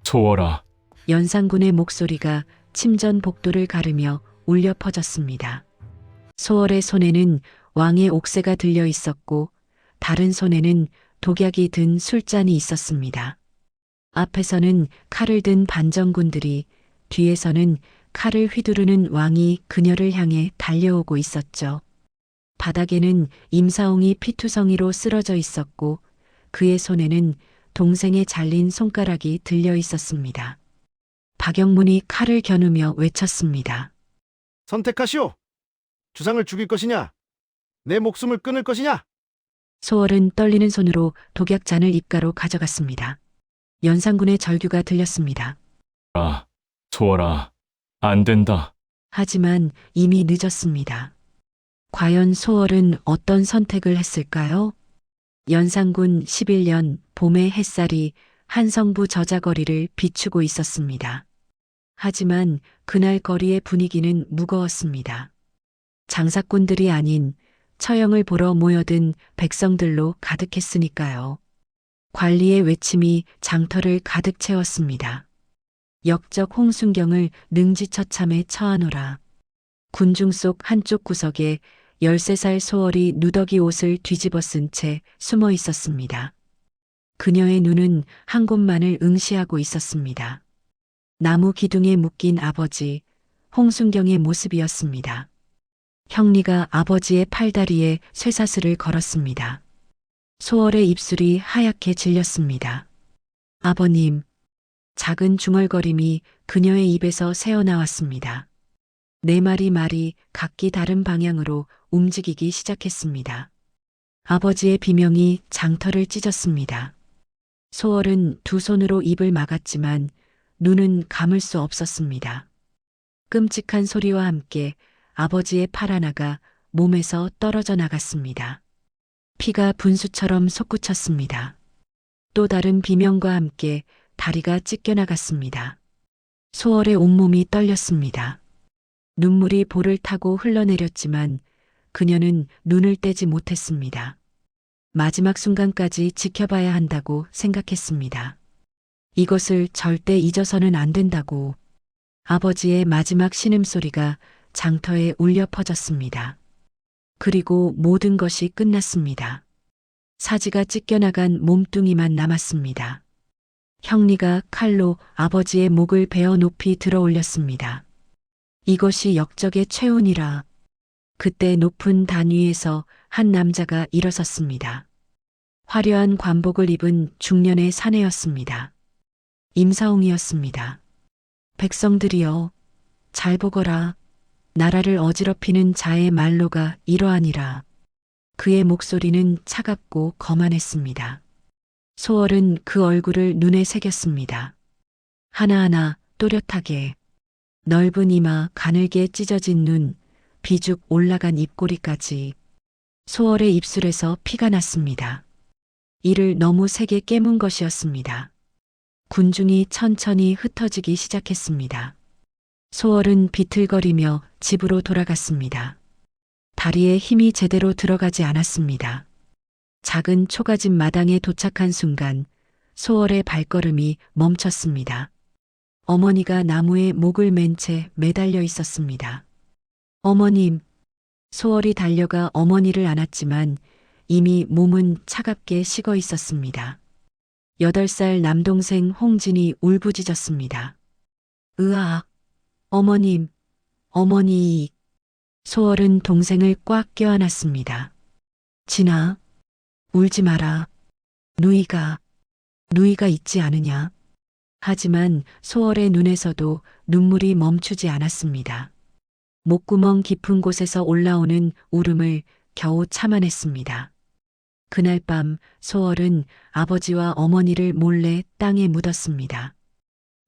소월아, 연산군의 목소리가 침전복도를 가르며 울려 퍼졌습니다. 소월의 손에는 왕의 옥새가 들려 있었고 다른 손에는 독약이 든 술잔이 있었습니다. 앞에서는 칼을 든 반정군들이, 뒤에서는 칼을 휘두르는 왕이 그녀를 향해 달려오고 있었죠. 바닥에는 임사홍이 피투성이로 쓰러져 있었고 그의 손에는 동생의 잘린 손가락이 들려 있었습니다. 박영문이 칼을 겨누며 외쳤습니다. 선택하시오. 주상을 죽일 것이냐? 내 목숨을 끊을 것이냐? 소월은 떨리는 손으로 독약잔을 입가로 가져갔습니다. 연산군의 절규가 들렸습니다. 소월아, 안 된다. 하지만 이미 늦었습니다. 과연 소월은 어떤 선택을 했을까요? 연산군 11년 봄의 햇살이 한성부 저자거리를 비추고 있었습니다. 하지만 그날 거리의 분위기는 무거웠습니다. 장사꾼들이 아닌 처형을 보러 모여든 백성들로 가득했으니까요. 관리의 외침이 장터를 가득 채웠습니다. 역적 홍순경을 능지처참에 처하노라. 군중 속 한쪽 구석에 13살 소월이 누더기 옷을 뒤집어 쓴 채 숨어 있었습니다. 그녀의 눈은 한 곳만을 응시하고 있었습니다. 나무 기둥에 묶인 아버지, 홍순경의 모습이었습니다. 형리가 아버지의 팔다리에 쇠사슬을 걸었습니다. 소월의 입술이 하얗게 질렸습니다. 아버님, 작은 중얼거림이 그녀의 입에서 새어나왔습니다. 네 마리 말이 각기 다른 방향으로 움직이기 시작했습니다. 아버지의 비명이 장터를 찢었습니다. 소월은 두 손으로 입을 막았지만 눈은 감을 수 없었습니다. 끔찍한 소리와 함께 아버지의 팔 하나가 몸에서 떨어져 나갔습니다. 피가 분수처럼 솟구쳤습니다. 또 다른 비명과 함께 다리가 찢겨나갔습니다. 소월의 온몸이 떨렸습니다. 눈물이 볼을 타고 흘러내렸지만 그녀는 눈을 떼지 못했습니다. 마지막 순간까지 지켜봐야 한다고 생각했습니다. 이것을 절대 잊어서는 안 된다고. 아버지의 마지막 신음소리가 장터에 울려 퍼졌습니다. 그리고 모든 것이 끝났습니다. 사지가 찢겨나간 몸뚱이만 남았습니다. 형리가 칼로 아버지의 목을 베어 높이 들어 올렸습니다. 이것이 역적의 최운이라. 그때 높은 단 위에서 한 남자가 일어섰습니다. 화려한 관복을 입은 중년의 사내였습니다. 임사홍이었습니다. 백성들이여, 잘 보거라. 나라를 어지럽히는 자의 말로가 이러하니라. 그의 목소리는 차갑고 거만했습니다. 소월은 그 얼굴을 눈에 새겼습니다. 하나하나 또렷하게, 넓은 이마, 가늘게 찢어진 눈, 비죽 올라간 입꼬리까지. 소월의 입술에서 피가 났습니다. 이를 너무 세게 깨문 것이었습니다. 군중이 천천히 흩어지기 시작했습니다. 소월은 비틀거리며 집으로 돌아갔습니다. 다리에 힘이 제대로 들어가지 않았습니다. 작은 초가집 마당에 도착한 순간 소월의 발걸음이 멈췄습니다. 어머니가 나무에 목을 맨 채 매달려 있었습니다. 어머님, 소월이 달려가 어머니를 안았지만 이미 몸은 차갑게 식어 있었습니다. 8살 남동생 홍진이 울부짖었습니다. 으악, 어머님, 어머니. 소월은 동생을 꽉 껴안았습니다. 진아, 울지 마라. 누이가 있지 않으냐. 하지만 소월의 눈에서도 눈물이 멈추지 않았습니다. 목구멍 깊은 곳에서 올라오는 울음을 겨우 참아냈습니다. 그날 밤 소월은 아버지와 어머니를 몰래 땅에 묻었습니다.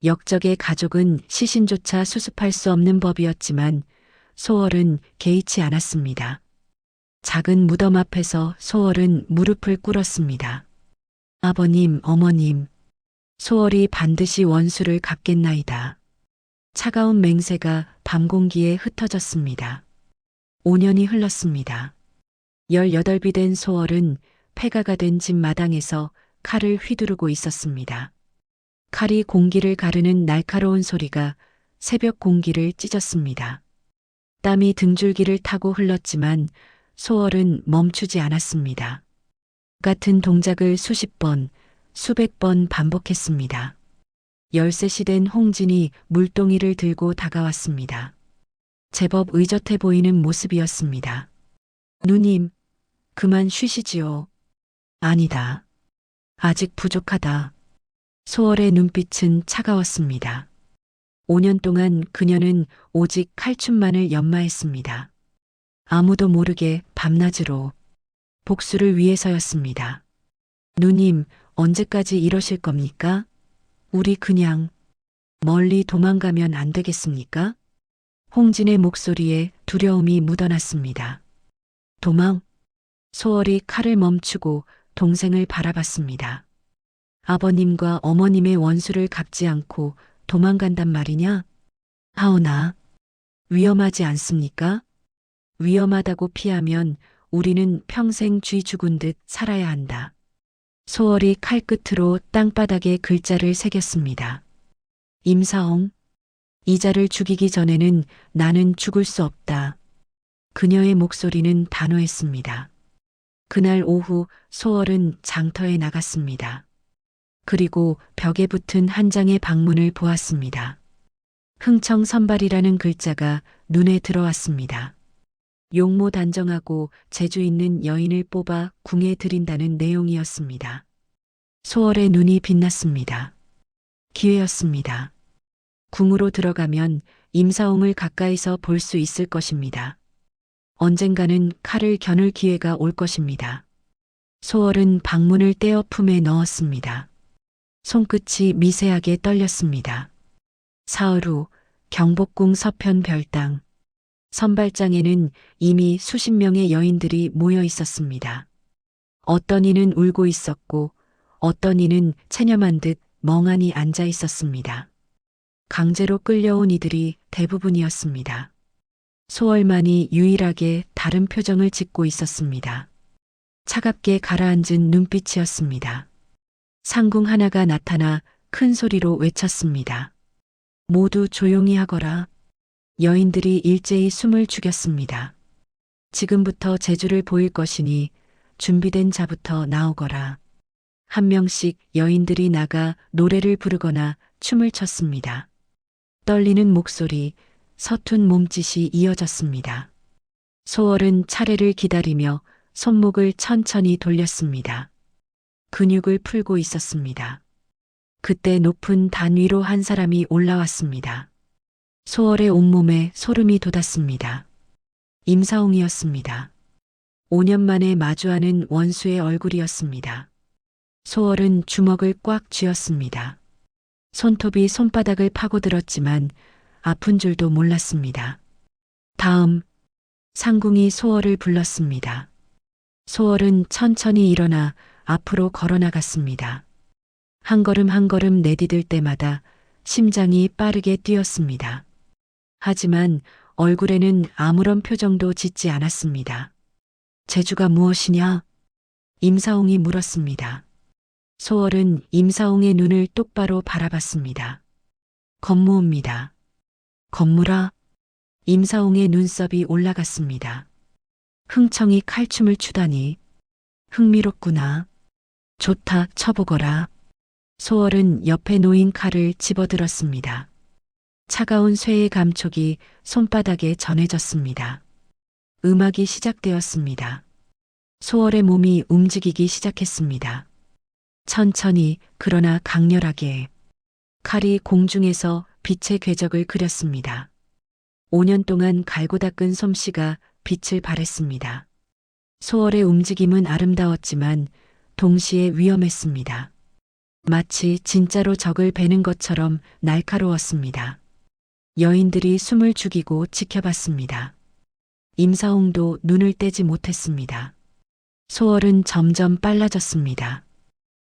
역적의 가족은 시신조차 수습할 수 없는 법이었지만 소월은 개의치 않았습니다. 작은 무덤 앞에서 소월은 무릎을 꿇었습니다. 아버님, 어머님, 소월이 반드시 원수를 갚겠나이다. 차가운 맹세가 밤 공기에 흩어졌습니다. 5년이 흘렀습니다. 18이 된 소월은 폐가가 된 집 마당에서 칼을 휘두르고 있었습니다. 칼이 공기를 가르는 날카로운 소리가 새벽 공기를 찢었습니다. 땀이 등줄기를 타고 흘렀지만 소월은 멈추지 않았습니다. 같은 동작을 수십 번, 수백 번 반복했습니다. 열셋이 된 홍진이 물동이를 들고 다가왔습니다. 제법 의젓해 보이는 모습이었습니다. 누님, 그만 쉬시지요. 아니다. 아직 부족하다. 소월의 눈빛은 차가웠습니다. 5년 동안 그녀는 오직 칼춤만을 연마했습니다. 아무도 모르게 밤낮으로 복수를 위해서였습니다. 누님, 언제까지 이러실 겁니까? 우리 그냥 멀리 도망가면 안 되겠습니까? 홍진의 목소리에 두려움이 묻어났습니다. 도망? 소월이 칼을 멈추고 동생을 바라봤습니다. 아버님과 어머님의 원수를 갚지 않고 도망간단 말이냐? 하오나, 위험하지 않습니까? 위험하다고 피하면 우리는 평생 쥐 죽은 듯 살아야 한다. 소월이 칼끝으로 땅바닥에 글자를 새겼습니다. 임사홍, 이자를 죽이기 전에는 나는 죽을 수 없다. 그녀의 목소리는 단호했습니다. 그날 오후 소월은 장터에 나갔습니다. 그리고 벽에 붙은 한 장의 방문을 보았습니다. 흥청선발이라는 글자가 눈에 들어왔습니다. 용모 단정하고 재주 있는 여인을 뽑아 궁에 들인다는 내용이었습니다. 소월의 눈이 빛났습니다. 기회였습니다. 궁으로 들어가면 임사홍을 가까이서 볼 수 있을 것입니다. 언젠가는 칼을 겨눌 기회가 올 것입니다. 소월은 방문을 떼어 품에 넣었습니다. 손끝이 미세하게 떨렸습니다. 사흘 후 경복궁 서편 별당. 선발장에는 이미 수십 명의 여인들이 모여 있었습니다. 어떤 이는 울고 있었고 어떤 이는 체념한 듯 멍하니 앉아 있었습니다. 강제로 끌려온 이들이 대부분이었습니다. 소월만이 유일하게 다른 표정을 짓고 있었습니다. 차갑게 가라앉은 눈빛이었습니다. 상궁 하나가 나타나 큰 소리로 외쳤습니다. 모두 조용히 하거라. 여인들이 일제히 숨을 죽였습니다. 지금부터 재주를 보일 것이니 준비된 자부터 나오거라. 한 명씩 여인들이 나가 노래를 부르거나 춤을 췄습니다. 떨리는 목소리, 서툰 몸짓이 이어졌습니다. 소월은 차례를 기다리며 손목을 천천히 돌렸습니다. 근육을 풀고 있었습니다. 그때 높은 단 위로 한 사람이 올라왔습니다. 소월의 온몸에 소름이 돋았습니다. 임사홍이었습니다. 5년 만에 마주하는 원수의 얼굴이었습니다. 소월은 주먹을 꽉 쥐었습니다. 손톱이 손바닥을 파고들었지만 아픈 줄도 몰랐습니다. 다음, 상궁이 소월을 불렀습니다. 소월은 천천히 일어나 앞으로 걸어나갔습니다. 한 걸음 한 걸음 내디딜 때마다 심장이 빠르게 뛰었습니다. 하지만 얼굴에는 아무런 표정도 짓지 않았습니다. 재주가 무엇이냐? 임사홍이 물었습니다. 소월은 임사홍의 눈을 똑바로 바라봤습니다. 건무입니다. 건무라? 임사홍의 눈썹이 올라갔습니다. 흥청이 칼춤을 추다니. 흥미롭구나. 좋다, 쳐보거라. 소월은 옆에 놓인 칼을 집어들었습니다. 차가운 쇠의 감촉이 손바닥에 전해졌습니다. 음악이 시작되었습니다. 소월의 몸이 움직이기 시작했습니다. 천천히 그러나 강렬하게 칼이 공중에서 빛의 궤적을 그렸습니다. 5년 동안 갈고 닦은 솜씨가 빛을 발했습니다. 소월의 움직임은 아름다웠지만 동시에 위험했습니다. 마치 진짜로 적을 베는 것처럼 날카로웠습니다. 여인들이 숨을 죽이고 지켜봤습니다. 임사홍도 눈을 떼지 못했습니다. 소월은 점점 빨라졌습니다.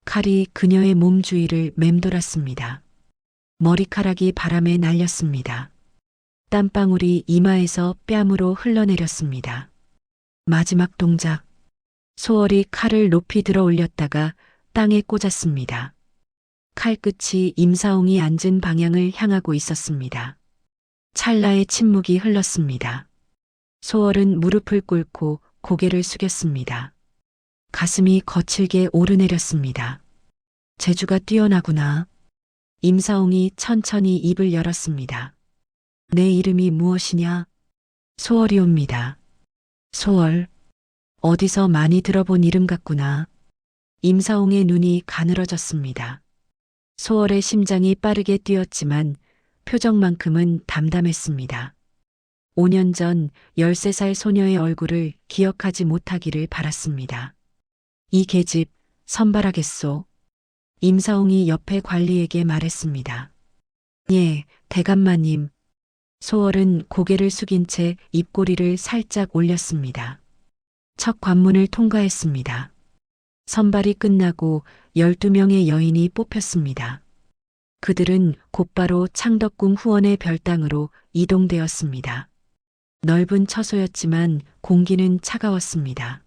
칼이 그녀의 몸 주위를 맴돌았습니다. 머리카락이 바람에 날렸습니다. 땀방울이 이마에서 뺨으로 흘러내렸습니다. 마지막 동작. 소월이 칼을 높이 들어 올렸다가 땅에 꽂았습니다. 칼끝이 임사홍이 앉은 방향을 향하고 있었습니다. 찰나의 침묵이 흘렀습니다. 소월은 무릎을 꿇고 고개를 숙였습니다. 가슴이 거칠게 오르내렸습니다. 재주가 뛰어나구나. 임사홍이 천천히 입을 열었습니다. 내 이름이 무엇이냐? 소월이옵니다. 소월. 어디서 많이 들어본 이름 같구나. 임사홍의 눈이 가늘어졌습니다. 소월의 심장이 빠르게 뛰었지만 표정만큼은 담담했습니다. 5년 전 13살 소녀의 얼굴을 기억하지 못하기를 바랐습니다. 이 계집 선발하겠소. 임사홍이 옆에 관리에게 말했습니다. 예, 대감마님. 소월은 고개를 숙인 채 입꼬리를 살짝 올렸습니다. 첫 관문을 통과했습니다. 선발이 끝나고 12명의 여인이 뽑혔습니다. 그들은 곧바로 창덕궁 후원의 별당으로 이동되었습니다. 넓은 처소였지만 공기는 차가웠습니다.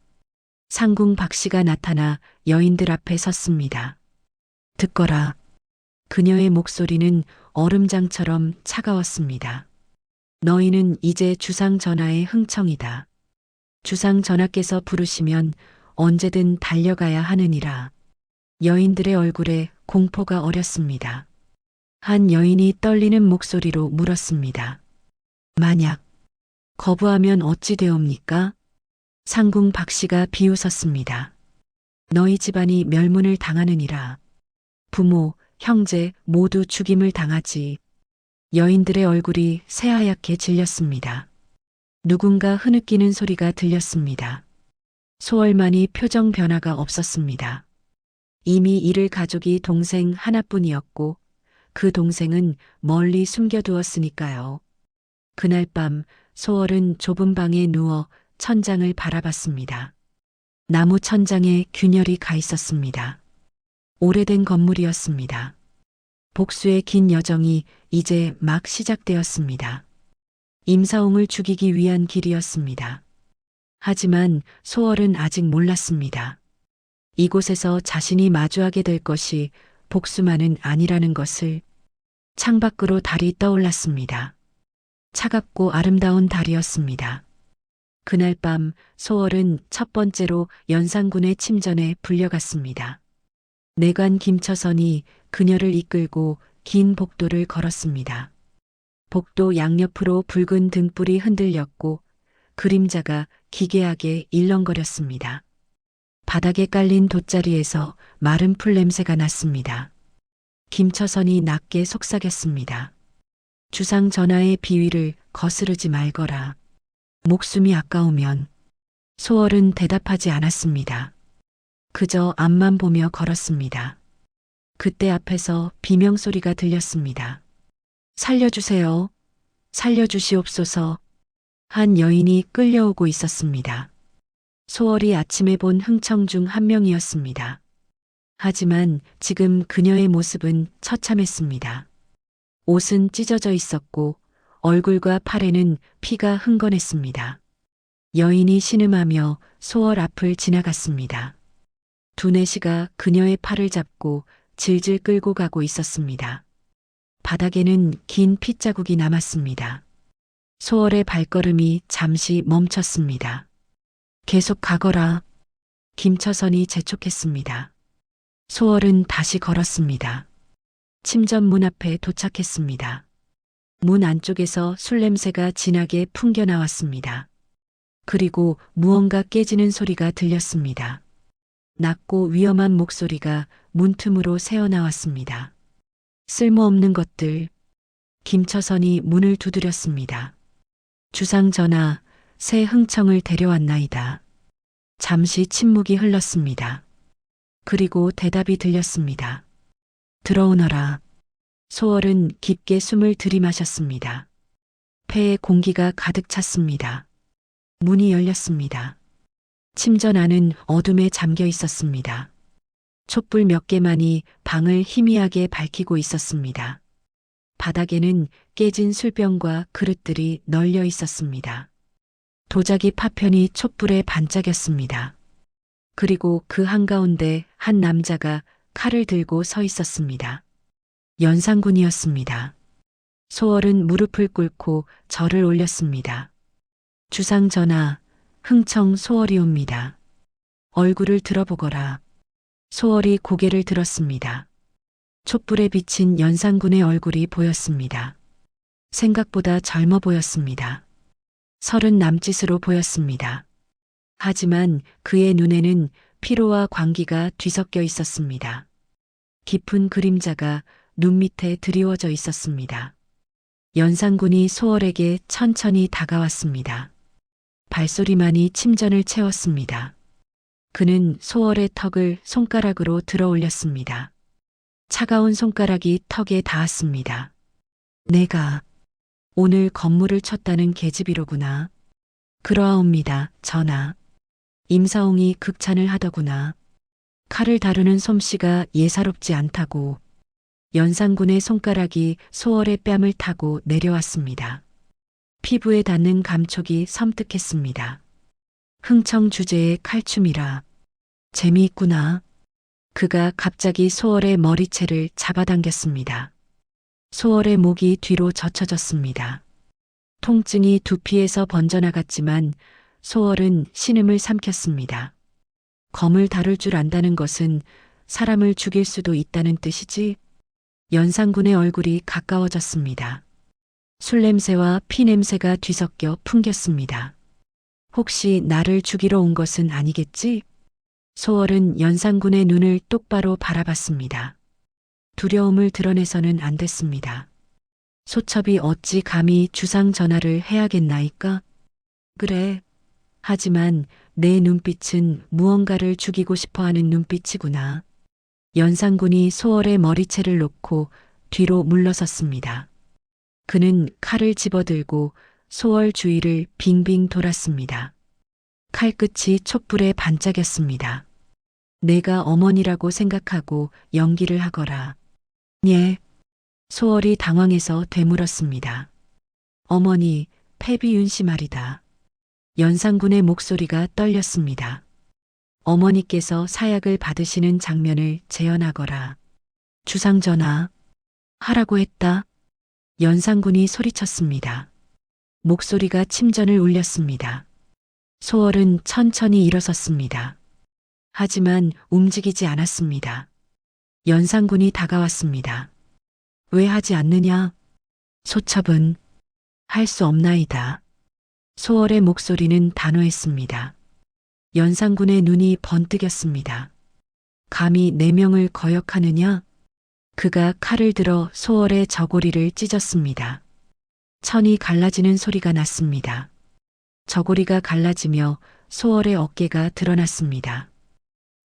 상궁 박씨가 나타나 여인들 앞에 섰습니다. 듣거라. 그녀의 목소리는 얼음장처럼 차가웠습니다. 너희는 이제 주상 전하의 흥청이다. 주상 전하께서 부르시면 언제든 달려가야 하느니라. 여인들의 얼굴에 공포가 어렸습니다. 한 여인이 떨리는 목소리로 물었습니다. 만약 거부하면 어찌 되옵니까? 상궁 박씨가 비웃었습니다. 너희 집안이 멸문을 당하느니라. 부모, 형제 모두 죽임을 당하지. 여인들의 얼굴이 새하얗게 질렸습니다. 누군가 흐느끼는 소리가 들렸습니다. 소월만이 표정 변화가 없었습니다. 이미 잃을 가족이 동생 하나뿐이었고 그 동생은 멀리 숨겨두었으니까요. 그날 밤 소월은 좁은 방에 누워 천장을 바라봤습니다. 나무 천장에 균열이 가 있었습니다. 오래된 건물이었습니다. 복수의 긴 여정이 이제 막 시작되었습니다. 임사홍을 죽이기 위한 길이었습니다. 하지만 소월은 아직 몰랐습니다. 이곳에서 자신이 마주하게 될 것이 복수만은 아니라는 것을. 창밖으로 달이 떠올랐습니다. 차갑고 아름다운 달이었습니다. 그날 밤 소월은 첫 번째로 연산군의 침전에 불려갔습니다. 내관 김처선이 그녀를 이끌고 긴 복도를 걸었습니다. 복도 양옆으로 붉은 등불이 흔들렸고 그림자가 기괴하게 일렁거렸습니다. 바닥에 깔린 돗자리에서 마른 풀 냄새가 났습니다. 김처선이 낮게 속삭였습니다. 주상 전하의 비위를 거스르지 말거라. 목숨이 아까우면. 소월은 대답하지 않았습니다. 그저 앞만 보며 걸었습니다. 그때 앞에서 비명소리가 들렸습니다. 살려주세요. 살려주시옵소서. 한 여인이 끌려오고 있었습니다. 소월이 아침에 본 흥청 중 한 명이었습니다. 하지만 지금 그녀의 모습은 처참했습니다. 옷은 찢어져 있었고 얼굴과 팔에는 피가 흥건했습니다. 여인이 신음하며 소월 앞을 지나갔습니다. 두뇌시가 그녀의 팔을 잡고 질질 끌고 가고 있었습니다. 바닥에는 긴 핏자국이 남았습니다. 소월의 발걸음이 잠시 멈췄습니다. 계속 가거라. 김처선이 재촉했습니다. 소월은 다시 걸었습니다. 침전 문 앞에 도착했습니다. 문 안쪽에서 술 냄새가 진하게 풍겨 나왔습니다. 그리고 무언가 깨지는 소리가 들렸습니다. 낮고 위험한 목소리가 문틈으로 새어나왔습니다. 쓸모없는 것들. 김처선이 문을 두드렸습니다. 주상 전하, 새 흥청을 데려왔나이다. 잠시 침묵이 흘렀습니다. 그리고 대답이 들렸습니다. 들어오너라. 소월은 깊게 숨을 들이마셨습니다. 폐에 공기가 가득 찼습니다. 문이 열렸습니다. 침전 안은 어둠에 잠겨 있었습니다. 촛불 몇 개만이 방을 희미하게 밝히고 있었습니다. 바닥에는 깨진 술병과 그릇들이 널려 있었습니다. 도자기 파편이 촛불에 반짝였습니다. 그리고 그 한가운데 한 남자가 칼을 들고 서 있었습니다. 연산군이었습니다. 소월은 무릎을 꿇고 절을 올렸습니다. 주상 전하, 흥청 소월이옵니다. 얼굴을 들어보거라. 소월이 고개를 들었습니다. 촛불에 비친 연산군의 얼굴이 보였습니다. 생각보다 젊어 보였습니다. 30 남짓으로 보였습니다. 하지만 그의 눈에는 피로와 광기가 뒤섞여 있었습니다. 깊은 그림자가 눈 밑에 드리워져 있었습니다. 연산군이 소월에게 천천히 다가왔습니다. 발소리만이 침전을 채웠습니다. 그는 소월의 턱을 손가락으로 들어 올렸습니다. 차가운 손가락이 턱에 닿았습니다. 내가 오늘 건물을 쳤다는 계집이로구나. 그러하옵니다, 전하. 임사옹이 극찬을 하더구나. 칼을 다루는 솜씨가 예사롭지 않다고. 연산군의 손가락이 소월의 뺨을 타고 내려왔습니다. 피부에 닿는 감촉이 섬뜩했습니다. 흥청 주제의 칼춤이라. 재미있구나. 그가 갑자기 소월의 머리채를 잡아당겼습니다. 소월의 목이 뒤로 젖혀졌습니다. 통증이 두피에서 번져나갔지만 소월은 신음을 삼켰습니다. 검을 다룰 줄 안다는 것은 사람을 죽일 수도 있다는 뜻이지? 연산군의 얼굴이 가까워졌습니다. 술 냄새와 피 냄새가 뒤섞여 풍겼습니다. 혹시 나를 죽이러 온 것은 아니겠지? 소월은 연산군의 눈을 똑바로 바라봤습니다. 두려움을 드러내서는 안 됐습니다. 소첩이 어찌 감히 주상 전하를 해야겠나이까? 그래. 하지만 내 눈빛은 무언가를 죽이고 싶어하는 눈빛이구나. 연산군이 소월의 머리채를 놓고 뒤로 물러섰습니다. 그는 칼을 집어들고 소월 주위를 빙빙 돌았습니다. 칼끝이 촛불에 반짝였습니다. 내가 어머니라고 생각하고 연기를 하거라. 예. 소월이 당황해서 되물었습니다. 어머니, 패비윤 씨 말이다. 연산군의 목소리가 떨렸습니다. 어머니께서 사약을 받으시는 장면을 재현하거라. 주상전하, 하라고 했다. 연산군이 소리쳤습니다. 목소리가 침전을 울렸습니다. 소월은 천천히 일어섰습니다. 하지만 움직이지 않았습니다. 연산군이 다가왔습니다. 왜 하지 않느냐? 소첩은 할 수 없나이다. 소월의 목소리는 단호했습니다. 연산군의 눈이 번뜩였습니다. 감히 내 명을 거역하느냐? 그가 칼을 들어 소월의 저고리를 찢었습니다. 천이 갈라지는 소리가 났습니다. 저고리가 갈라지며 소월의 어깨가 드러났습니다.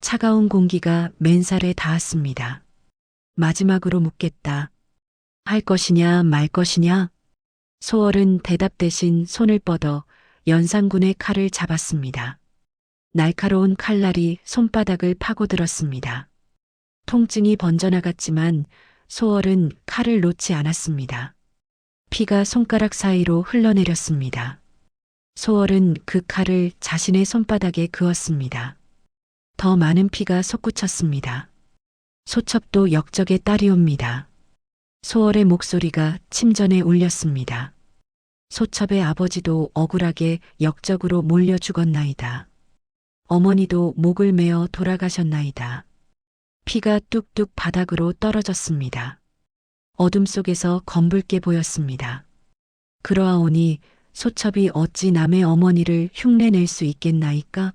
차가운 공기가 맨살에 닿았습니다. 마지막으로 묻겠다. 할 것이냐 말 것이냐? 소월은 대답 대신 손을 뻗어 연산군의 칼을 잡았습니다. 날카로운 칼날이 손바닥을 파고들었습니다. 통증이 번져나갔지만 소월은 칼을 놓지 않았습니다. 피가 손가락 사이로 흘러내렸습니다. 소월은 그 칼을 자신의 손바닥에 그었습니다. 더 많은 피가 솟구쳤습니다. 소첩도 역적의 딸이옵니다. 소월의 목소리가 침전에 울렸습니다. 소첩의 아버지도 억울하게 역적으로 몰려 죽었나이다. 어머니도 목을 메어 돌아가셨나이다. 피가 뚝뚝 바닥으로 떨어졌습니다. 어둠 속에서 검붉게 보였습니다. 그러하오니 소첩이 어찌 남의 어머니를 흉내낼 수 있겠나이까?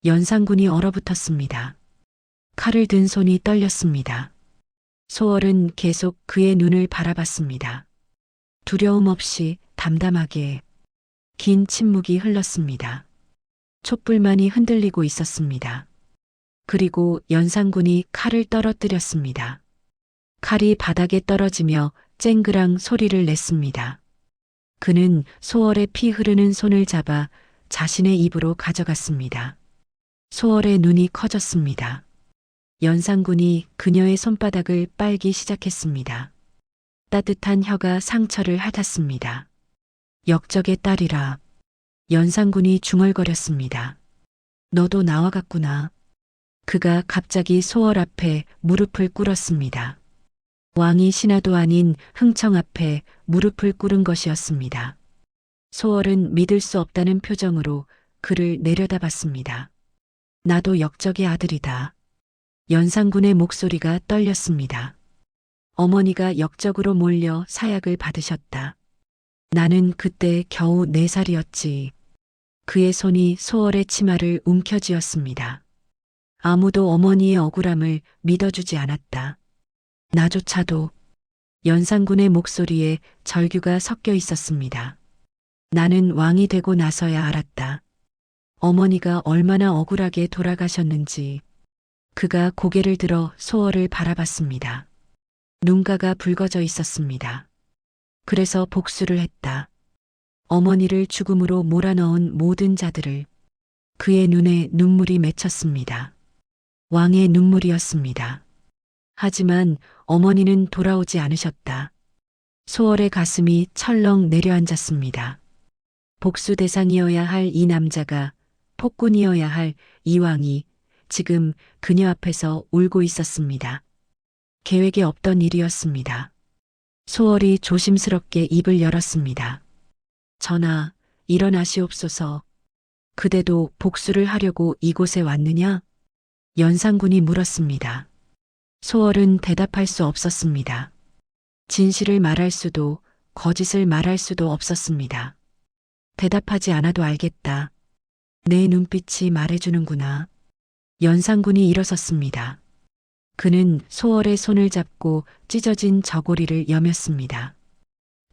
연산군이 얼어붙었습니다. 칼을 든 손이 떨렸습니다. 소월은 계속 그의 눈을 바라봤습니다. 두려움 없이 담담하게. 긴 침묵이 흘렀습니다. 촛불만이 흔들리고 있었습니다. 그리고 연산군이 칼을 떨어뜨렸습니다. 칼이 바닥에 떨어지며 쨍그랑 소리를 냈습니다. 그는 소월의 피 흐르는 손을 잡아 자신의 입으로 가져갔습니다. 소월의 눈이 커졌습니다. 연산군이 그녀의 손바닥을 빨기 시작했습니다. 따뜻한 혀가 상처를 핥았습니다. 역적의 딸이라. 연산군이 중얼거렸습니다. 너도 나와 같구나. 그가 갑자기 소월 앞에 무릎을 꿇었습니다. 왕이 신하도 아닌 흥청 앞에 무릎을 꿇은 것이었습니다. 소월은 믿을 수 없다는 표정으로 그를 내려다봤습니다. 나도 역적의 아들이다. 연산군의 목소리가 떨렸습니다. 어머니가 역적으로 몰려 사약을 받으셨다. 나는 그때 겨우 4살이었지. 그의 손이 소월의 치마를 움켜쥐었습니다. 아무도 어머니의 억울함을 믿어주지 않았다. 나조차도. 연산군의 목소리에 절규가 섞여 있었습니다. 나는 왕이 되고 나서야 알았다. 어머니가 얼마나 억울하게 돌아가셨는지. 그가 고개를 들어 소월을 바라봤습니다. 눈가가 붉어져 있었습니다. 그래서 복수를 했다. 어머니를 죽음으로 몰아넣은 모든 자들을. 그의 눈에 눈물이 맺혔습니다. 왕의 눈물이었습니다. 하지만 어머니는 돌아오지 않으셨다. 소월의 가슴이 철렁 내려앉았습니다. 복수 대상이어야 할 이 남자가, 폭군이어야 할 이 왕이 지금 그녀 앞에서 울고 있었습니다. 계획에 없던 일이었습니다. 소월이 조심스럽게 입을 열었습니다. 전하, 일어나시옵소서. 그대도 복수를 하려고 이곳에 왔느냐? 연산군이 물었습니다. 소월은 대답할 수 없었습니다. 진실을 말할 수도 거짓을 말할 수도 없었습니다. 대답하지 않아도 알겠다. 내 눈빛이 말해주는구나. 연산군이 일어섰습니다. 그는 소월의 손을 잡고 찢어진 저고리를 여몄습니다.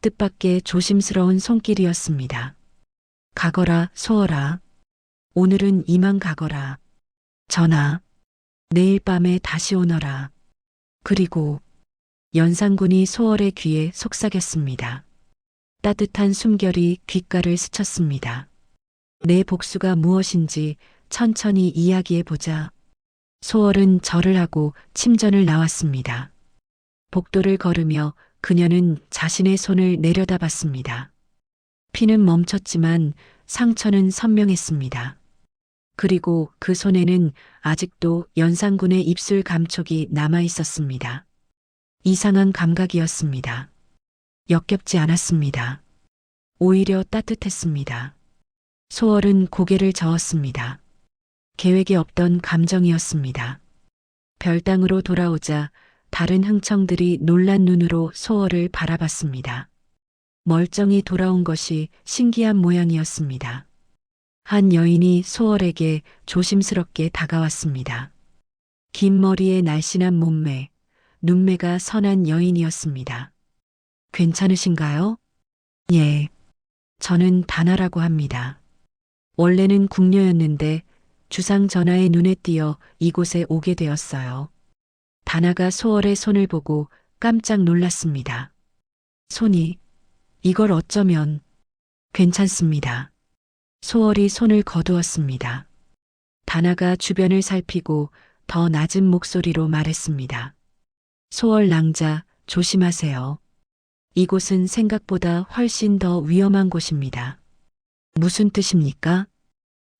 뜻밖의 조심스러운 손길이었습니다. 가거라, 소월아. 오늘은 이만 가거라. 전하, 내일 밤에 다시 오너라. 그리고 연산군이 소월의 귀에 속삭였습니다. 따뜻한 숨결이 귓가를 스쳤습니다. 내 복수가 무엇인지 천천히 이야기해보자. 소월은 절을 하고 침전을 나왔습니다. 복도를 걸으며 그녀는 자신의 손을 내려다봤습니다. 피는 멈췄지만 상처는 선명했습니다. 그리고 그 손에는 아직도 연산군의 입술 감촉이 남아 있었습니다. 이상한 감각이었습니다. 역겹지 않았습니다. 오히려 따뜻했습니다. 소월은 고개를 저었습니다. 계획에 없던 감정이었습니다. 별당으로 돌아오자 다른 흥청들이 놀란 눈으로 소월을 바라봤습니다. 멀쩡히 돌아온 것이 신기한 모양이었습니다. 한 여인이 소월에게 조심스럽게 다가왔습니다. 긴 머리에 날씬한 몸매, 눈매가 선한 여인이었습니다. 괜찮으신가요? 예. 저는 다나라고 합니다. 원래는 궁녀였는데 주상 전하의 눈에 띄어 이곳에 오게 되었어요. 다나가 소월의 손을 보고 깜짝 놀랐습니다. 손이, 이걸 어쩌면. 괜찮습니다. 소월이 손을 거두었습니다. 다나가 주변을 살피고 더 낮은 목소리로 말했습니다. 소월 낭자, 조심하세요. 이곳은 생각보다 훨씬 더 위험한 곳입니다. 무슨 뜻입니까?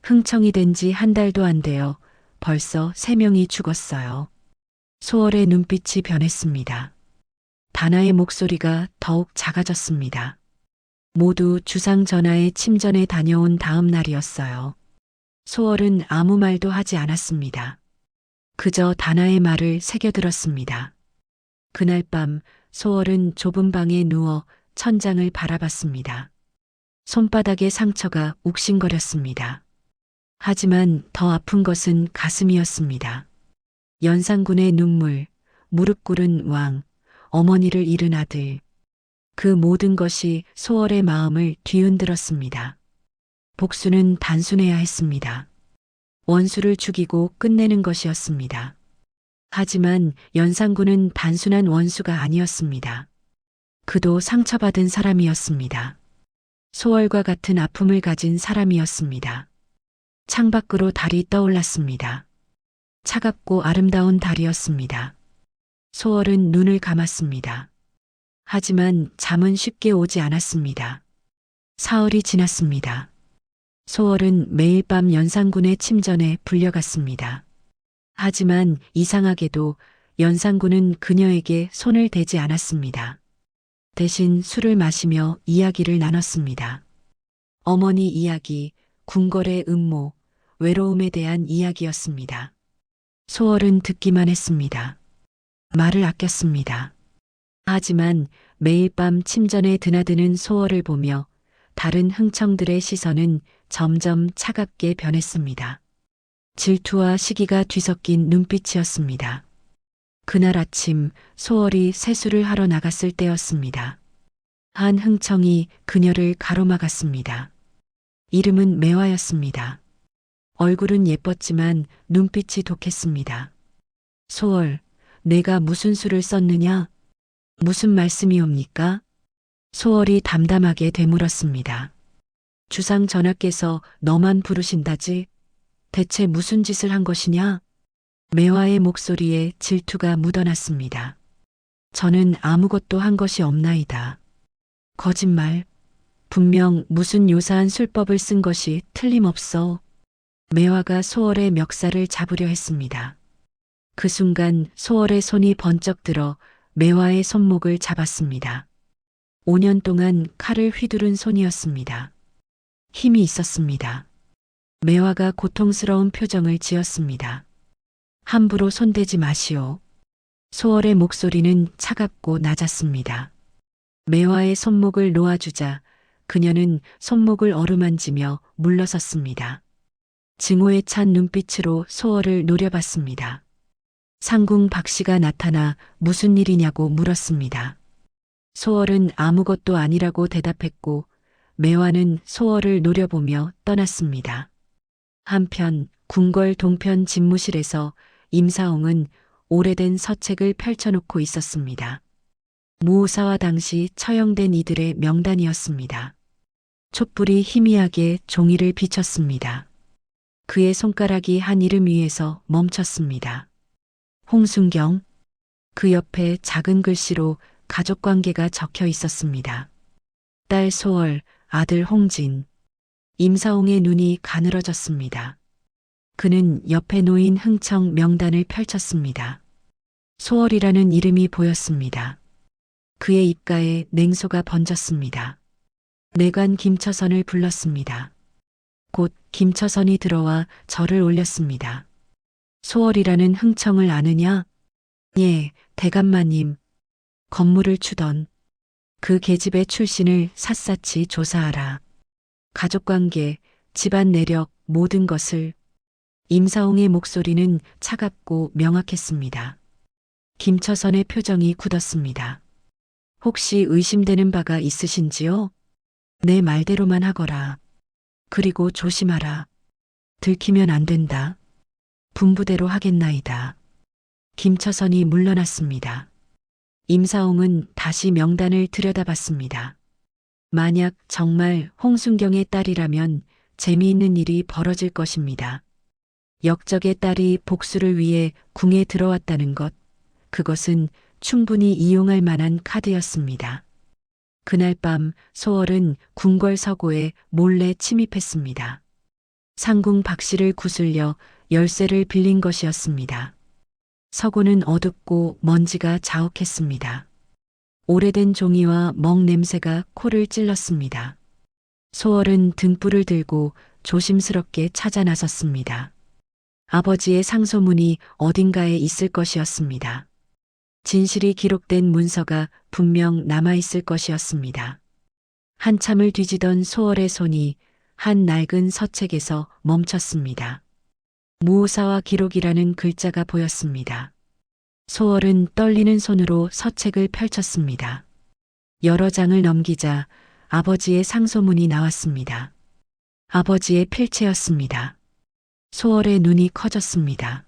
흥청이 된 지 한 달도 안 되어 벌써 3명이 죽었어요. 소월의 눈빛이 변했습니다. 다나의 목소리가 더욱 작아졌습니다. 모두 주상 전하의 침전에 다녀온 다음 날이었어요. 소월은 아무 말도 하지 않았습니다. 그저 다나의 말을 새겨들었습니다. 그날 밤 소월은 좁은 방에 누워 천장을 바라봤습니다. 손바닥에 상처가 욱신거렸습니다. 하지만 더 아픈 것은 가슴이었습니다. 연산군의 눈물, 무릎 꿇은 왕, 어머니를 잃은 아들. 그 모든 것이 소월의 마음을 뒤흔들었습니다. 복수는 단순해야 했습니다. 원수를 죽이고 끝내는 것이었습니다. 하지만 연산군은 단순한 원수가 아니었습니다. 그도 상처받은 사람이었습니다. 소월과 같은 아픔을 가진 사람이었습니다. 창밖으로 달이 떠올랐습니다. 차갑고 아름다운 달이었습니다. 소월은 눈을 감았습니다. 하지만 잠은 쉽게 오지 않았습니다. 사흘이 지났습니다. 소월은 매일 밤 연산군의 침전에 불려갔습니다. 하지만 이상하게도 연산군은 그녀에게 손을 대지 않았습니다. 대신 술을 마시며 이야기를 나눴습니다. 어머니 이야기, 궁궐의 음모, 외로움에 대한 이야기였습니다. 소월은 듣기만 했습니다. 말을 아꼈습니다. 하지만 매일 밤 침전에 드나드는 소월을 보며 다른 흥청들의 시선은 점점 차갑게 변했습니다. 질투와 시기가 뒤섞인 눈빛이었습니다. 그날 아침 소월이 세수를 하러 나갔을 때였습니다. 한 흥청이 그녀를 가로막았습니다. 이름은 매화였습니다. 얼굴은 예뻤지만 눈빛이 독했습니다. 소월, 내가 무슨 수를 썼느냐? 무슨 말씀이옵니까? 소월이 담담하게 되물었습니다. 주상 전하께서 너만 부르신다지? 대체 무슨 짓을 한 것이냐? 매화의 목소리에 질투가 묻어났습니다. 저는 아무것도 한 것이 없나이다. 거짓말. 분명 무슨 요사한 술법을 쓴 것이 틀림없어. 매화가 소월의 멱살을 잡으려 했습니다. 그 순간 소월의 손이 번쩍 들어 매화의 손목을 잡았습니다. 5년 동안 칼을 휘두른 손이었습니다. 힘이 있었습니다. 매화가 고통스러운 표정을 지었습니다. 함부로 손대지 마시오. 소월의 목소리는 차갑고 낮았습니다. 매화의 손목을 놓아주자 그녀는 손목을 어루만지며 물러섰습니다. 증오에 찬 눈빛으로 소월을 노려봤습니다. 상궁 박씨가 나타나 무슨 일이냐고 물었습니다. 소월은 아무것도 아니라고 대답했고 매화는 소월을 노려보며 떠났습니다. 한편 궁궐 동편 집무실에서 임사홍은 오래된 서책을 펼쳐놓고 있었습니다. 무오사와 당시 처형된 이들의 명단이었습니다. 촛불이 희미하게 종이를 비쳤습니다. 그의 손가락이 한 이름 위에서 멈췄습니다. 홍순경. 그 옆에 작은 글씨로 가족관계가 적혀 있었습니다. 딸 소월, 아들 홍진. 임사홍의 눈이 가늘어졌습니다. 그는 옆에 놓인 흥청 명단을 펼쳤습니다. 소월이라는 이름이 보였습니다. 그의 입가에 냉소가 번졌습니다. 내관 김처선을 불렀습니다. 곧 김처선이 들어와 절을 올렸습니다. 소월이라는 흥청을 아느냐? 예, 대감마님. 건물을 추던 그 계집의 출신을 샅샅이 조사하라. 가족관계, 집안 내력, 모든 것을. 임사홍의 목소리는 차갑고 명확했습니다. 김처선의 표정이 굳었습니다. 혹시 의심되는 바가 있으신지요? 내 말대로만 하거라. 그리고 조심하라. 들키면 안 된다. 분부대로 하겠나이다. 김처선이 물러났습니다. 임사홍은 다시 명단을 들여다봤습니다. 만약 정말 홍순경의 딸이라면 재미있는 일이 벌어질 것입니다. 역적의 딸이 복수를 위해 궁에 들어왔다는 것, 그것은 충분히 이용할 만한 카드였습니다. 그날 밤 소월은 궁궐 서고에 몰래 침입했습니다. 상궁 박씨를 구슬려 열쇠를 빌린 것이었습니다. 서고는 어둡고 먼지가 자욱했습니다. 오래된 종이와 멍 냄새가 코를 찔렀습니다. 소월은 등불을 들고 조심스럽게 찾아 나섰습니다. 아버지의 상소문이 어딘가에 있을 것이었습니다. 진실이 기록된 문서가 분명 남아있을 것이었습니다. 한참을 뒤지던 소월의 손이 한 낡은 서책에서 멈췄습니다. 무오사와 기록이라는 글자가 보였습니다. 소월은 떨리는 손으로 서책을 펼쳤습니다. 여러 장을 넘기자 아버지의 상소문이 나왔습니다. 아버지의 필체였습니다. 소월의 눈이 커졌습니다.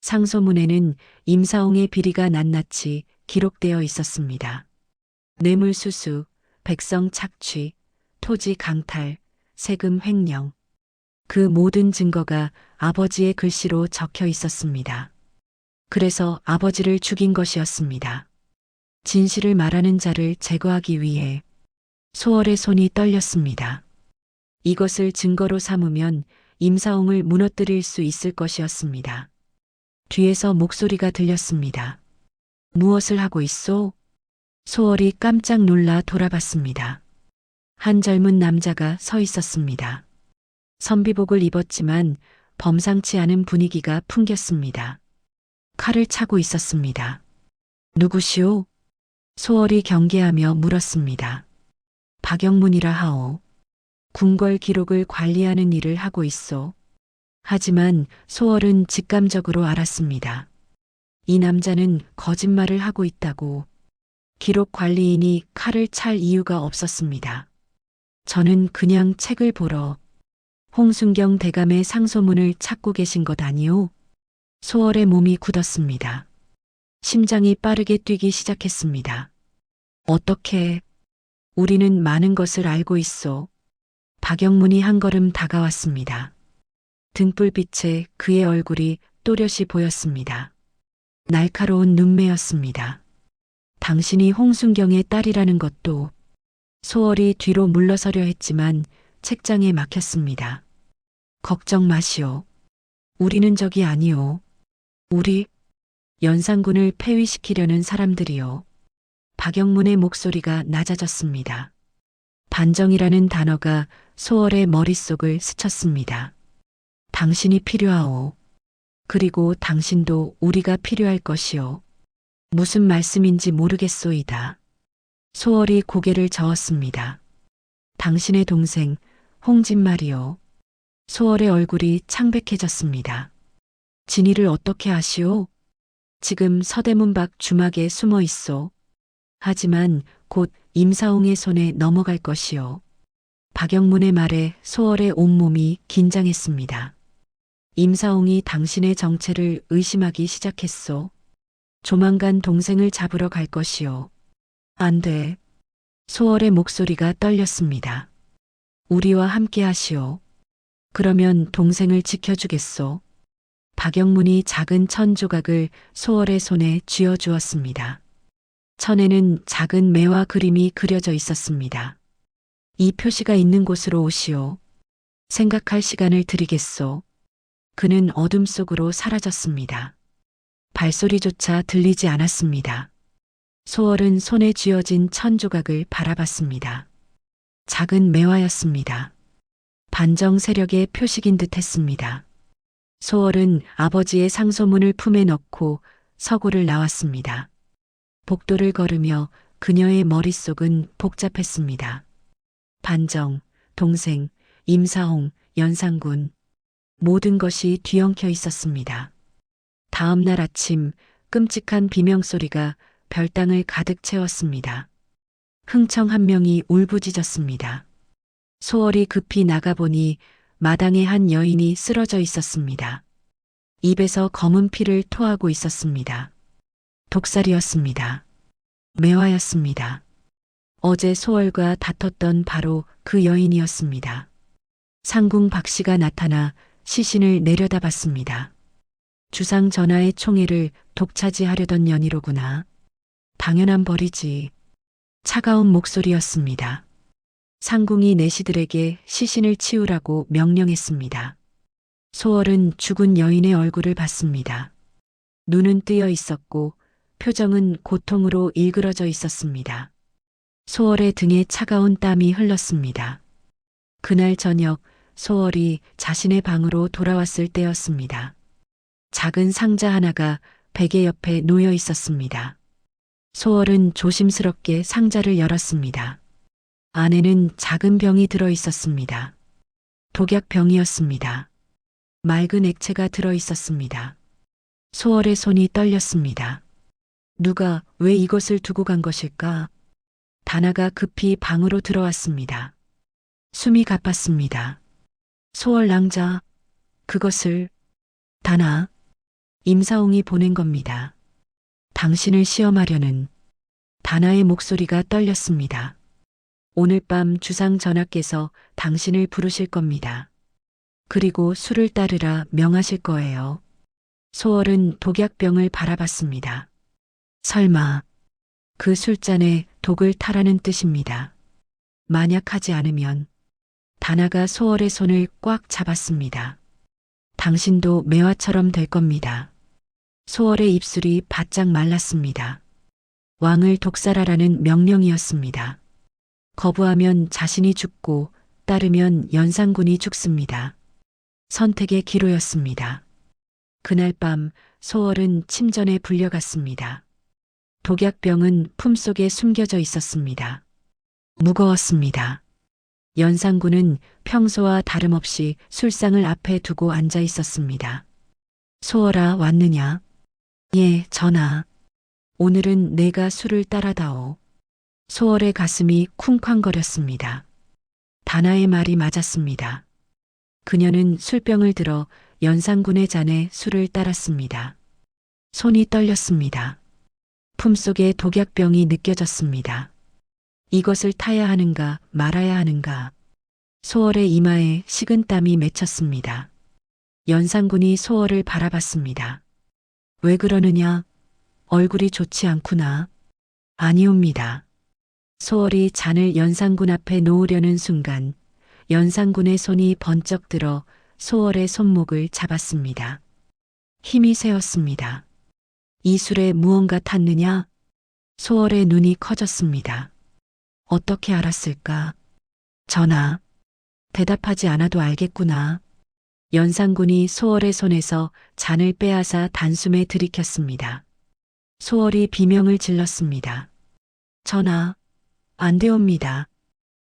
상소문에는 임사홍의 비리가 낱낱이 기록되어 있었습니다. 뇌물수수, 백성 착취, 토지 강탈, 세금 횡령. 그 모든 증거가 아버지의 글씨로 적혀 있었습니다. 그래서 아버지를 죽인 것이었습니다. 진실을 말하는 자를 제거하기 위해. 소월의 손이 떨렸습니다. 이것을 증거로 삼으면 임사홍을 무너뜨릴 수 있을 것이었습니다. 뒤에서 목소리가 들렸습니다. 무엇을 하고 있소? 소월이 깜짝 놀라 돌아봤습니다. 한 젊은 남자가 서 있었습니다. 선비복을 입었지만 범상치 않은 분위기가 풍겼습니다. 칼을 차고 있었습니다. 누구시오? 소월이 경계하며 물었습니다. 박영문이라 하오. 궁궐 기록을 관리하는 일을 하고 있어. 하지만 소월은 직감적으로 알았습니다. 이 남자는 거짓말을 하고 있다고. 기록 관리인이 칼을 찰 이유가 없었습니다. 저는 그냥 책을 보러 홍순경 대감의 상소문을 찾고 계신 것 아니오? 소월의 몸이 굳었습니다. 심장이 빠르게 뛰기 시작했습니다. 어떻게? 우리는 많은 것을 알고 있어. 박영문이 한 걸음 다가왔습니다. 등불빛에 그의 얼굴이 또렷이 보였습니다. 날카로운 눈매였습니다. 당신이 홍순경의 딸이라는 것도. 소월이 뒤로 물러서려 했지만 책장에 막혔습니다. 걱정 마시오. 우리는 적이 아니오. 우리 연산군을 폐위시키려는 사람들이요. 박영문의 목소리가 낮아졌습니다. 반정이라는 단어가 소월의 머릿속을 스쳤습니다. 당신이 필요하오. 그리고 당신도 우리가 필요할 것이오. 무슨 말씀인지 모르겠소이다. 소월이 고개를 저었습니다. 당신의 동생 홍진말이요. 소월의 얼굴이 창백해졌습니다. 진이를 어떻게 아시오? 지금 서대문 밖 주막에 숨어 있소. 하지만 곧 임사홍의 손에 넘어갈 것이요. 박영문의 말에 소월의 온몸이 긴장했습니다. 임사홍이 당신의 정체를 의심하기 시작했소. 조만간 동생을 잡으러 갈 것이요. 안 돼. 소월의 목소리가 떨렸습니다. 우리와 함께 하시오. 그러면 동생을 지켜주겠소. 박영문이 작은 천 조각을 소월의 손에 쥐어주었습니다. 천에는 작은 매와 그림이 그려져 있었습니다. 이 표시가 있는 곳으로 오시오. 생각할 시간을 드리겠소. 그는 어둠 속으로 사라졌습니다. 발소리조차 들리지 않았습니다. 소월은 손에 쥐어진 천 조각을 바라봤습니다. 작은 매화였습니다. 반정 세력의 표식인 듯 했습니다. 소월은 아버지의 상소문을 품에 넣고 서고를 나왔습니다. 복도를 걸으며 그녀의 머릿속은 복잡했습니다. 반정, 동생, 임사홍, 연산군. 모든 것이 뒤엉켜 있었습니다. 다음 날 아침 끔찍한 비명소리가 별당을 가득 채웠습니다. 흥청 한 명이 울부짖었습니다. 소월이 급히 나가보니 마당에 한 여인이 쓰러져 있었습니다. 입에서 검은 피를 토하고 있었습니다. 독살이었습니다. 매화였습니다. 어제 소월과 다퉜던 바로 그 여인이었습니다. 상궁 박씨가 나타나 시신을 내려다봤습니다. 주상 전하의 총애를 독차지하려던 년이로구나. 당연한 벌이지. 차가운 목소리였습니다. 상궁이 내시들에게 시신을 치우라고 명령했습니다. 소월은 죽은 여인의 얼굴을 봤습니다. 눈은 뜨여 있었고 표정은 고통으로 일그러져 있었습니다. 소월의 등에 차가운 땀이 흘렀습니다. 그날 저녁 소월이 자신의 방으로 돌아왔을 때였습니다. 작은 상자 하나가 베개 옆에 놓여 있었습니다. 소월은 조심스럽게 상자를 열었습니다. 안에는 작은 병이 들어 있었습니다. 독약병이었습니다. 맑은 액체가 들어 있었습니다. 소월의 손이 떨렸습니다. 누가 왜 이것을 두고 간 것일까? 다나가 급히 방으로 들어왔습니다. 숨이 가팠습니다. 소월 낭자, 그것을 다나, 임사홍이 보낸 겁니다. 당신을 시험하려는. 다나의 목소리가 떨렸습니다. 오늘 밤 주상 전하께서 당신을 부르실 겁니다. 그리고 술을 따르라 명하실 거예요. 소월은 독약병을 바라봤습니다. 설마 그 술잔에 독을 타라는 뜻입니다. 만약 하지 않으면. 다나가 소월의 손을 꽉 잡았습니다. 당신도 매화처럼 될 겁니다. 소월의 입술이 바짝 말랐습니다. 왕을 독살하라는 명령이었습니다. 거부하면 자신이 죽고 따르면 연산군이 죽습니다. 선택의 기로였습니다. 그날 밤 소월은 침전에 불려갔습니다. 독약병은 품속에 숨겨져 있었습니다. 무거웠습니다. 연산군은 평소와 다름없이 술상을 앞에 두고 앉아 있었습니다. 소월아, 왔느냐? 예, 전하. 오늘은 내가 술을 따라다오. 소월의 가슴이 쿵쾅거렸습니다. 다나의 말이 맞았습니다. 그녀는 술병을 들어 연산군의 잔에 술을 따랐습니다. 손이 떨렸습니다. 품속에 독약병이 느껴졌습니다. 이것을 타야 하는가 말아야 하는가. 소월의 이마에 식은땀이 맺혔습니다. 연산군이 소월을 바라봤습니다. 왜 그러느냐? 얼굴이 좋지 않구나. 아니옵니다. 소월이 잔을 연산군 앞에 놓으려는 순간 연산군의 손이 번쩍 들어 소월의 손목을 잡았습니다. 힘이 세었습니다. 이 술에 무언가 탔느냐? 소월의 눈이 커졌습니다. 어떻게 알았을까? 전하, 대답하지 않아도 알겠구나. 연산군이 소월의 손에서 잔을 빼앗아 단숨에 들이켰습니다. 소월이 비명을 질렀습니다. 전하, 안 되옵니다.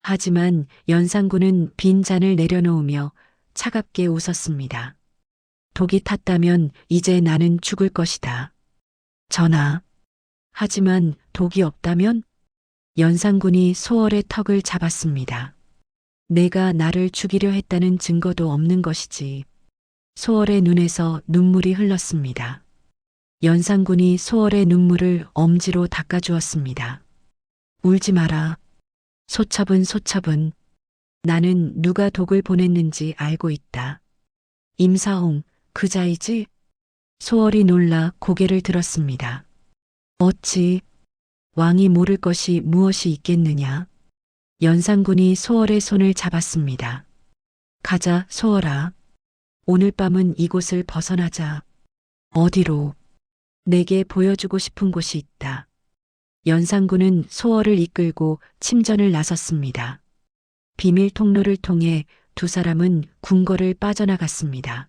하지만 연산군은 빈 잔을 내려놓으며 차갑게 웃었습니다. 독이 탔다면 이제 나는 죽을 것이다. 전하, 하지만 독이 없다면? 연산군이 소월의 턱을 잡았습니다. 내가 나를 죽이려 했다는 증거도 없는 것이지. 소월의 눈에서 눈물이 흘렀습니다. 연산군이 소월의 눈물을 엄지로 닦아주었습니다. 울지 마라. 소첩은 소첩은. 나는 누가 독을 보냈는지 알고 있다. 임사홍, 그자이지? 소월이 놀라 고개를 들었습니다. 어찌? 왕이 모를 것이 무엇이 있겠느냐? 연산군이 소월의 손을 잡았습니다. 가자, 소월아. 오늘 밤은 이곳을 벗어나자. 어디로? 내게 보여주고 싶은 곳이 있다. 연산군은 소월을 이끌고 침전을 나섰습니다. 비밀 통로를 통해 두 사람은 궁궐을 빠져나갔습니다.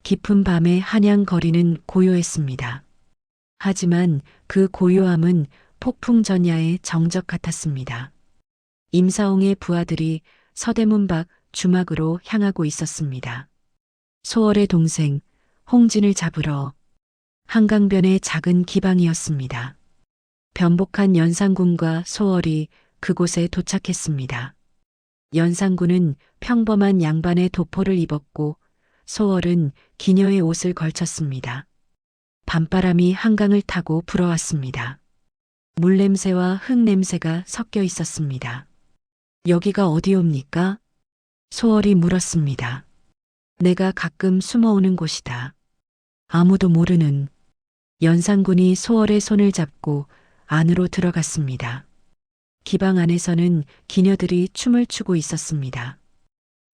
깊은 밤의 한양거리는 고요했습니다. 하지만 그 고요함은 폭풍 전야의 정적 같았습니다. 임사홍의 부하들이 서대문 밖 주막으로 향하고 있었습니다. 소월의 동생 홍진을 잡으러. 한강변의 작은 기방이었습니다. 변복한 연산군과 소월이 그곳에 도착했습니다. 연산군은 평범한 양반의 도포를 입었고 소월은 기녀의 옷을 걸쳤습니다. 밤바람이 한강을 타고 불어왔습니다. 물냄새와 흙냄새가 섞여 있었습니다. 여기가 어디옵니까? 소월이 물었습니다. 내가 가끔 숨어오는 곳이다. 아무도 모르는. 연산군이 소월의 손을 잡고 안으로 들어갔습니다. 기방 안에서는 기녀들이 춤을 추고 있었습니다.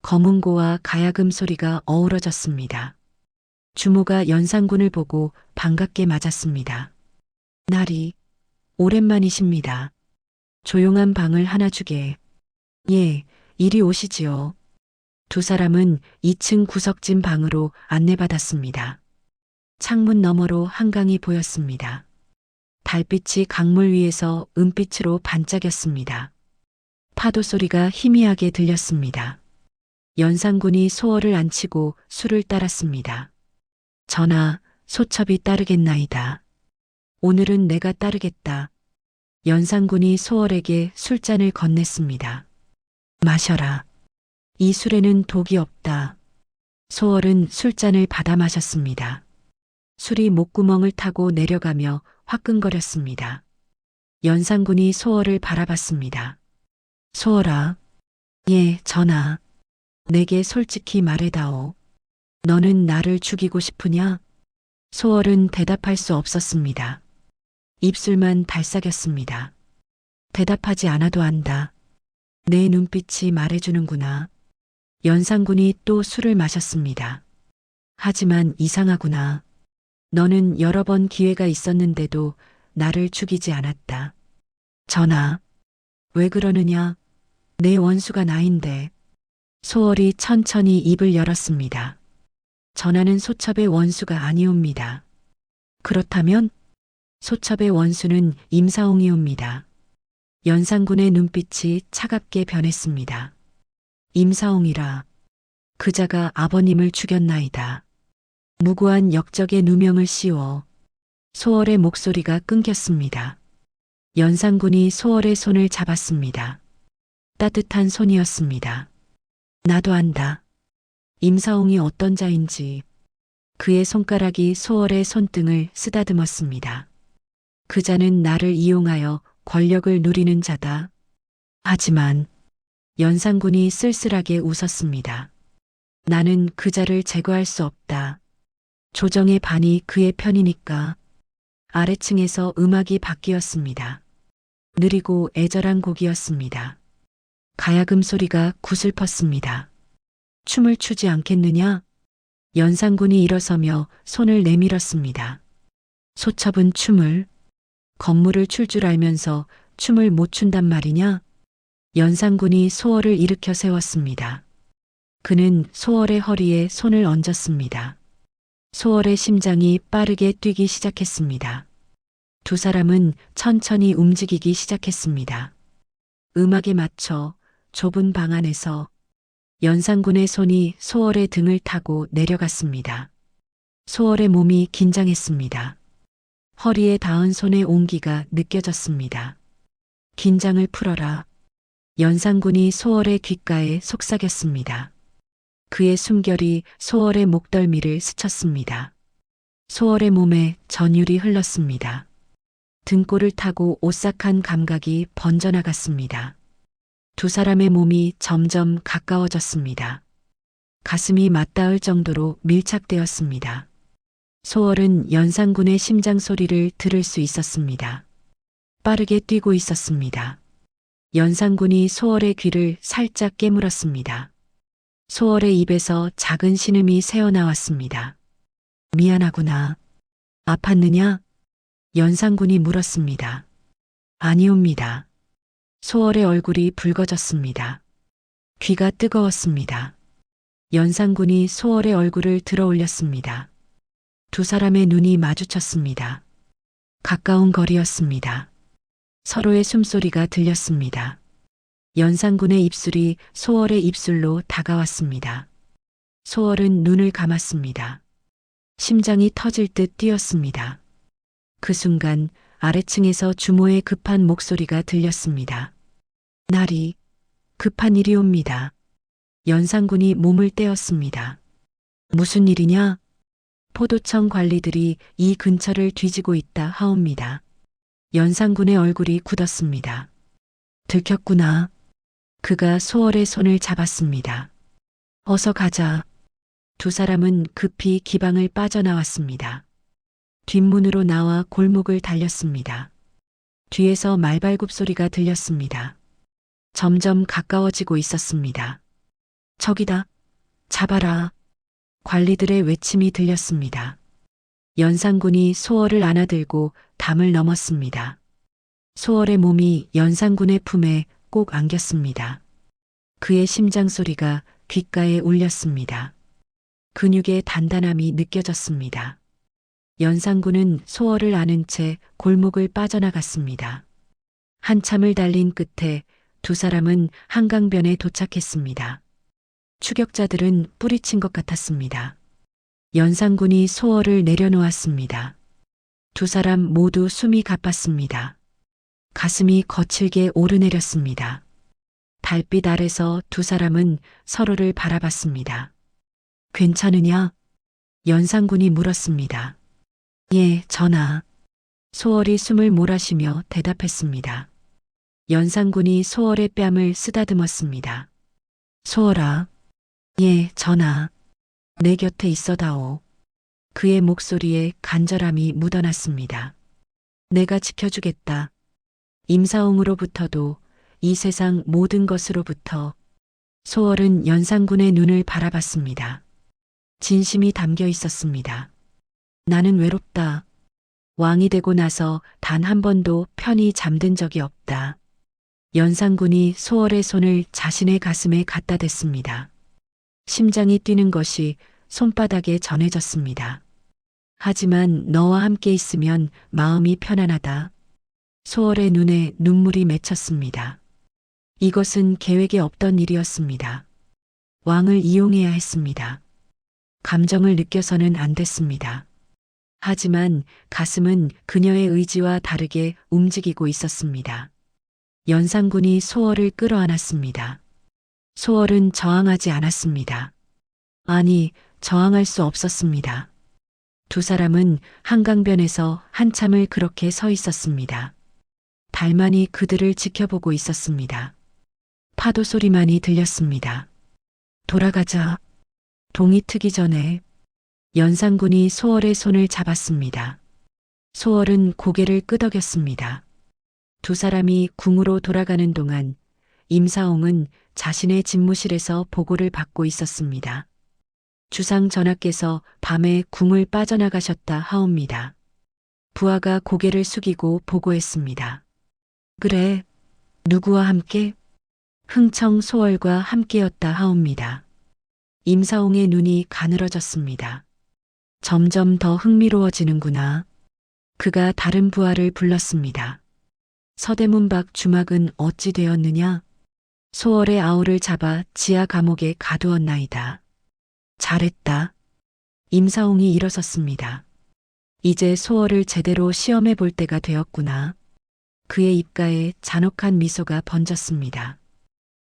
검은고와 가야금 소리가 어우러졌습니다. 주모가 연산군을 보고 반갑게 맞았습니다. 나리, 오랜만이십니다. 조용한 방을 하나 주게. 예, 이리 오시지요. 두 사람은 2층 구석진 방으로 안내받았습니다. 창문 너머로 한강이 보였습니다. 달빛이 강물 위에서 은빛으로 반짝였습니다. 파도 소리가 희미하게 들렸습니다. 연산군이 소월을 앉히고 술을 따랐습니다. 전하, 소첩이 따르겠나이다. 오늘은 내가 따르겠다. 연산군이 소월에게 술잔을 건넸습니다. 마셔라. 이 술에는 독이 없다. 소월은 술잔을 받아 마셨습니다. 술이 목구멍을 타고 내려가며 화끈거렸습니다. 연산군이 소월을 바라봤습니다. 소월아. 예, 전하. 내게 솔직히 말해다오. 너는 나를 죽이고 싶으냐? 소월은 대답할 수 없었습니다. 입술만 달싹였습니다. 대답하지 않아도 안다. 내 눈빛이 말해주는구나. 연산군이 또 술을 마셨습니다. 하지만 이상하구나. 너는 여러 번 기회가 있었는데도 나를 죽이지 않았다. 전하, 왜 그러느냐? 내 원수가 나인데. 소월이 천천히 입을 열었습니다. 전하는 소첩의 원수가 아니옵니다. 그렇다면 소첩의 원수는 임사홍이옵니다. 연산군의 눈빛이 차갑게 변했습니다. 임사홍이라. 그자가 아버님을 죽였나이다. 무고한 역적의 누명을 씌워 소월의 목소리가 끊겼습니다. 연산군이 소월의 손을 잡았습니다. 따뜻한 손이었습니다. 나도 안다. 임사홍이 어떤 자인지. 그의 손가락이 소월의 손등을 쓰다듬었습니다. 그자는 나를 이용하여 권력을 누리는 자다. 하지만 연산군이 쓸쓸하게 웃었습니다. 나는 그자를 제거할 수 없다. 조정의 반이 그의 편이니까. 아래층에서 음악이 바뀌었습니다. 느리고 애절한 곡이었습니다. 가야금 소리가 구슬펐습니다. 춤을 추지 않겠느냐? 연산군이 일어서며 손을 내밀었습니다. 소첩은 춤을, 건물을 출 줄 알면서 춤을 못 춘단 말이냐? 연산군이 소월을 일으켜 세웠습니다. 그는 소월의 허리에 손을 얹었습니다. 소월의 심장이 빠르게 뛰기 시작했습니다. 두 사람은 천천히 움직이기 시작했습니다. 음악에 맞춰 좁은 방 안에서 연산군의 손이 소월의 등을 타고 내려갔습니다. 소월의 몸이 긴장했습니다. 허리에 닿은 손의 온기가 느껴졌습니다. 긴장을 풀어라. 연산군이 소월의 귓가에 속삭였습니다. 그의 숨결이 소월의 목덜미를 스쳤습니다. 소월의 몸에 전율이 흘렀습니다. 등골을 타고 오싹한 감각이 번져나갔습니다. 두 사람의 몸이 점점 가까워졌습니다. 가슴이 맞닿을 정도로 밀착되었습니다. 소월은 연산군의 심장 소리를 들을 수 있었습니다. 빠르게 뛰고 있었습니다. 연산군이 소월의 귀를 살짝 깨물었습니다. 소월의 입에서 작은 신음이 새어나왔습니다. 미안하구나. 아팠느냐? 연산군이 물었습니다. 아니옵니다. 소월의 얼굴이 붉어졌습니다. 귀가 뜨거웠습니다. 연산군이 소월의 얼굴을 들어 올렸습니다. 두 사람의 눈이 마주쳤습니다. 가까운 거리였습니다. 서로의 숨소리가 들렸습니다. 연산군의 입술이 소월의 입술로 다가왔습니다. 소월은 눈을 감았습니다. 심장이 터질 듯 뛰었습니다. 그 순간 아래층에서 주모의 급한 목소리가 들렸습니다. 날이 급한 일이 옵니다. 연산군이 몸을 떼었습니다. 무슨 일이냐? 포도청 관리들이 이 근처를 뒤지고 있다 하옵니다. 연산군의 얼굴이 굳었습니다. 들켰구나. 그가 소월의 손을 잡았습니다. 어서 가자. 두 사람은 급히 기방을 빠져나왔습니다. 뒷문으로 나와 골목을 달렸습니다. 뒤에서 말발굽 소리가 들렸습니다. 점점 가까워지고 있었습니다. 저기다. 잡아라. 관리들의 외침이 들렸습니다. 연산군이 소월을 안아들고 담을 넘었습니다. 소월의 몸이 연산군의 품에 꼭 안겼습니다. 그의 심장 소리가 귓가에 울렸습니다. 근육의 단단함이 느껴졌습니다. 연산군은 소월을 안은 채 골목을 빠져나갔습니다. 한참을 달린 끝에 두 사람은 한강변에 도착했습니다. 추격자들은 뿌리친 것 같았습니다. 연산군이 소월을 내려놓았습니다. 두 사람 모두 숨이 가팠습니다. 가슴이 거칠게 오르내렸습니다. 달빛 아래서 두 사람은 서로를 바라봤습니다. 괜찮으냐? 연산군이 물었습니다. 예, 전하. 소월이 숨을 몰아쉬며 대답했습니다. 연산군이 소월의 뺨을 쓰다듬었습니다. 소월아. 예, 전하. 내 곁에 있어다오. 그의 목소리에 간절함이 묻어났습니다. 내가 지켜주겠다. 임사홍으로부터도 이 세상 모든 것으로부터. 소월은 연산군의 눈을 바라봤습니다. 진심이 담겨 있었습니다. 나는 외롭다. 왕이 되고 나서 단 한 번도 편히 잠든 적이 없다. 연산군이 소월의 손을 자신의 가슴에 갖다 댔습니다. 심장이 뛰는 것이 손바닥에 전해졌습니다. 하지만 너와 함께 있으면 마음이 편안하다. 소월의 눈에 눈물이 맺혔습니다. 이것은 계획에 없던 일이었습니다. 왕을 이용해야 했습니다. 감정을 느껴서는 안 됐습니다. 하지만 가슴은 그녀의 의지와 다르게 움직이고 있었습니다. 연산군이 소월을 끌어안았습니다. 소월은 저항하지 않았습니다. 아니, 저항할 수 없었습니다. 두 사람은 한강변에서 한참을 그렇게 서 있었습니다. 달만이 그들을 지켜보고 있었습니다. 파도 소리만이 들렸습니다. 돌아가자. 동이 트기 전에 연산군이 소월의 손을 잡았습니다. 소월은 고개를 끄덕였습니다. 두 사람이 궁으로 돌아가는 동안 임사홍은 자신의 집무실에서 보고를 받고 있었습니다. 주상 전하께서 밤에 궁을 빠져나가셨다 하옵니다. 부하가 고개를 숙이고 보고했습니다. 그래, 누구와 함께? 흥청 소월과 함께였다 하옵니다. 임사홍의 눈이 가늘어졌습니다. 점점 더 흥미로워지는구나. 그가 다른 부하를 불렀습니다. 서대문 밖 주막은 어찌 되었느냐? 소월의 아우를 잡아 지하 감옥에 가두었나이다. 잘했다. 임사홍이 일어섰습니다. 이제 소월을 제대로 시험해 볼 때가 되었구나. 그의 입가에 잔혹한 미소가 번졌습니다.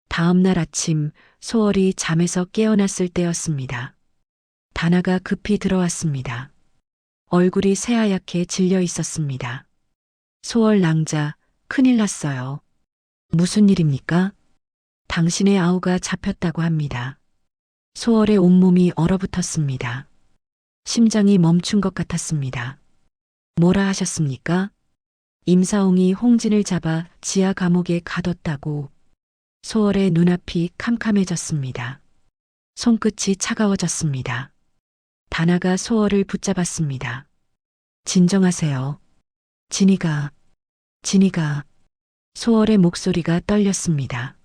다음 날 아침 소월이 잠에서 깨어났을 때였습니다. 다나가 급히 들어왔습니다. 얼굴이 새하얗게 질려 있었습니다. 소월 낭자, 큰일 났어요. 무슨 일입니까? 당신의 아우가 잡혔다고 합니다. 소월의 온몸이 얼어붙었습니다. 심장이 멈춘 것 같았습니다. 뭐라 하셨습니까? 임사홍이 홍진을 잡아 지하 감옥에 가뒀다고. 소월의 눈앞이 캄캄해졌습니다. 손끝이 차가워졌습니다. 다나가 소월을 붙잡았습니다. 진정하세요. 진이가. 소월의 목소리가 떨렸습니다.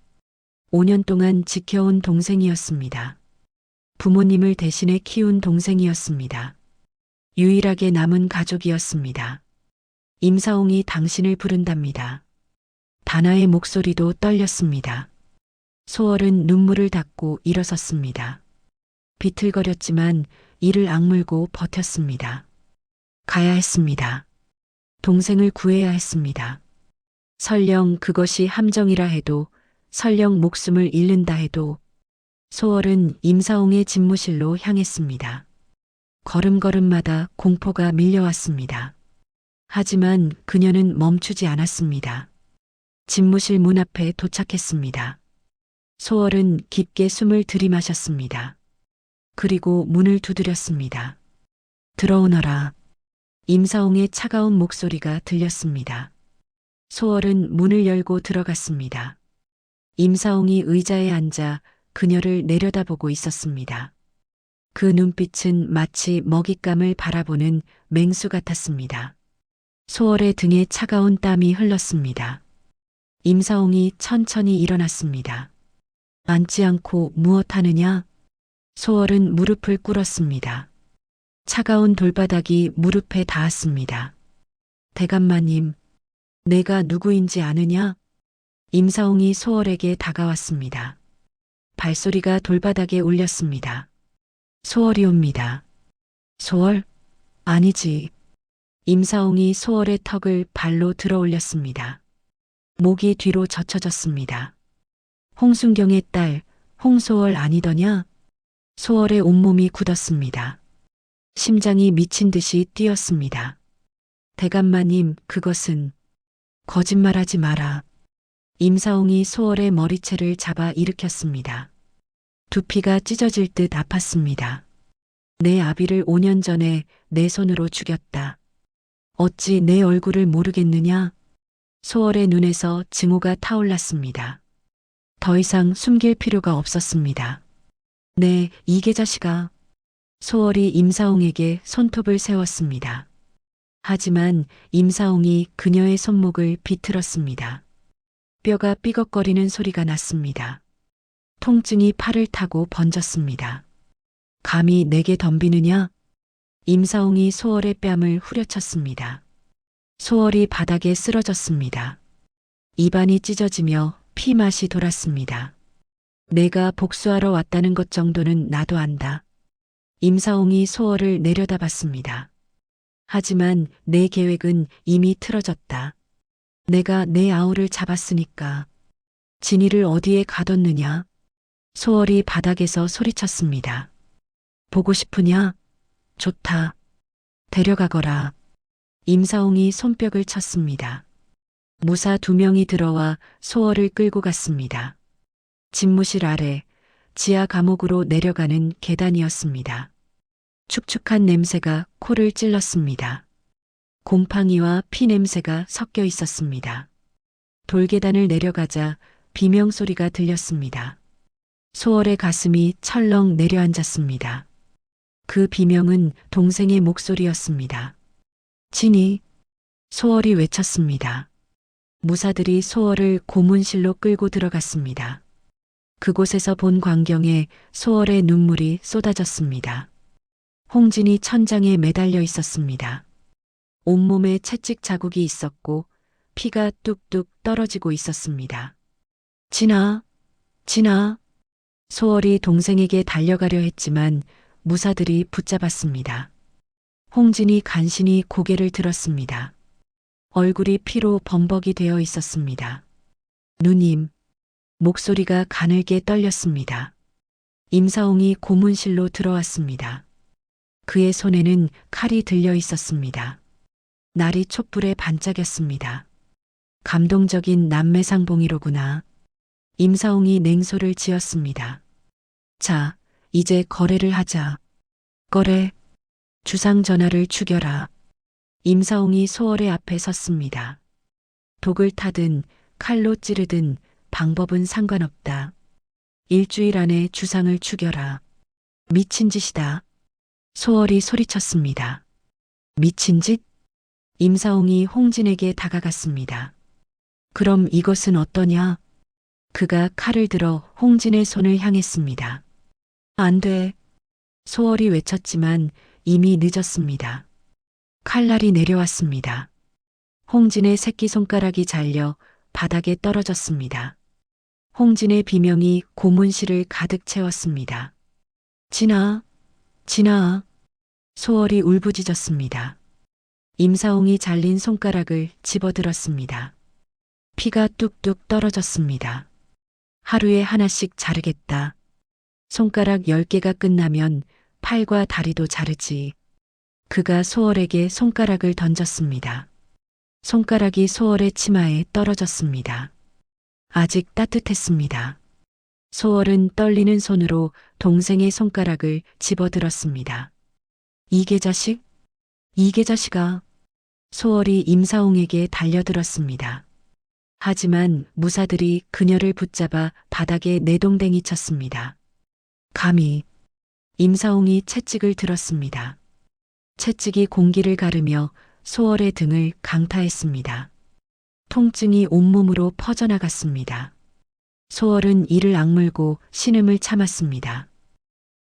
5년 동안 지켜온 동생이었습니다. 부모님을 대신해 키운 동생이었습니다. 유일하게 남은 가족이었습니다. 임사홍이 당신을 부른답니다. 다나의 목소리도 떨렸습니다. 소월은 눈물을 닦고 일어섰습니다. 비틀거렸지만 이를 악물고 버텼습니다. 가야 했습니다. 동생을 구해야 했습니다. 설령 그것이 함정이라 해도, 설령 목숨을 잃는다 해도 소월은 임사홍의 집무실로 향했습니다. 걸음걸음마다 공포가 밀려왔습니다. 하지만 그녀는 멈추지 않았습니다. 집무실 문 앞에 도착했습니다. 소월은 깊게 숨을 들이마셨습니다. 그리고 문을 두드렸습니다. 들어오너라. 임사홍의 차가운 목소리가 들렸습니다. 소월은 문을 열고 들어갔습니다. 임사홍이 의자에 앉아 그녀를 내려다보고 있었습니다. 그 눈빛은 마치 먹잇감을 바라보는 맹수 같았습니다. 소월의 등에 차가운 땀이 흘렀습니다. 임사홍이 천천히 일어났습니다. 앉지 않고 무엇 하느냐? 소월은 무릎을 꿇었습니다. 차가운 돌바닥이 무릎에 닿았습니다. 대감마님, 내가 누구인지 아느냐? 임사홍이 소월에게 다가왔습니다. 발소리가 돌바닥에 울렸습니다. 소월이 옵니다. 소월? 아니지. 임사홍이 소월의 턱을 발로 들어 올렸습니다. 목이 뒤로 젖혀졌습니다. 홍순경의 딸, 홍소월 아니더냐? 소월의 온몸이 굳었습니다. 심장이 미친 듯이 뛰었습니다. 대감마님, 그것은 거짓말하지 마라. 임사홍이 소월의 머리채를 잡아 일으켰습니다. 두피가 찢어질 듯 아팠습니다. 내 아비를 5년 전에 내 손으로 죽였다. 어찌 내 얼굴을 모르겠느냐? 소월의 눈에서 증오가 타올랐습니다. 더 이상 숨길 필요가 없었습니다. 네, 이계자씨가. 소월이 임사홍에게 손톱을 세웠습니다. 하지만 임사홍이 그녀의 손목을 비틀었습니다. 뼈가 삐걱거리는 소리가 났습니다. 통증이 팔을 타고 번졌습니다. 감히 내게 덤비느냐? 임사홍이 소월의 뺨을 후려쳤습니다. 소월이 바닥에 쓰러졌습니다. 입안이 찢어지며 피맛이 돌았습니다. 내가 복수하러 왔다는 것 정도는 나도 안다. 임사홍이 소월을 내려다봤습니다. 하지만 내 계획은 이미 틀어졌다. 내가 내 아우를 잡았으니까 진이를 어디에 가뒀느냐? 소월이 바닥에서 소리쳤습니다. 보고 싶으냐? 좋다. 데려가거라. 임사홍이 손뼉을 쳤습니다. 무사 2명이 들어와 소월을 끌고 갔습니다. 집무실 아래 지하 감옥으로 내려가는 계단이었습니다. 축축한 냄새가 코를 찔렀습니다. 곰팡이와 피 냄새가 섞여 있었습니다. 돌계단을 내려가자 비명소리가 들렸습니다. 소월의 가슴이 철렁 내려앉았습니다. 그 비명은 동생의 목소리였습니다. 진이, 소월이 외쳤습니다. 무사들이 소월을 고문실로 끌고 들어갔습니다. 그곳에서 본 광경에 소월의 눈물이 쏟아졌습니다. 홍진이 천장에 매달려 있었습니다. 온몸에 채찍 자국이 있었고 피가 뚝뚝 떨어지고 있었습니다. 진아, 진아. 소월이 동생에게 달려가려 했지만 무사들이 붙잡았습니다. 홍진이 간신히 고개를 들었습니다. 얼굴이 피로 범벅이 되어 있었습니다. 누님, 목소리가 가늘게 떨렸습니다. 임사홍이 고문실로 들어왔습니다. 그의 손에는 칼이 들려 있었습니다. 날이 촛불에 반짝였습니다. 감동적인 남매상봉이로구나. 임사홍이 냉소를 지었습니다. 자, 이제 거래를 하자. 거래. 주상 전하를 죽여라. 임사홍이 소월의 앞에 섰습니다. 독을 타든 칼로 찌르든 방법은 상관없다. 일주일 안에 주상을 죽여라. 미친 짓이다. 소월이 소리쳤습니다. 미친 짓? 임사홍이 홍진에게 다가갔습니다. 그럼 이것은 어떠냐? 그가 칼을 들어 홍진의 손을 향했습니다. 안 돼. 소월이 외쳤지만 이미 늦었습니다. 칼날이 내려왔습니다. 홍진의 새끼손가락이 잘려 바닥에 떨어졌습니다. 홍진의 비명이 고문실을 가득 채웠습니다. 진아, 진아. 소월이 울부짖었습니다. 임사홍이 잘린 손가락을 집어들었습니다. 피가 뚝뚝 떨어졌습니다. 하루에 하나씩 자르겠다. 손가락 10개가 끝나면 팔과 다리도 자르지. 그가 소월에게 손가락을 던졌습니다. 손가락이 소월의 치마에 떨어졌습니다. 아직 따뜻했습니다. 소월은 떨리는 손으로 동생의 손가락을 집어들었습니다. 이게 자식? 이게 자식아. 소월이 임사홍에게 달려들었습니다. 하지만 무사들이 그녀를 붙잡아 바닥에 내동댕이 쳤습니다. 감히. 임사홍이 채찍을 들었습니다. 채찍이 공기를 가르며 소월의 등을 강타했습니다. 통증이 온몸으로 퍼져나갔습니다. 소월은 이를 악물고 신음을 참았습니다.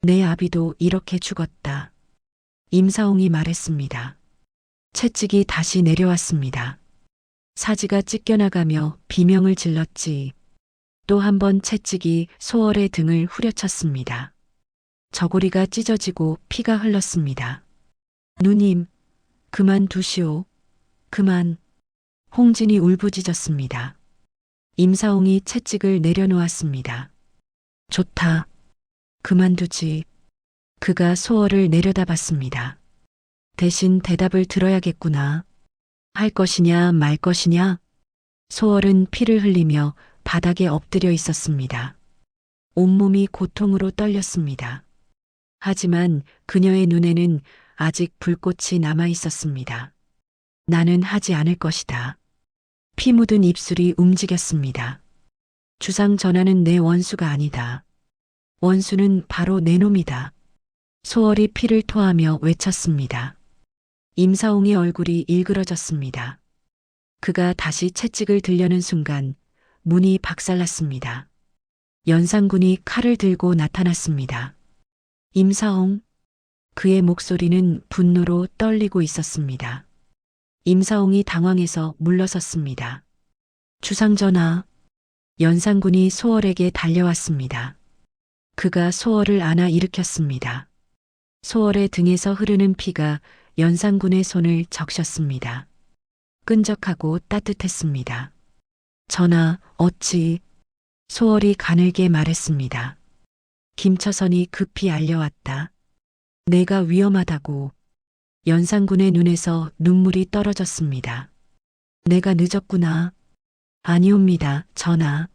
내 아비도 이렇게 죽었다. 임사홍이 말했습니다. 채찍이 다시 내려왔습니다. 사지가 찢겨나가며 비명을 질렀지. 또 한 번 채찍이 소월의 등을 후려쳤습니다. 저고리가 찢어지고 피가 흘렀습니다. 누님, 그만 두시오. 그만. 홍진이 울부짖었습니다. 임사홍이 채찍을 내려놓았습니다. 좋다. 그만두지. 그가 소월을 내려다봤습니다. 대신 대답을 들어야겠구나. 할 것이냐 말 것이냐? 소월은 피를 흘리며 바닥에 엎드려 있었습니다. 온몸이 고통으로 떨렸습니다. 하지만 그녀의 눈에는 아직 불꽃이 남아 있었습니다. 나는 하지 않을 것이다. 피 묻은 입술이 움직였습니다. 주상 전하는 내 원수가 아니다. 원수는 바로 내 놈이다. 소월이 피를 토하며 외쳤습니다. 임사홍의 얼굴이 일그러졌습니다. 그가 다시 채찍을 들려는 순간 문이 박살났습니다. 연산군이 칼을 들고 나타났습니다. 임사홍. 그의 목소리는 분노로 떨리고 있었습니다. 임사홍이 당황해서 물러섰습니다. 주상전하. 연산군이 소월에게 달려왔습니다. 그가 소월을 안아 일으켰습니다. 소월의 등에서 흐르는 피가 연산군의 손을 적셨습니다. 끈적하고 따뜻했습니다. 전하, 어찌... 소월이 가늘게 말했습니다. 김처선이 급히 알려왔다. 내가 위험하다고. 연산군의 눈에서 눈물이 떨어졌습니다. 내가 늦었구나. 아니옵니다, 전하.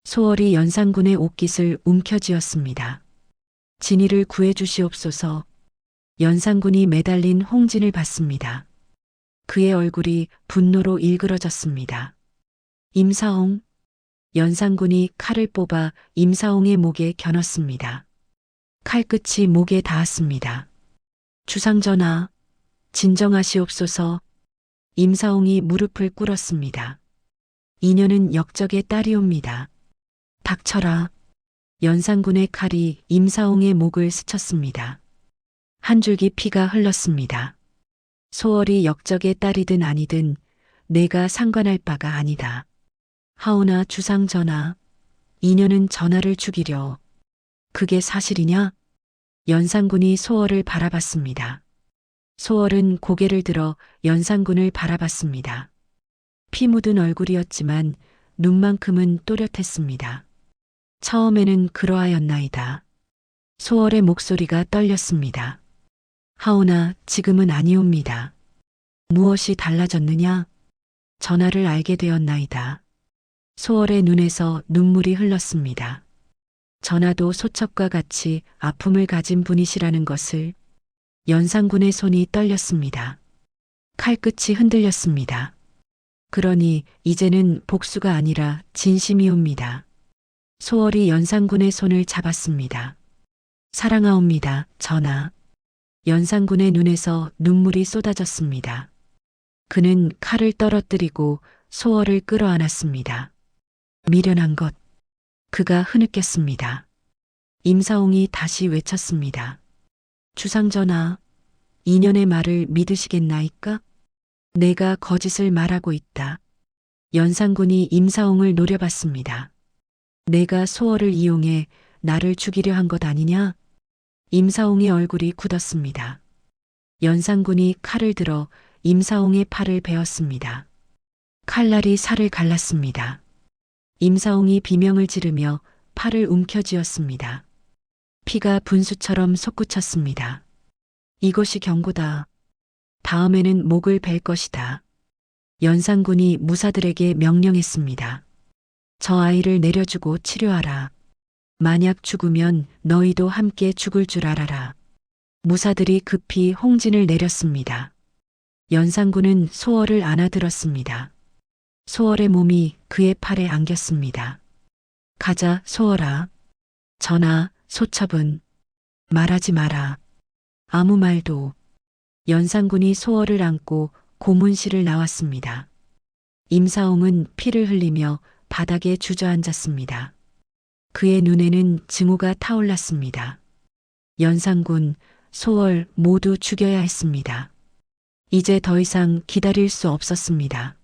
소월이 연산군의 옷깃을 움켜쥐었습니다. 진이를 구해주시옵소서. 연산군이 매달린 홍진을 봤습니다. 그의 얼굴이 분노로 일그러졌습니다. 임사홍. 연산군이 칼을 뽑아 임사홍의 목에 겨눴습니다. 칼끝이 목에 닿았습니다. 주상전하, 진정하시옵소서. 임사홍이 무릎을 꿇었습니다. 이녀는 역적의 딸이옵니다. 닥쳐라. 연산군의 칼이 임사홍의 목을 스쳤습니다. 한 줄기 피가 흘렀습니다. 소월이 역적의 딸이든 아니든 내가 상관할 바가 아니다. 하오나 주상전하, 이녀는 전하를 죽이려. 그게 사실이냐? 연산군이 소월을 바라봤습니다. 소월은 고개를 들어 연산군을 바라봤습니다. 피 묻은 얼굴이었지만 눈만큼은 또렷했습니다. 처음에는 그러하였나이다. 소월의 목소리가 떨렸습니다. 하오나 지금은 아니옵니다. 무엇이 달라졌느냐? 전하를 알게 되었나이다. 소월의 눈에서 눈물이 흘렀습니다. 전하도 소첩과 같이 아픔을 가진 분이시라는 것을. 연산군의 손이 떨렸습니다. 칼끝이 흔들렸습니다. 그러니 이제는 복수가 아니라 진심이옵니다. 소월이 연산군의 손을 잡았습니다. 사랑하옵니다, 전하. 연산군의 눈에서 눈물이 쏟아졌습니다. 그는 칼을 떨어뜨리고 소월을 끌어안았습니다. 미련한 것. 그가 흐느꼈습니다. 임사홍이 다시 외쳤습니다. 주상전하, 이년의 말을 믿으시겠나이까? 내가 거짓을 말하고 있다. 연산군이 임사홍을 노려봤습니다. 내가 소월을 이용해 나를 죽이려 한 것 아니냐? 임사홍의 얼굴이 굳었습니다. 연산군이 칼을 들어 임사홍의 팔을 베었습니다. 칼날이 살을 갈랐습니다. 임사홍이 비명을 지르며 팔을 움켜쥐었습니다. 피가 분수처럼 솟구쳤습니다. 이것이 경고다. 다음에는 목을 벨 것이다. 연산군이 무사들에게 명령했습니다. 저 아이를 내려주고 치료하라. 만약 죽으면 너희도 함께 죽을 줄 알아라. 무사들이 급히 홍진을 내렸습니다. 연산군은 소월을 안아들었습니다. 소월의 몸이 그의 팔에 안겼습니다. 가자, 소월아. 전하, 소첩은 말하지 마라. 아무 말도. 연산군이 소월을 안고 고문실을 나왔습니다. 임사홍은 피를 흘리며 바닥에 주저앉았습니다. 그의 눈에는 증오가 타올랐습니다. 연산군, 소월 모두 죽여야 했습니다. 이제 더 이상 기다릴 수 없었습니다.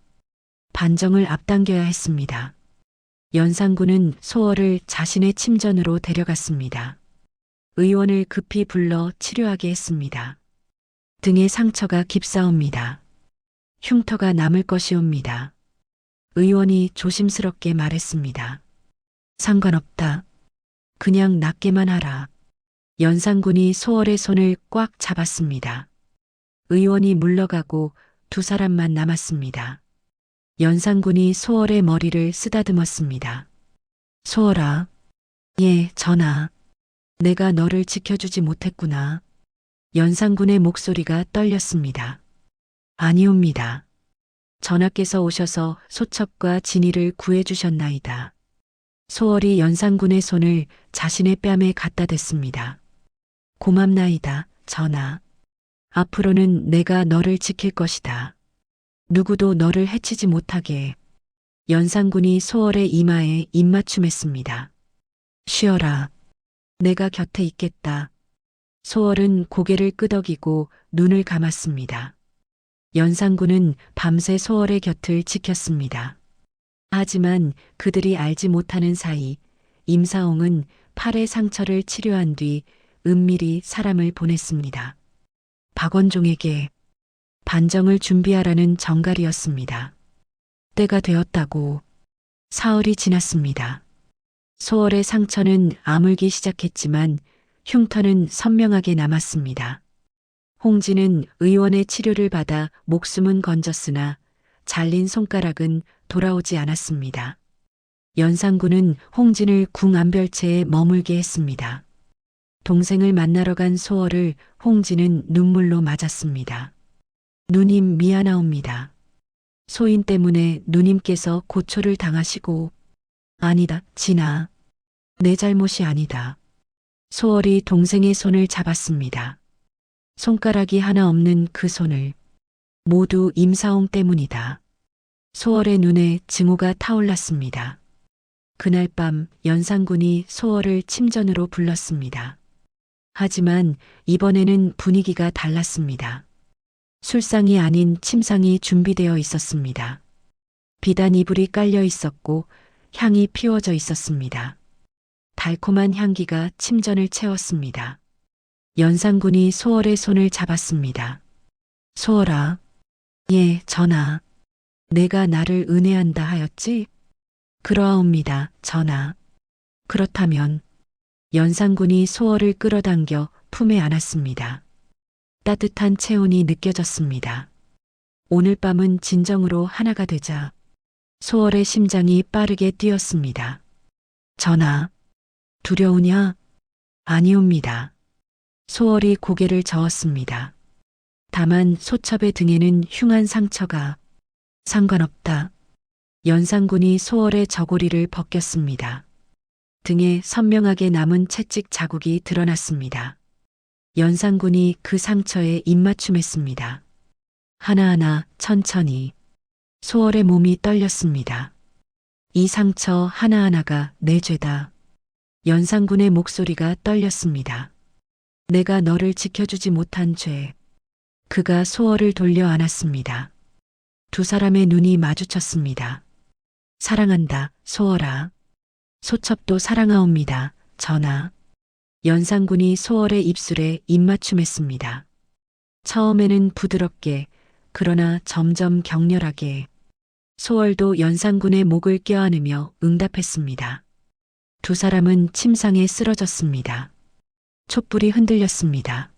반정을 앞당겨야 했습니다. 연산군은 소월을 자신의 침전으로 데려갔습니다. 의원을 급히 불러 치료하게 했습니다. 등에 상처가 깊사옵니다. 흉터가 남을 것이옵니다. 의원이 조심스럽게 말했습니다. 상관없다. 그냥 낫게만 하라. 연산군이 소월의 손을 꽉 잡았습니다. 의원이 물러가고 두 사람만 남았습니다. 연산군이 소월의 머리를 쓰다듬었습니다. 소월아. 예, 전하. 내가 너를 지켜주지 못했구나. 연산군의 목소리가 떨렸습니다. 아니옵니다. 전하께서 오셔서 소첩과 진이를 구해주셨나이다. 소월이 연산군의 손을 자신의 뺨에 갖다 댔습니다. 고맙나이다, 전하. 앞으로는 내가 너를 지킬 것이다. 누구도 너를 해치지 못하게. 연산군이 소월의 이마에 입맞춤했습니다. 쉬어라. 내가 곁에 있겠다. 소월은 고개를 끄덕이고 눈을 감았습니다. 연산군은 밤새 소월의 곁을 지켰습니다. 하지만 그들이 알지 못하는 사이 임사홍은 팔의 상처를 치료한 뒤 은밀히 사람을 보냈습니다. 박원종에게 반정을 준비하라는 정갈이었습니다. 때가 되었다고. 사흘이 지났습니다. 소월의 상처는 아물기 시작했지만 흉터는 선명하게 남았습니다. 홍진은 의원의 치료를 받아 목숨은 건졌으나 잘린 손가락은 돌아오지 않았습니다. 연산군은 홍진을 궁안별채에 머물게 했습니다. 동생을 만나러 간 소월을 홍진은 눈물로 맞았습니다. 누님 미안하옵니다. 소인 때문에 누님께서 고초를 당하시고. 아니다, 진아. 내 잘못이 아니다. 소월이 동생의 손을 잡았습니다. 손가락이 하나 없는 그 손을. 모두 임사홍 때문이다. 소월의 눈에 증오가 타올랐습니다. 그날 밤 연산군이 소월을 침전으로 불렀습니다. 하지만 이번에는 분위기가 달랐습니다. 술상이 아닌 침상이 준비되어 있었습니다. 비단 이불이 깔려 있었고 향이 피워져 있었습니다. 달콤한 향기가 침전을 채웠습니다. 연산군이 소월의 손을 잡았습니다. 소월아. 예, 전하. 내가 나를 은혜한다 하였지? 그러하옵니다, 전하. 그렇다면. 연산군이 소월을 끌어당겨 품에 안았습니다. 따뜻한 체온이 느껴졌습니다. 오늘 밤은 진정으로 하나가 되자. 소월의 심장이 빠르게 뛰었습니다. 전하. 두려우냐? 아니옵니다. 소월이 고개를 저었습니다. 다만 소첩의 등에는 흉한 상처가. 상관없다. 연산군이 소월의 저고리를 벗겼습니다. 등에 선명하게 남은 채찍 자국이 드러났습니다. 연산군이 그 상처에 입맞춤했습니다. 하나하나 천천히. 소월의 몸이 떨렸습니다. 이 상처 하나하나가 내 죄다. 연산군의 목소리가 떨렸습니다. 내가 너를 지켜주지 못한 죄. 그가 소월을 돌려 안았습니다. 두 사람의 눈이 마주쳤습니다. 사랑한다, 소월아. 소첩도 사랑하옵니다, 전하. 연산군이 소월의 입술에 입맞춤했습니다. 처음에는 부드럽게, 그러나 점점 격렬하게. 소월도 연산군의 목을 껴안으며 응답했습니다. 두 사람은 침상에 쓰러졌습니다. 촛불이 흔들렸습니다.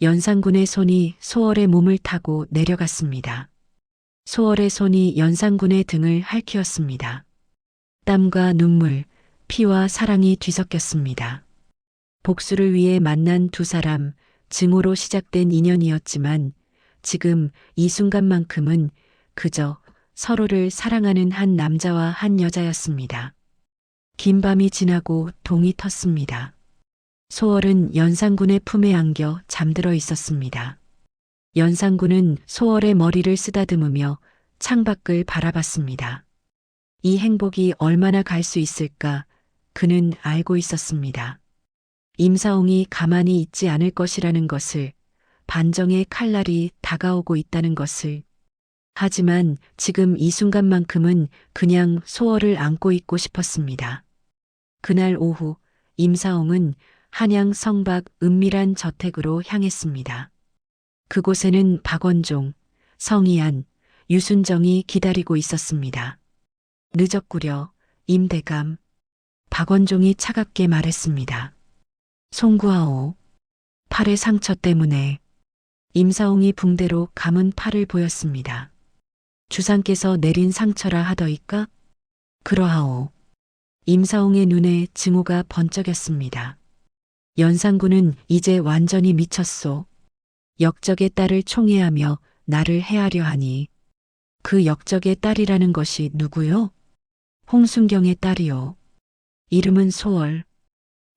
연산군의 손이 소월의 몸을 타고 내려갔습니다. 소월의 손이 연산군의 등을 핥히었습니다. 땀과 눈물, 피와 사랑이 뒤섞였습니다. 복수를 위해 만난 두 사람, 증오로 시작된 인연이었지만 지금 이 순간만큼은 그저 서로를 사랑하는 한 남자와 한 여자였습니다. 긴 밤이 지나고 동이 텄습니다. 소월은 연산군의 품에 안겨 잠들어 있었습니다. 연산군은 소월의 머리를 쓰다듬으며 창밖을 바라봤습니다. 이 행복이 얼마나 갈 수 있을까 그는 알고 있었습니다. 임사홍이 가만히 있지 않을 것이라는 것을, 반정의 칼날이 다가오고 있다는 것을. 하지만 지금 이 순간만큼은 그냥 소월을 안고 있고 싶었습니다. 그날 오후 임사홍은 한양 성박 은밀한 저택으로 향했습니다. 그곳에는 박원종, 성희안, 유순정이 기다리고 있었습니다. 늦었구려, 임대감. 박원종이 차갑게 말했습니다. 송구하오. 팔의 상처 때문에. 임사홍이 붕대로 감은 팔을 보였습니다. 주상께서 내린 상처라 하더이까? 그러하오. 임사홍의 눈에 증오가 번쩍였습니다. 연산군은 이제 완전히 미쳤소. 역적의 딸을 총애하며 나를 해하려 하니. 그 역적의 딸이라는 것이 누구요? 홍순경의 딸이요. 이름은 소월.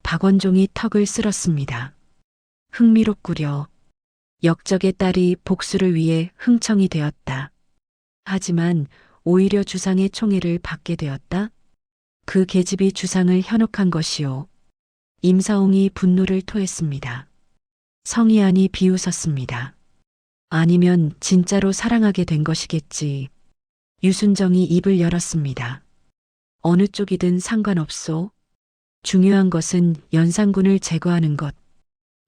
박원종이 턱을 쓸었습니다. 흥미롭구려. 역적의 딸이 복수를 위해 흥청이 되었다. 하지만 오히려 주상의 총애를 받게 되었다. 그 계집이 주상을 현혹한 것이요. 임사홍이 분노를 토했습니다. 성희안이 비웃었습니다. 아니면 진짜로 사랑하게 된 것이겠지. 유순정이 입을 열었습니다. 어느 쪽이든 상관없소. 중요한 것은 연산군을 제거하는 것.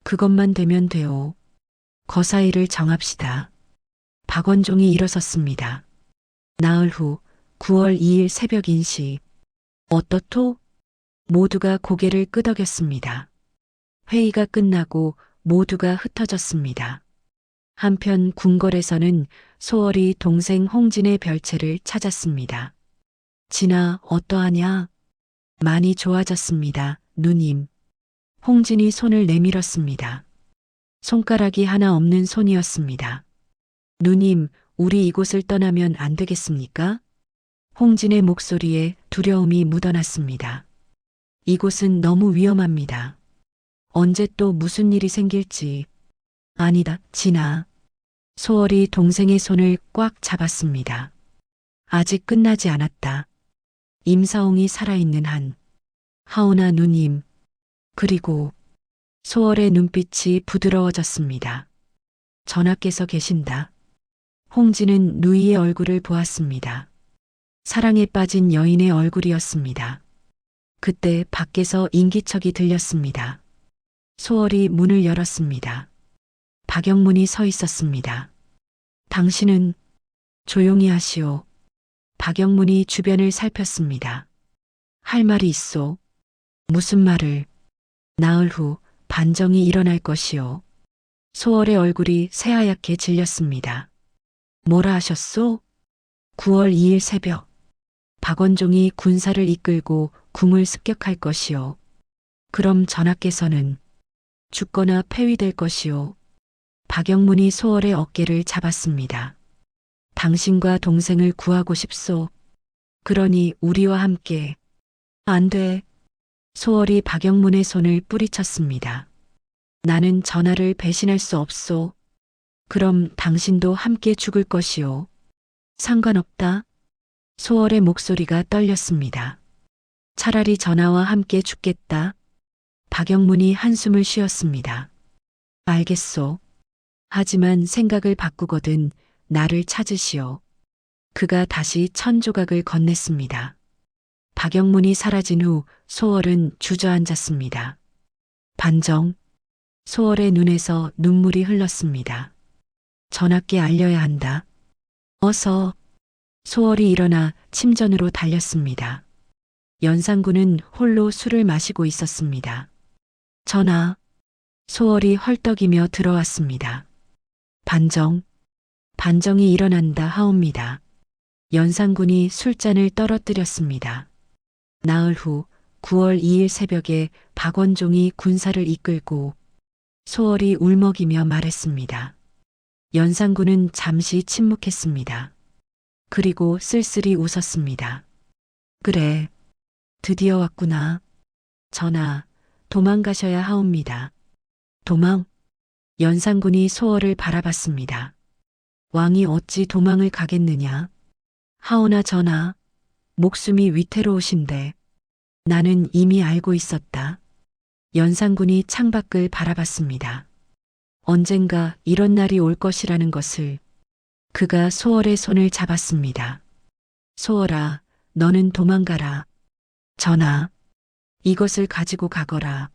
그것만 되면 돼요. 거사일을 정합시다. 박원종이 일어섰습니다. 나흘 후 9월 2일 새벽 인시. 어떻소? 모두가 고개를 끄덕였습니다. 회의가 끝나고 모두가 흩어졌습니다. 한편 궁궐에서는 소월이 동생 홍진의 별채를 찾았습니다. 진아, 어떠하냐? 많이 좋아졌습니다, 누님. 홍진이 손을 내밀었습니다. 손가락이 하나 없는 손이었습니다. 누님, 우리 이곳을 떠나면 안 되겠습니까? 홍진의 목소리에 두려움이 묻어났습니다. 이곳은 너무 위험합니다. 언제 또 무슨 일이 생길지. 아니다, 진아. 소월이 동생의 손을 꽉 잡았습니다. 아직 끝나지 않았다. 임사홍이 살아있는 한. 하오나 누님. 그리고 소월의 눈빛이 부드러워졌습니다. 전하께서 계신다. 홍진은 누이의 얼굴을 보았습니다. 사랑에 빠진 여인의 얼굴이었습니다. 그때 밖에서 인기척이 들렸습니다. 소월이 문을 열었습니다. 박영문이 서 있었습니다. 당신은 조용히 하시오. 박영문이 주변을 살폈습니다. 할 말이 있소. 무슨 말을? 나흘 후 반정이 일어날 것이오. 소월의 얼굴이 새하얗게 질렸습니다. 뭐라 하셨소? 9월 2일 새벽. 박원종이 군사를 이끌고 궁을 습격할 것이오. 그럼 전하께서는 죽거나 폐위될 것이오. 박영문이 소월의 어깨를 잡았습니다. 당신과 동생을 구하고 싶소. 그러니 우리와 함께. 안 돼. 소월이 박영문의 손을 뿌리쳤습니다. 나는 전하를 배신할 수 없소. 그럼 당신도 함께 죽을 것이오. 상관없다. 소월의 목소리가 떨렸습니다. 차라리 전하와 함께 죽겠다. 박영문이 한숨을 쉬었습니다. 알겠소. 하지만 생각을 바꾸거든 나를 찾으시오. 그가 다시 천조각을 건넸습니다. 박영문이 사라진 후 소월은 주저앉았습니다. 반정. 소월의 눈에서 눈물이 흘렀습니다. 전하께 알려야 한다. 어서. 소월이 일어나 침전으로 달렸습니다. 연산군은 홀로 술을 마시고 있었습니다. 전하. 소월이 헐떡이며 들어왔습니다. 반정. 반정이 일어난다 하옵니다. 연산군이 술잔을 떨어뜨렸습니다. 나흘 후 9월 2일 새벽에 박원종이 군사를 이끌고 소월이 울먹이며 말했습니다. 연산군은 잠시 침묵했습니다. 그리고 쓸쓸히 웃었습니다. 그래, 드디어 왔구나. 전하, 도망가셔야 하옵니다. 도망? 연산군이 소월을 바라봤습니다. 왕이 어찌 도망을 가겠느냐? 하오나 전하, 목숨이 위태로우신데 나는 이미 알고 있었다. 연산군이 창밖을 바라봤습니다. 언젠가 이런 날이 올 것이라는 것을. 그가 소월의 손을 잡았습니다. 소월아, 너는 도망가라. 전하, 이것을 가지고 가거라.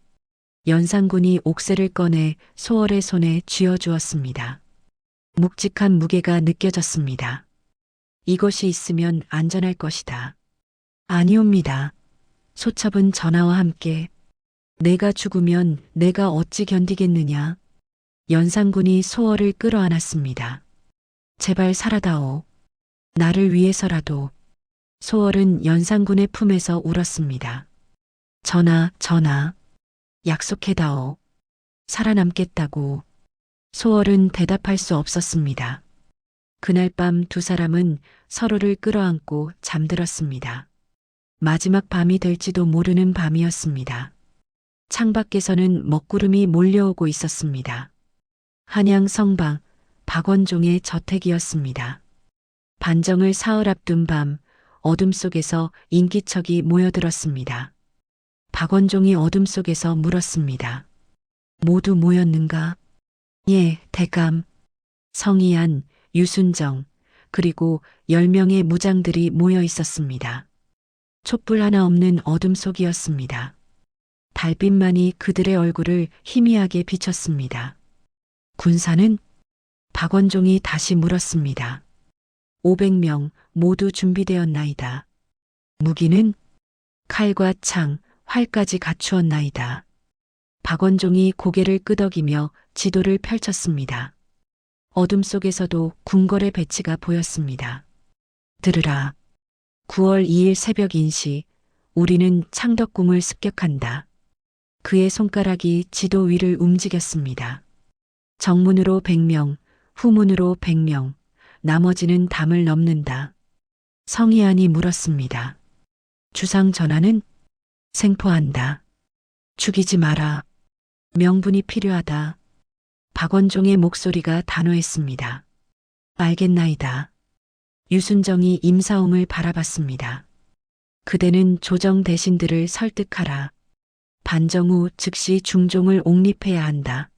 연산군이 옥새를 꺼내 소월의 손에 쥐어주었습니다. 묵직한 무게가 느껴졌습니다. 이것이 있으면 안전할 것이다. 아니옵니다. 소첩은 전하와 함께. 내가 죽으면 내가 어찌 견디겠느냐. 연산군이 소월을 끌어안았습니다. 제발 살아다오. 나를 위해서라도. 소월은 연산군의 품에서 울었습니다. 전하, 전하. 약속해다오. 살아남겠다고. 소월은 대답할 수 없었습니다. 그날 밤 두 사람은 서로를 끌어안고 잠들었습니다. 마지막 밤이 될지도 모르는 밤이었습니다. 창밖에서는 먹구름이 몰려오고 있었습니다. 한양 성방 박원종의 저택이었습니다. 반정을 사흘 앞둔 밤 어둠 속에서 인기척이 모여들었습니다. 박원종이 어둠 속에서 물었습니다. 모두 모였는가? 예, 대감. 성희안, 유순정, 그리고 10명의 무장들이 모여 있었습니다. 촛불 하나 없는 어둠 속이었습니다. 달빛만이 그들의 얼굴을 희미하게 비쳤습니다. 군사는? 박원종이 다시 물었습니다. 500명 모두 준비되었나이다. 무기는? 칼과 창, 활까지 갖추었나이다. 박원종이 고개를 끄덕이며 지도를 펼쳤습니다. 어둠 속에서도 궁궐의 배치가 보였습니다. 들으라. 9월 2일 새벽 인시 우리는 창덕궁을 습격한다. 그의 손가락이 지도 위를 움직였습니다. 정문으로 100명, 후문으로 100명, 나머지는 담을 넘는다. 성희안이 물었습니다. 주상 전하는? 생포한다. 죽이지 마라. 명분이 필요하다. 박원종의 목소리가 단호했습니다. 알겠나이다. 유순정이 임사홍을 바라봤습니다. 그대는 조정 대신들을 설득하라. 반정 후 즉시 중종을 옹립해야 한다.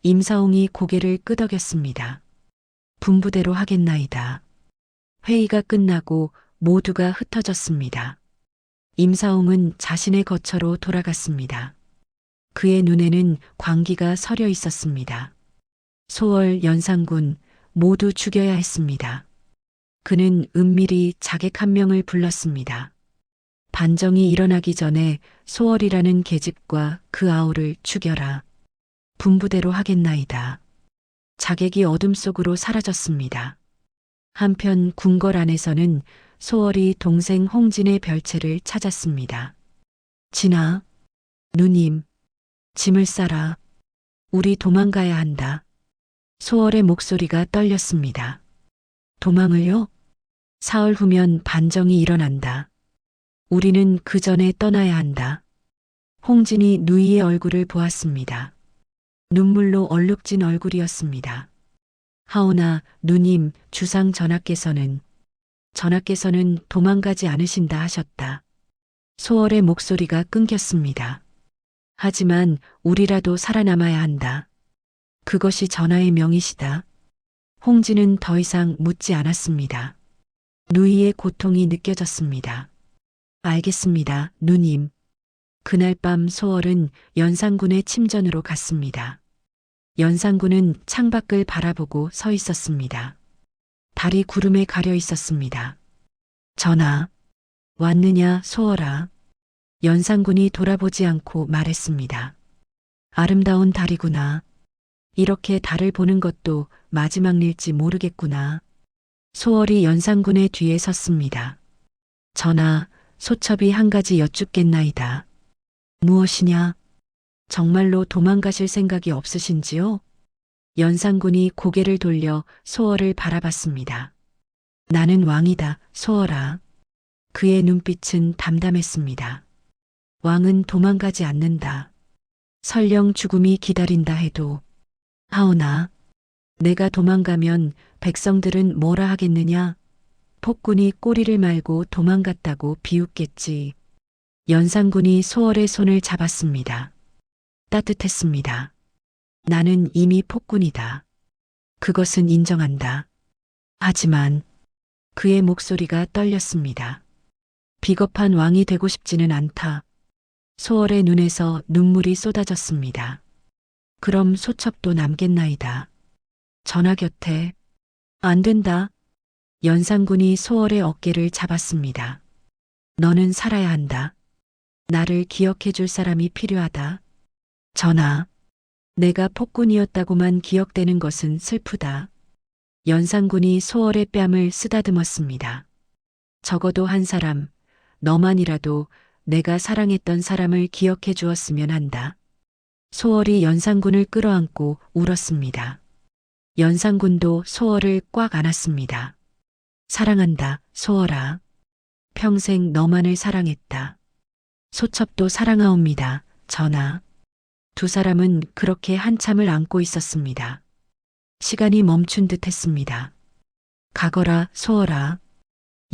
임사홍이 고개를 끄덕였습니다. 분부대로 하겠나이다. 회의가 끝나고 모두가 흩어졌습니다. 임사홍은 자신의 거처로 돌아갔습니다. 그의 눈에는 광기가 서려 있었습니다. 소월, 연산군 모두 죽여야 했습니다. 그는 은밀히 자객 한 명을 불렀습니다. 반정이 일어나기 전에 소월이라는 계집과 그 아우를 죽여라. 분부대로 하겠나이다. 자객이 어둠 속으로 사라졌습니다. 한편 궁궐 안에서는 소월이 동생 홍진의 별채를 찾았습니다. 진아, 누님, 짐을 싸라. 우리 도망가야 한다. 소월의 목소리가 떨렸습니다. 도망을요? 사흘 후면 반정이 일어난다. 우리는 그 전에 떠나야 한다. 홍진이 누이의 얼굴을 보았습니다. 눈물로 얼룩진 얼굴이었습니다. 하오나 누님, 주상 전하께서는 도망가지 않으신다 하셨다. 소월의 목소리가 끊겼습니다. 하지만 우리라도 살아남아야 한다. 그것이 전하의 명이시다. 홍진은 더 이상 묻지 않았습니다. 누이의 고통이 느껴졌습니다. 알겠습니다, 누님. 그날 밤 소월은 연산군의 침전으로 갔습니다. 연산군은 창밖을 바라보고 서 있었습니다. 달이 구름에 가려 있었습니다. 전하, 왔느냐 소월아. 연산군이 돌아보지 않고 말했습니다. 아름다운 달이구나. 이렇게 달을 보는 것도 마지막 일지 모르겠구나. 소월이 연산군의 뒤에 섰습니다. 전하, 소첩이 한 가지 여쭙겠나이다. 무엇이냐? 정말로 도망가실 생각이 없으신지요? 연산군이 고개를 돌려 소월을 바라봤습니다. 나는 왕이다, 소월아. 그의 눈빛은 담담했습니다. 왕은 도망가지 않는다. 설령 죽음이 기다린다 해도. 하오나, 내가 도망가면 백성들은 뭐라 하겠느냐? 폭군이 꼬리를 말고 도망갔다고 비웃겠지. 연산군이 소월의 손을 잡았습니다. 따뜻했습니다. 나는 이미 폭군이다. 그것은 인정한다. 하지만 그의 목소리가 떨렸습니다. 비겁한 왕이 되고 싶지는 않다. 소월의 눈에서 눈물이 쏟아졌습니다. 그럼 소첩도 남겠나이다. 전하 곁에. 안 된다. 연산군이 소월의 어깨를 잡았습니다. 너는 살아야 한다. 나를 기억해 줄 사람이 필요하다. 전하, 내가 폭군이었다고만 기억되는 것은 슬프다. 연산군이 소월의 뺨을 쓰다듬었습니다. 적어도 한 사람, 너만이라도 내가 사랑했던 사람을 기억해 주었으면 한다. 소월이 연산군을 끌어안고 울었습니다. 연산군도 소월을 꽉 안았습니다. 사랑한다, 소월아. 평생 너만을 사랑했다. 소첩도 사랑하옵니다, 전하. 두 사람은 그렇게 한참을 안고 있었습니다. 시간이 멈춘 듯 했습니다. 가거라, 소월아.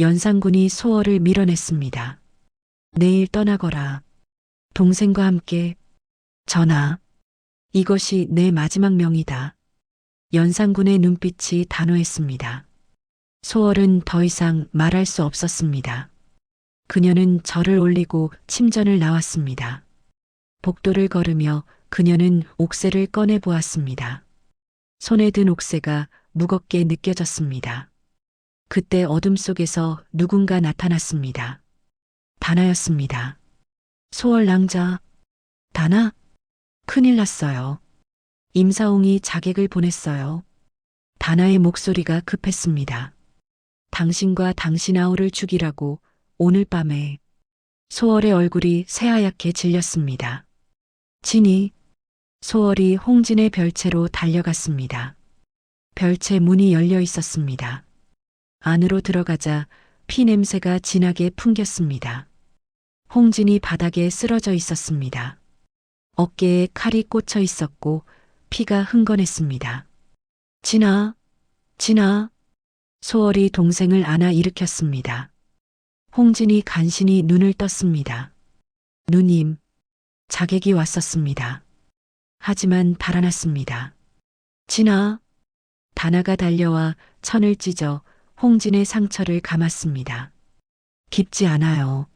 연산군이 소월을 밀어냈습니다. 내일 떠나거라. 동생과 함께. 전하. 이것이 내 마지막 명이다. 연산군의 눈빛이 단호했습니다. 소월은 더 이상 말할 수 없었습니다. 그녀는 절을 올리고 침전을 나왔습니다. 복도를 걸으며 그녀는 옥새를 꺼내 보았습니다. 손에 든 옥새가 무겁게 느껴졌습니다. 그때 어둠 속에서 누군가 나타났습니다. 다나였습니다. 소월 낭자. 다나? 큰일 났어요. 임사홍이 자객을 보냈어요. 다나의 목소리가 급했습니다. 당신과 당신 아우를 죽이라고 오늘 밤에. 소월의 얼굴이 새하얗게 질렸습니다. 진이. 소월이 홍진의 별채로 달려갔습니다. 별채 문이 열려 있었습니다. 안으로 들어가자 피 냄새가 진하게 풍겼습니다. 홍진이 바닥에 쓰러져 있었습니다. 어깨에 칼이 꽂혀 있었고 피가 흥건했습니다. 진아, 진아. 소월이 동생을 안아 일으켰습니다. 홍진이 간신히 눈을 떴습니다. 누님, 자객이 왔었습니다. 하지만 달아났습니다. 진아. 다나가 달려와 천을 찢어 홍진의 상처를 감았습니다. 깊지 않아요.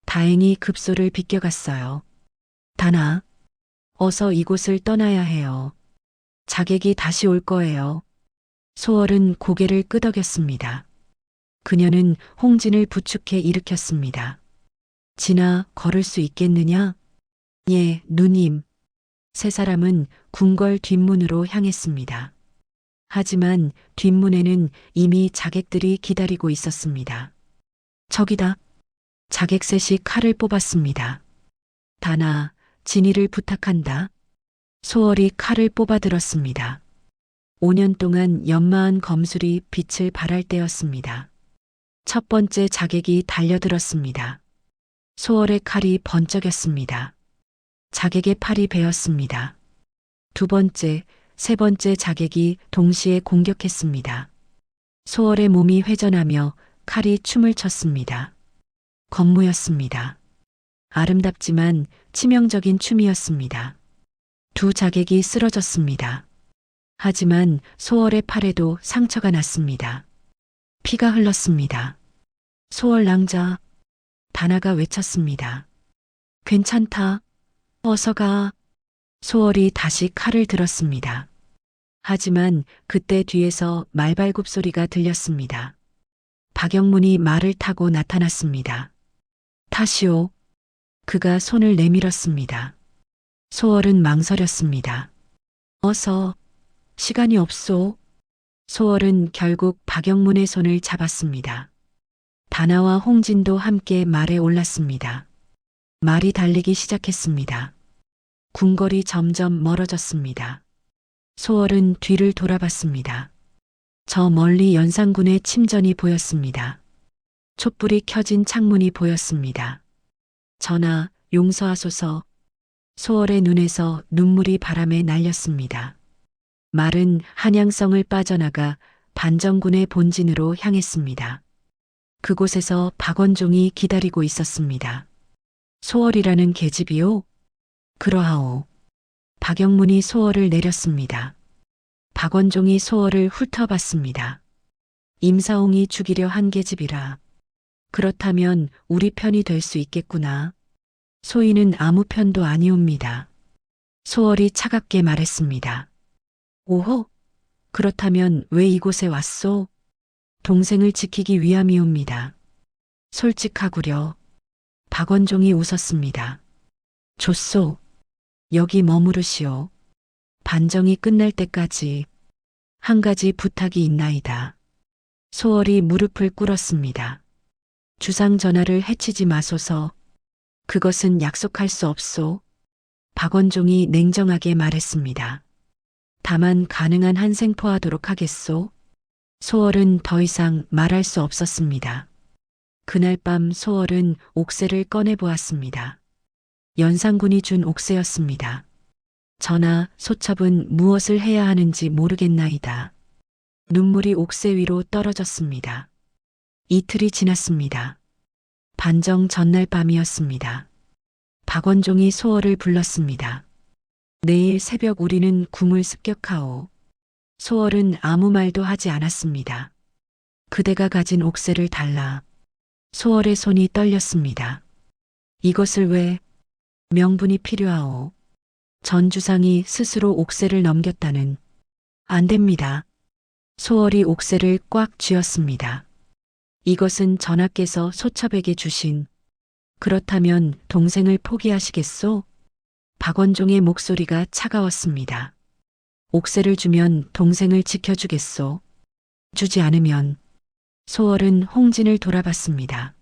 다행히 급소를 비껴갔어요. 다나, 어서 이곳을 떠나야 해요. 자객이 다시 올 거예요. 소월은 고개를 끄덕였습니다. 그녀는 홍진을 부축해 일으켰습니다. 진아, 걸을 수 있겠느냐? 예, 누님. 세 사람은 궁궐 뒷문으로 향했습니다. 하지만 뒷문에는 이미 자객들이 기다리고 있었습니다. 저기다. 자객 셋이 칼을 뽑았습니다. 다나, 진이를 부탁한다. 소월이 칼을 뽑아들었습니다. 5년 동안 연마한 검술이 빛을 발할 때였습니다. 첫 번째 자객이 달려들었습니다. 소월의 칼이 번쩍였습니다. 자객의 팔이 베었습니다. 두 번째, 세 번째 자객이 동시에 공격했습니다. 소월의 몸이 회전하며 칼이 춤을 췄습니다. 권무였습니다. 아름답지만 치명적인 춤이었습니다. 두 자객이 쓰러졌습니다. 하지만 소월의 팔에도 상처가 났습니다. 피가 흘렀습니다. 소월 낭자. 다나가 외쳤습니다. 괜찮다. 어서 가. 소월이 다시 칼을 들었습니다. 하지만 그때 뒤에서 말발굽 소리가 들렸습니다. 박영문이 말을 타고 나타났습니다. 타시오. 그가 손을 내밀었습니다. 소월은 망설였습니다. 어서. 시간이 없소. 소월은 결국 박영문의 손을 잡았습니다. 다나와 홍진도 함께 말에 올랐습니다. 말이 달리기 시작했습니다. 궁궐이 점점 멀어졌습니다. 소월은 뒤를 돌아봤습니다. 저 멀리 연산군의 침전이 보였습니다. 촛불이 켜진 창문이 보였습니다. 전하, 용서하소서. 소월의 눈에서 눈물이 바람에 날렸습니다. 말은 한양성을 빠져나가 반정군의 본진으로 향했습니다. 그곳에서 박원종이 기다리고 있었습니다. 소월이라는 계집이요? 그러하오. 박영문이 소월을 내렸습니다. 박원종이 소월을 훑어봤습니다. 임사홍이 죽이려 한 계집이라. 그렇다면 우리 편이 될 수 있겠구나. 소인은 아무 편도 아니옵니다. 소월이 차갑게 말했습니다. 오호? 그렇다면 왜 이곳에 왔소? 동생을 지키기 위함이옵니다. 솔직하구려. 박원종이 웃었습니다. 좋소. 여기 머무르시오. 반정이 끝날 때까지 한 가지 부탁이 있나이다. 소월이 무릎을 꿇었습니다. 주상 전하를 해치지 마소서. 그것은 약속할 수 없소. 박원종이 냉정하게 말했습니다. 다만 가능한 한 생포하도록 하겠소. 소월은 더 이상 말할 수 없었습니다. 그날 밤 소월은 옥새를 꺼내 보았습니다. 연산군이 준 옥새였습니다. 전하, 소첩은 무엇을 해야 하는지 모르겠나이다. 눈물이 옥새 위로 떨어졌습니다. 이틀이 지났습니다. 반정 전날 밤이었습니다. 박원종이 소월을 불렀습니다. 내일 새벽 우리는 궁을 습격하오. 소월은 아무 말도 하지 않았습니다. 그대가 가진 옥새를 달라. 소월의 손이 떨렸습니다. 이것을 왜? 명분이 필요하오. 전 주상이 스스로 옥새를 넘겼다는. 안 됩니다. 소월이 옥새를 꽉 쥐었습니다. 이것은 전하께서 소첩에게 주신. 그렇다면 동생을 포기하시겠소? 박원종의 목소리가 차가웠습니다. 옥새를 주면 동생을 지켜주겠소. 주지 않으면. 소월은 홍진을 돌아봤습니다.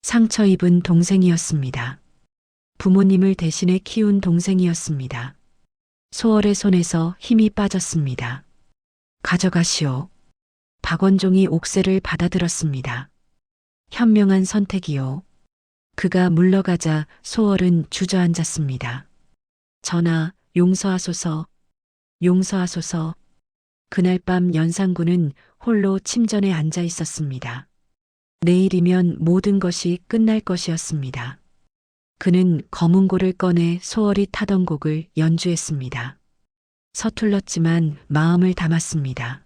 상처 입은 동생이었습니다. 부모님을 대신해 키운 동생이었습니다. 소월의 손에서 힘이 빠졌습니다. 가져가시오. 박원종이 옥새를 받아들었습니다. 현명한 선택이요. 그가 물러가자 소월은 주저앉았습니다. 전하, 용서하소서. 용서하소서. 그날 밤 연산군은 홀로 침전에 앉아 있었습니다. 내일이면 모든 것이 끝날 것이었습니다. 그는 검은고를 꺼내 소월이 타던 곡을 연주했습니다. 서툴렀지만 마음을 담았습니다.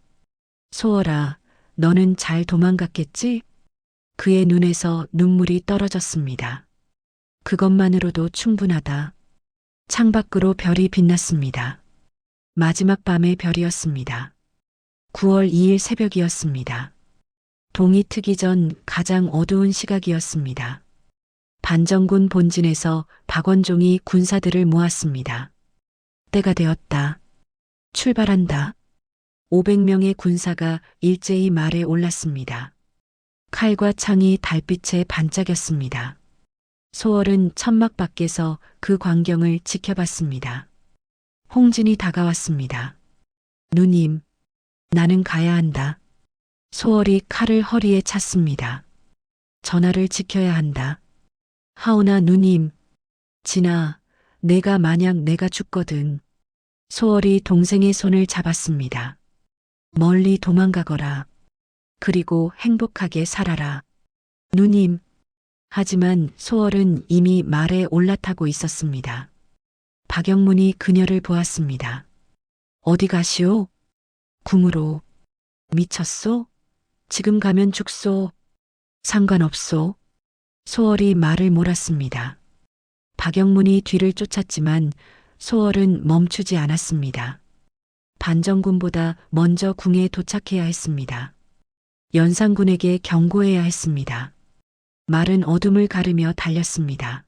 소월아, 너는 잘 도망갔겠지? 그의 눈에서 눈물이 떨어졌습니다. 그것만으로도 충분하다. 창밖으로 별이 빛났습니다. 마지막 밤의 별이었습니다. 9월 2일 새벽이었습니다. 동이 트기 전 가장 어두운 시각이었습니다. 반정군 본진에서 박원종이 군사들을 모았습니다. 때가 되었다. 출발한다. 500명의 군사가 일제히 말에 올랐습니다. 칼과 창이 달빛에 반짝였습니다. 소월은 천막 밖에서 그 광경을 지켜봤습니다. 홍진이 다가왔습니다. 누님, 나는 가야 한다. 소월이 칼을 허리에 찼습니다. 전하를 지켜야 한다. 하오나 누님, 진아, 내가 죽거든. 소월이 동생의 손을 잡았습니다. 멀리 도망가거라. 그리고 행복하게 살아라. 누님. 하지만 소월은 이미 말에 올라타고 있었습니다. 박영문이 그녀를 보았습니다. 어디 가시오? 궁으로. 미쳤소? 지금 가면 죽소. 상관없소. 소월이 말을 몰았습니다. 박영문이 뒤를 쫓았지만 소월은 멈추지 않았습니다. 반정군보다 먼저 궁에 도착해야 했습니다. 연산군에게 경고해야 했습니다. 말은 어둠을 가르며 달렸습니다.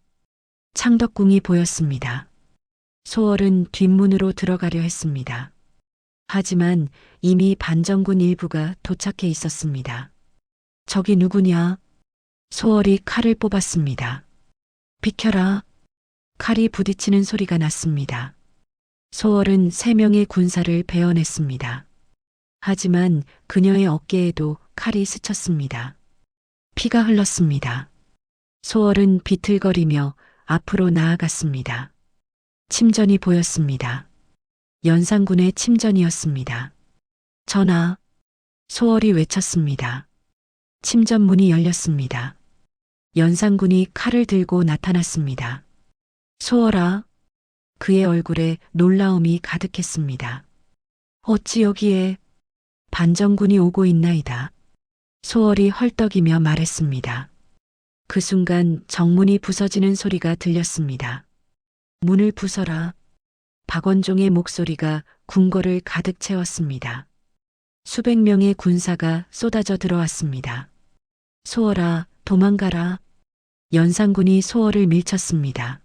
창덕궁이 보였습니다. 소월은 뒷문으로 들어가려 했습니다. 하지만 이미 반정군 일부가 도착해 있었습니다. 저기 누구냐? 소월이 칼을 뽑았습니다. 비켜라. 칼이 부딪히는 소리가 났습니다. 소월은 3명의 군사를 베어냈습니다. 하지만 그녀의 어깨에도 칼이 스쳤습니다. 피가 흘렀습니다. 소월은 비틀거리며 앞으로 나아갔습니다. 침전이 보였습니다. 연산군의 침전이었습니다. 전하. 소월이 외쳤습니다. 침전 문이 열렸습니다. 연산군이 칼을 들고 나타났습니다. 소월아. 그의 얼굴에 놀라움이 가득했습니다. 어찌 여기에? 반정군이 오고 있나이다. 소월이 헐떡이며 말했습니다. 그 순간 정문이 부서지는 소리가 들렸습니다. 문을 부숴라. 박원종의 목소리가 궁궐을 가득 채웠습니다. 수백 명의 군사가 쏟아져 들어왔습니다. 소월아, 도망가라. 연산군이 소월을 밀쳤습니다.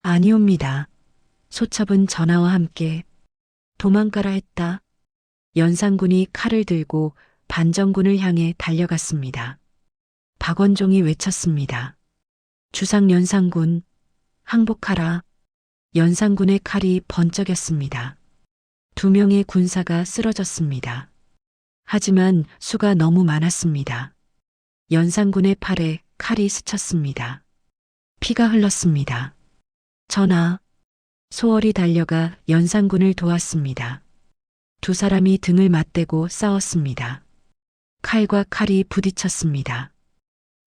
아니옵니다. 소첩은 전하와 함께 도망가라 했다. 연산군이 칼을 들고 반정군을 향해 달려갔습니다. 박원종이 외쳤습니다. 주상 연산군, 항복하라. 연산군의 칼이 번쩍였습니다. 2명의 군사가 쓰러졌습니다. 하지만 수가 너무 많았습니다. 연산군의 팔에 칼이 스쳤습니다. 피가 흘렀습니다. 전하, 소월이 달려가 연산군을 도왔습니다. 두 사람이 등을 맞대고 싸웠습니다. 칼과 칼이 부딪혔습니다.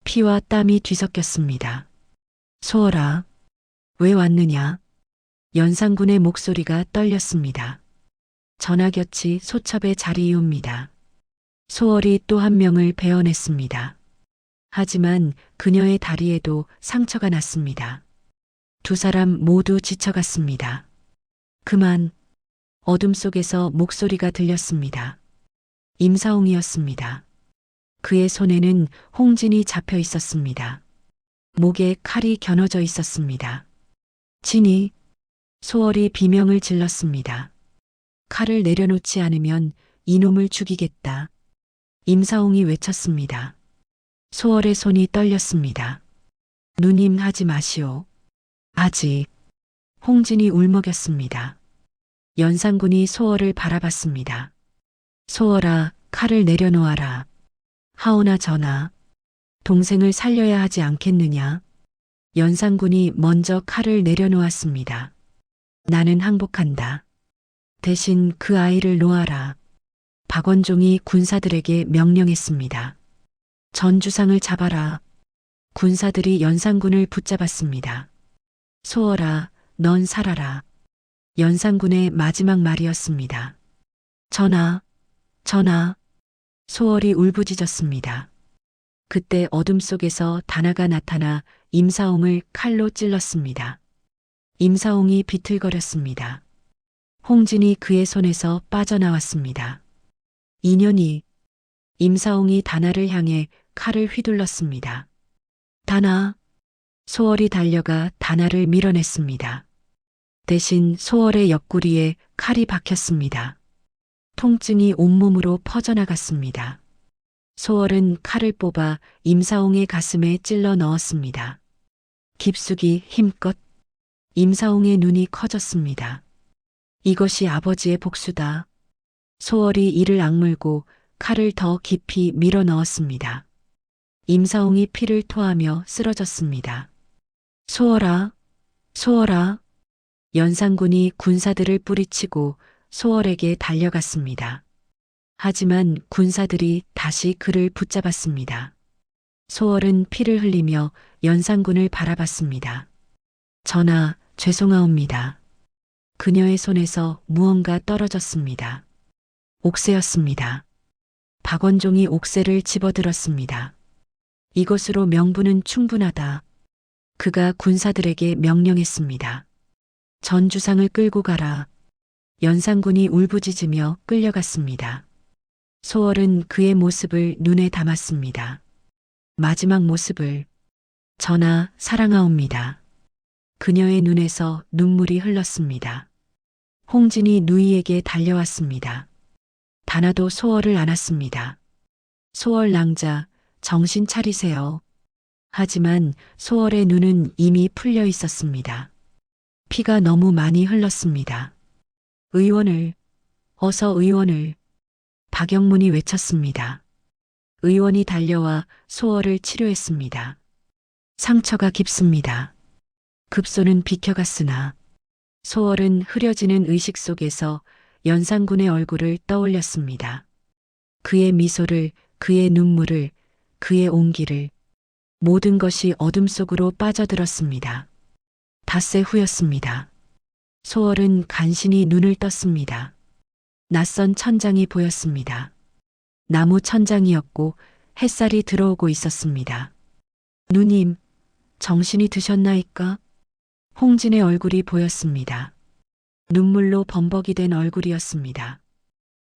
피와 땀이 뒤섞였습니다. 소월아, 왜 왔느냐? 연산군의 목소리가 떨렸습니다. 전하 곁이 소첩의 자리이옵니다. 소월이 또 한 명을 베어냈습니다. 하지만 그녀의 다리에도 상처가 났습니다. 두 사람 모두 지쳐갔습니다. 그만. 어둠 속에서 목소리가 들렸습니다. 임사홍이었습니다. 그의 손에는 홍진이 잡혀 있었습니다. 목에 칼이 겨눠져 있었습니다. 진이, 소월이 비명을 질렀습니다. 칼을 내려놓지 않으면 이놈을 죽이겠다. 임사홍이 외쳤습니다. 소월의 손이 떨렸습니다. 누님 하지 마시오. 아직. 홍진이 울먹였습니다. 연산군이 소월을 바라봤습니다. 소월아, 칼을 내려놓아라. 하오나 전하, 동생을 살려야 하지 않겠느냐? 연산군이 먼저 칼을 내려놓았습니다. 나는 항복한다. 대신 그 아이를 놓아라. 박원종이 군사들에게 명령했습니다. 전주상을 잡아라. 군사들이 연산군을 붙잡았습니다. 소월아, 넌 살아라. 연산군의 마지막 말이었습니다. 전하, 전하. 소월이 울부짖었습니다. 그때 어둠 속에서 다나가 나타나 임사홍을 칼로 찔렀습니다. 임사홍이 비틀거렸습니다. 홍진이 그의 손에서 빠져나왔습니다. 인연이. 임사홍이 다나를 향해 칼을 휘둘렀습니다. 다나. 소월이 달려가 다나를 밀어냈습니다. 대신 소월의 옆구리에 칼이 박혔습니다. 통증이 온몸으로 퍼져나갔습니다. 소월은 칼을 뽑아 임사홍의 가슴에 찔러 넣었습니다. 깊숙이 힘껏. 임사홍의 눈이 커졌습니다. 이것이 아버지의 복수다. 소월이 이를 악물고 칼을 더 깊이 밀어 넣었습니다. 임사홍이 피를 토하며 쓰러졌습니다. 소월아, 소월아. 연산군이 군사들을 뿌리치고 소월에게 달려갔습니다. 하지만 군사들이 다시 그를 붙잡았습니다. 소월은 피를 흘리며 연산군을 바라봤습니다. 전하, 죄송하옵니다. 그녀의 손에서 무언가 떨어졌습니다. 옥새였습니다. 박원종이 옥새를 집어들었습니다. 이것으로 명분은 충분하다. 그가 군사들에게 명령했습니다. 전주상을 끌고 가라. 연산군이 울부짖으며 끌려갔습니다. 소월은 그의 모습을 눈에 담았습니다. 마지막 모습을. 전하, 사랑하옵니다. 그녀의 눈에서 눈물이 흘렀습니다. 홍진이 누이에게 달려왔습니다. 다나도 소월을 안았습니다. 소월 낭자, 정신 차리세요. 하지만 소월의 눈은 이미 풀려 있었습니다. 피가 너무 많이 흘렀습니다. 의원을, 어서 의원을. 박영문이 외쳤습니다. 의원이 달려와 소월을 치료했습니다. 상처가 깊습니다. 급소는 비켜갔으나 소월은 흐려지는 의식 속에서 연산군의 얼굴을 떠올렸습니다. 그의 미소를, 그의 눈물을, 그의 온기를. 모든 것이 어둠 속으로 빠져들었습니다. 닷새 후였습니다. 소월은 간신히 눈을 떴습니다. 낯선 천장이 보였습니다. 나무 천장이었고 햇살이 들어오고 있었습니다. 누님, 정신이 드셨나이까? 홍진의 얼굴이 보였습니다. 눈물로 범벅이 된 얼굴이었습니다.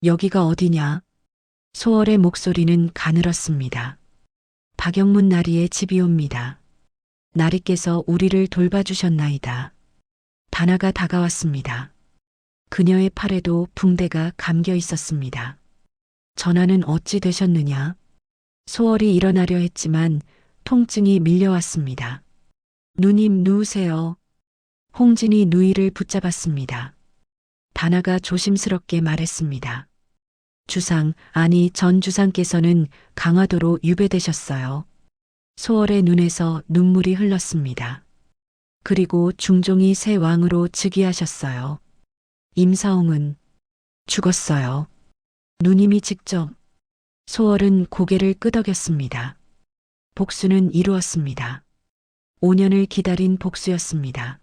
여기가 어디냐? 소월의 목소리는 가늘었습니다. 박영문 나리의 집이옵니다. 나리께서 우리를 돌봐주셨나이다. 다나가 다가왔습니다. 그녀의 팔에도 붕대가 감겨 있었습니다. 전하는 어찌 되셨느냐? 소월이 일어나려 했지만 통증이 밀려왔습니다. 누님 누우세요. 홍진이 누이를 붙잡았습니다. 다나가 조심스럽게 말했습니다. 주상, 아니 전 주상께서는 강화도로 유배되셨어요. 소월의 눈에서 눈물이 흘렀습니다. 그리고 중종이 새 왕으로 즉위하셨어요. 임사홍은 죽었어요. 누님이 직접. 소월은 고개를 끄덕였습니다. 복수는 이루었습니다. 5년을 기다린 복수였습니다.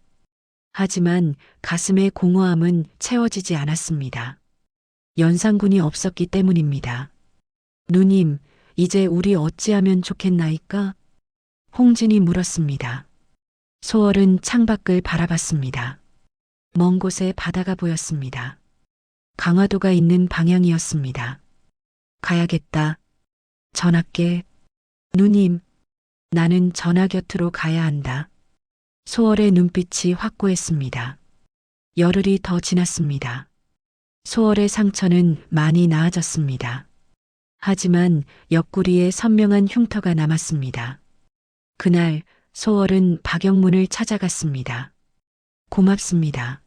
하지만 가슴의 공허함은 채워지지 않았습니다. 연산군이 없었기 때문입니다. 누님, 이제 우리 어찌하면 좋겠나이까? 홍진이 물었습니다. 소월은 창밖을 바라봤습니다. 먼 곳에 바다가 보였습니다. 강화도가 있는 방향이었습니다. 가야겠다. 전하께. 누님, 나는 전하 곁으로 가야 한다. 소월의 눈빛이 확고했습니다. 열흘이 더 지났습니다. 소월의 상처는 많이 나아졌습니다. 하지만 옆구리에 선명한 흉터가 남았습니다. 그날 소월은 박영문을 찾아갔습니다. 고맙습니다.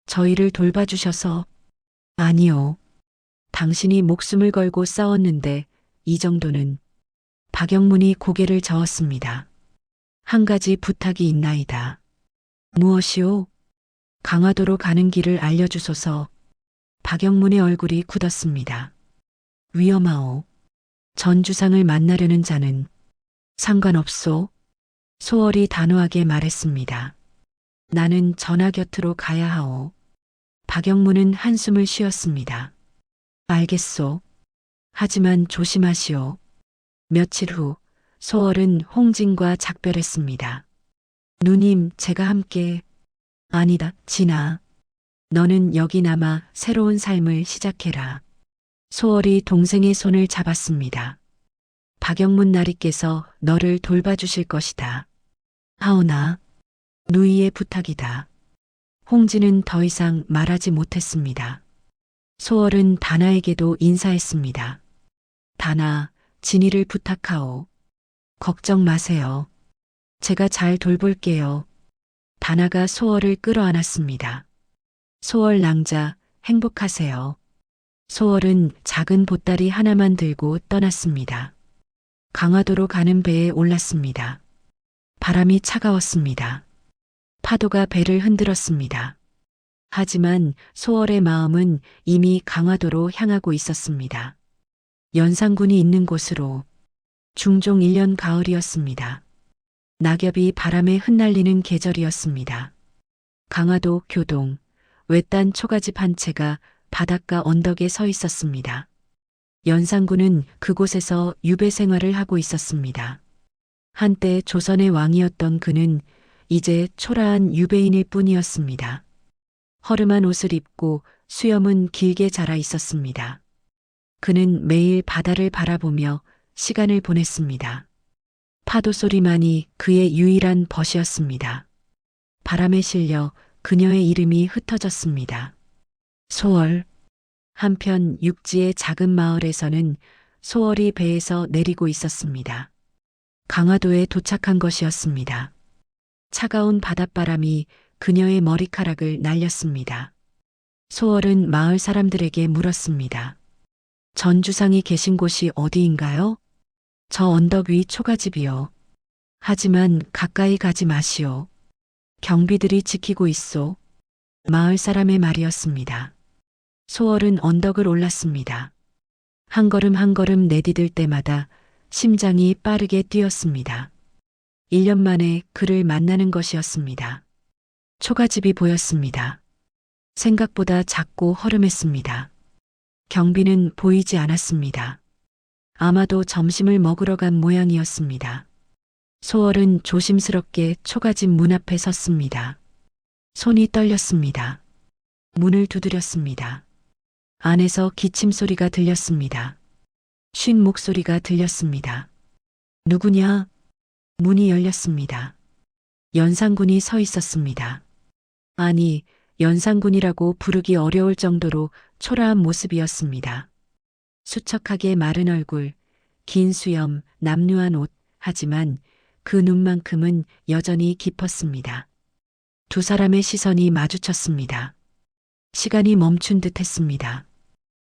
저희를 돌봐주셔서. 아니요. 당신이 목숨을 걸고 싸웠는데 이 정도는. 박영문이 고개를 저었습니다. 한 가지 부탁이 있나이다. 무엇이오? 강화도로 가는 길을 알려주소서. 박영문의 얼굴이 굳었습니다. 위험하오. 전주상을 만나려는 자는 상관없소. 소월이 단호하게 말했습니다. 나는 전하 곁으로 가야 하오. 박영문은 한숨을 쉬었습니다. 알겠소. 하지만 조심하시오. 며칠 후 소월은 홍진과 작별했습니다. 누님, 제가 함께. 아니다, 진아. 너는 여기 남아 새로운 삶을 시작해라. 소월이 동생의 손을 잡았습니다. 박영문 나리께서 너를 돌봐주실 것이다. 하오나, 누이의 부탁이다. 홍진은 더 이상 말하지 못했습니다. 소월은 다나에게도 인사했습니다. 다나, 진이를 부탁하오. 걱정 마세요. 제가 잘 돌볼게요. 다나가 소월을 끌어안았습니다. 소월 낭자, 행복하세요. 소월은 작은 보따리 하나만 들고 떠났습니다. 강화도로 가는 배에 올랐습니다. 바람이 차가웠습니다. 파도가 배를 흔들었습니다. 하지만 소월의 마음은 이미 강화도로 향하고 있었습니다. 연산군이 있는 곳으로. 중종 1년 가을이었습니다. 낙엽이 바람에 흩날리는 계절이었습니다. 강화도 교동, 외딴 초가집 한 채가 바닷가 언덕에 서 있었습니다. 연산군은 그곳에서 유배 생활을 하고 있었습니다. 한때 조선의 왕이었던 그는 이제 초라한 유배인일 뿐이었습니다. 허름한 옷을 입고 수염은 길게 자라 있었습니다. 그는 매일 바다를 바라보며 시간을 보냈습니다. 파도 소리만이 그의 유일한 벗이었습니다. 바람에 실려 그녀의 이름이 흩어졌습니다. 소월. 한편 육지의 작은 마을에서는 소월이 배에서 내리고 있었습니다. 강화도에 도착한 것이었습니다. 차가운 바닷바람이 그녀의 머리카락을 날렸습니다. 소월은 마을 사람들에게 물었습니다. 전주상이 계신 곳이 어디인가요? 저 언덕 위 초가집이요. 하지만 가까이 가지 마시오. 경비들이 지키고 있소. 마을 사람의 말이었습니다. 소월은 언덕을 올랐습니다. 한 걸음 한 걸음 내디딜 때마다 심장이 빠르게 뛰었습니다. 1년 만에 그를 만나는 것이었습니다. 초가집이 보였습니다. 생각보다 작고 허름했습니다. 경비는 보이지 않았습니다. 아마도 점심을 먹으러 간 모양이었습니다. 소월은 조심스럽게 초가집 문 앞에 섰습니다. 손이 떨렸습니다. 문을 두드렸습니다. 안에서 기침 소리가 들렸습니다. 쉰 목소리가 들렸습니다. 누구냐? 문이 열렸습니다. 연산군이 서 있었습니다. 아니, 연산군이라고 부르기 어려울 정도로 초라한 모습이었습니다. 수척하게 마른 얼굴, 긴 수염, 남루한 옷, 하지만 그 눈만큼은 여전히 깊었습니다. 두 사람의 시선이 마주쳤습니다. 시간이 멈춘 듯 했습니다.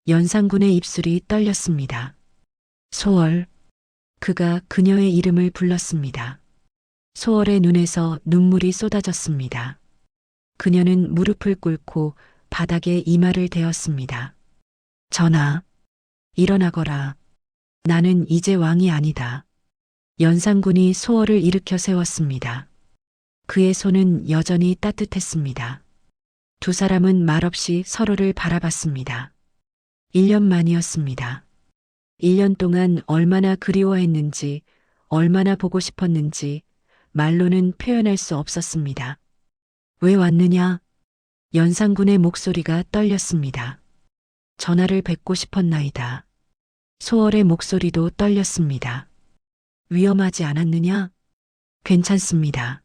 연산군의 입술이 떨렸습니다. 소월. 그가 그녀의 이름을 불렀습니다. 소월의 눈에서 눈물이 쏟아졌습니다. 그녀는 무릎을 꿇고 바닥에 이마를 대었습니다. 전하, 일어나거라. 나는 이제 왕이 아니다. 연산군이 소월을 일으켜 세웠습니다. 그의 손은 여전히 따뜻했습니다. 두 사람은 말없이 서로를 바라봤습니다. 1년 만이었습니다. 1년 동안 얼마나 그리워했는지, 얼마나 보고 싶었는지 말로는 표현할 수 없었습니다. 왜 왔느냐? 연산군의 목소리가 떨렸습니다. 전하를 뵙고 싶었나이다. 소월의 목소리도 떨렸습니다. 위험하지 않았느냐? 괜찮습니다.